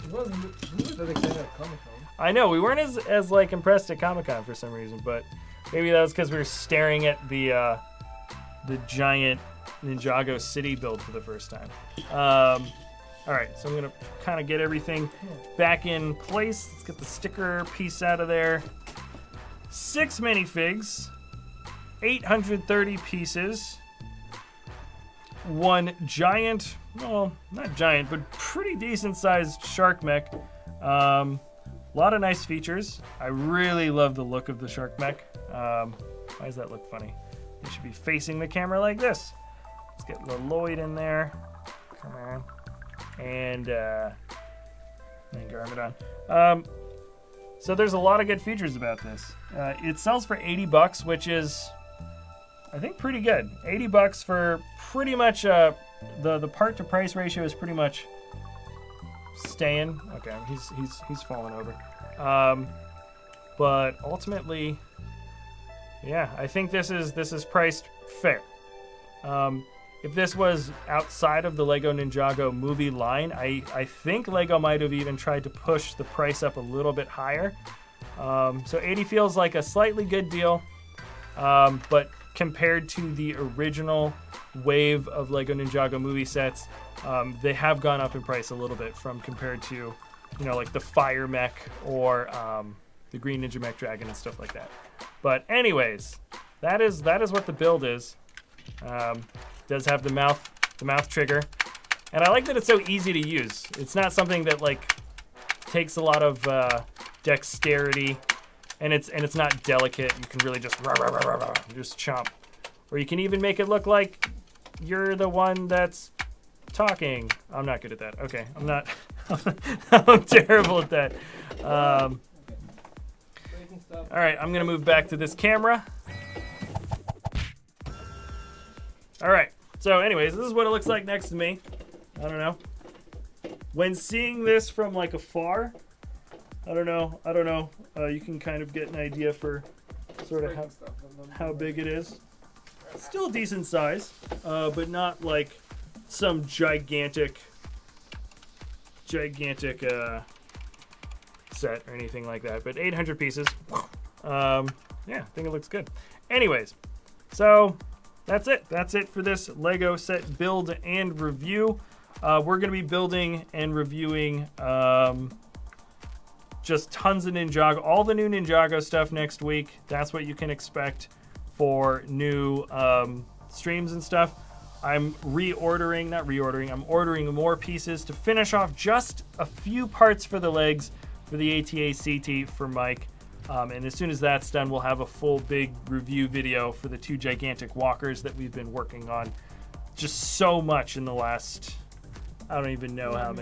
We weren't that excited at Comic-Con. I know, we weren't as like impressed at Comic-Con for some reason, but maybe that was because we were staring at the giant Ninjago city build for the first time. All right, so I'm gonna kind of get everything back in place. Let's get the sticker piece out of there. 6 minifigs, 830 pieces, 1 giant, well, not giant, but pretty decent sized shark mech. A lot of nice features. I really love the look of the shark mech. Why does that look funny? You should be facing the camera like this. Let's get Leloid in there. Come on. And Garmadon. So there's a lot of good features about this. It sells for $80, which is, I think, pretty good. $80 for pretty much the part to price ratio is pretty much staying. Okay, he's falling over. But ultimately, yeah, I think this is priced fair. If this was outside of the Lego Ninjago movie line, I think Lego might have even tried to push the price up a little bit higher. So 80 feels like a slightly good deal, but compared to the original wave of Lego Ninjago movie sets, they have gone up in price a little bit compared to, like the Fire Mech or the Green Ninja Mech Dragon and stuff like that. But anyways, that is what the build is. Does have the mouth trigger, and I like that it's so easy to use. It's not something that like takes a lot of dexterity, and it's not delicate. You can really just chomp, or you can even make it look like you're the one that's talking. I'm not good at that. Okay, I'm not. I'm terrible at that. All right, I'm gonna move back to this camera. All right. So anyways, this is what it looks like next to me. I don't know. When seeing this from like afar, I don't know. You can kind of get an idea for sort of how big it is. Still a decent size, but not like some gigantic set or anything like that. But 800 pieces. Yeah, I think it looks good. Anyways, so that's it. That's it for this Lego set build and review. We're going to be building and reviewing just tons of Ninjago, all the new Ninjago stuff next week. That's what you can expect for new streams and stuff. I'm I'm ordering more pieces to finish off just a few parts for the legs for the ATA CT for Mike. And as soon as that's done, we'll have a full big review video for the 2 gigantic walkers that we've been working on just so much in the last, I don't even know how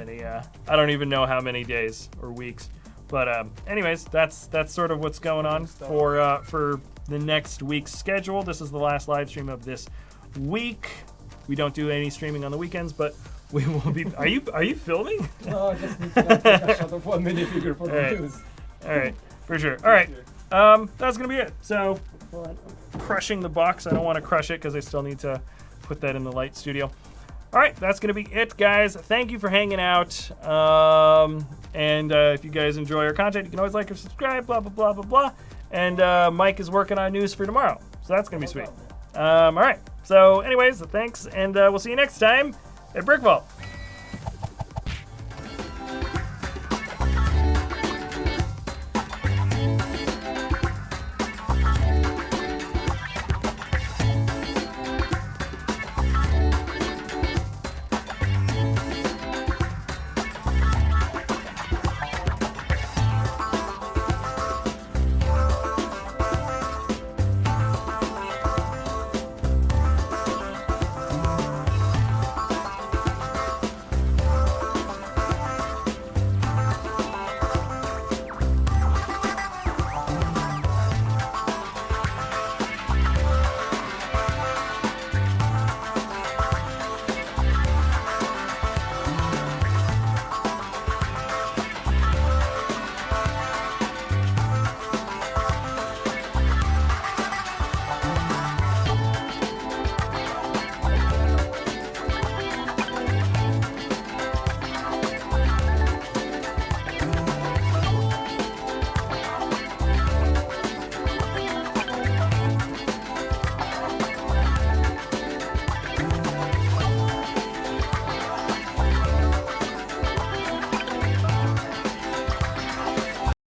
many days or weeks. But anyways, that's sort of what's going on for the next week's schedule. This is the last live stream of this week. We don't do any streaming on the weekends, but we will be. Are you filming? No, I just need to take a shot of one minifigure for the news. All right, for sure. All right, that's gonna be it. So, I'm crushing the box. I don't want to crush it because I still need to put that in the light studio. All right, that's going to be it, guys. Thank you for hanging out. And if you guys enjoy our content, you can always like or subscribe, blah, blah, blah, blah, blah. And Mike is working on news for tomorrow. So that's going to be sweet. All right. So anyways, thanks. And we'll see you next time at BrickVault.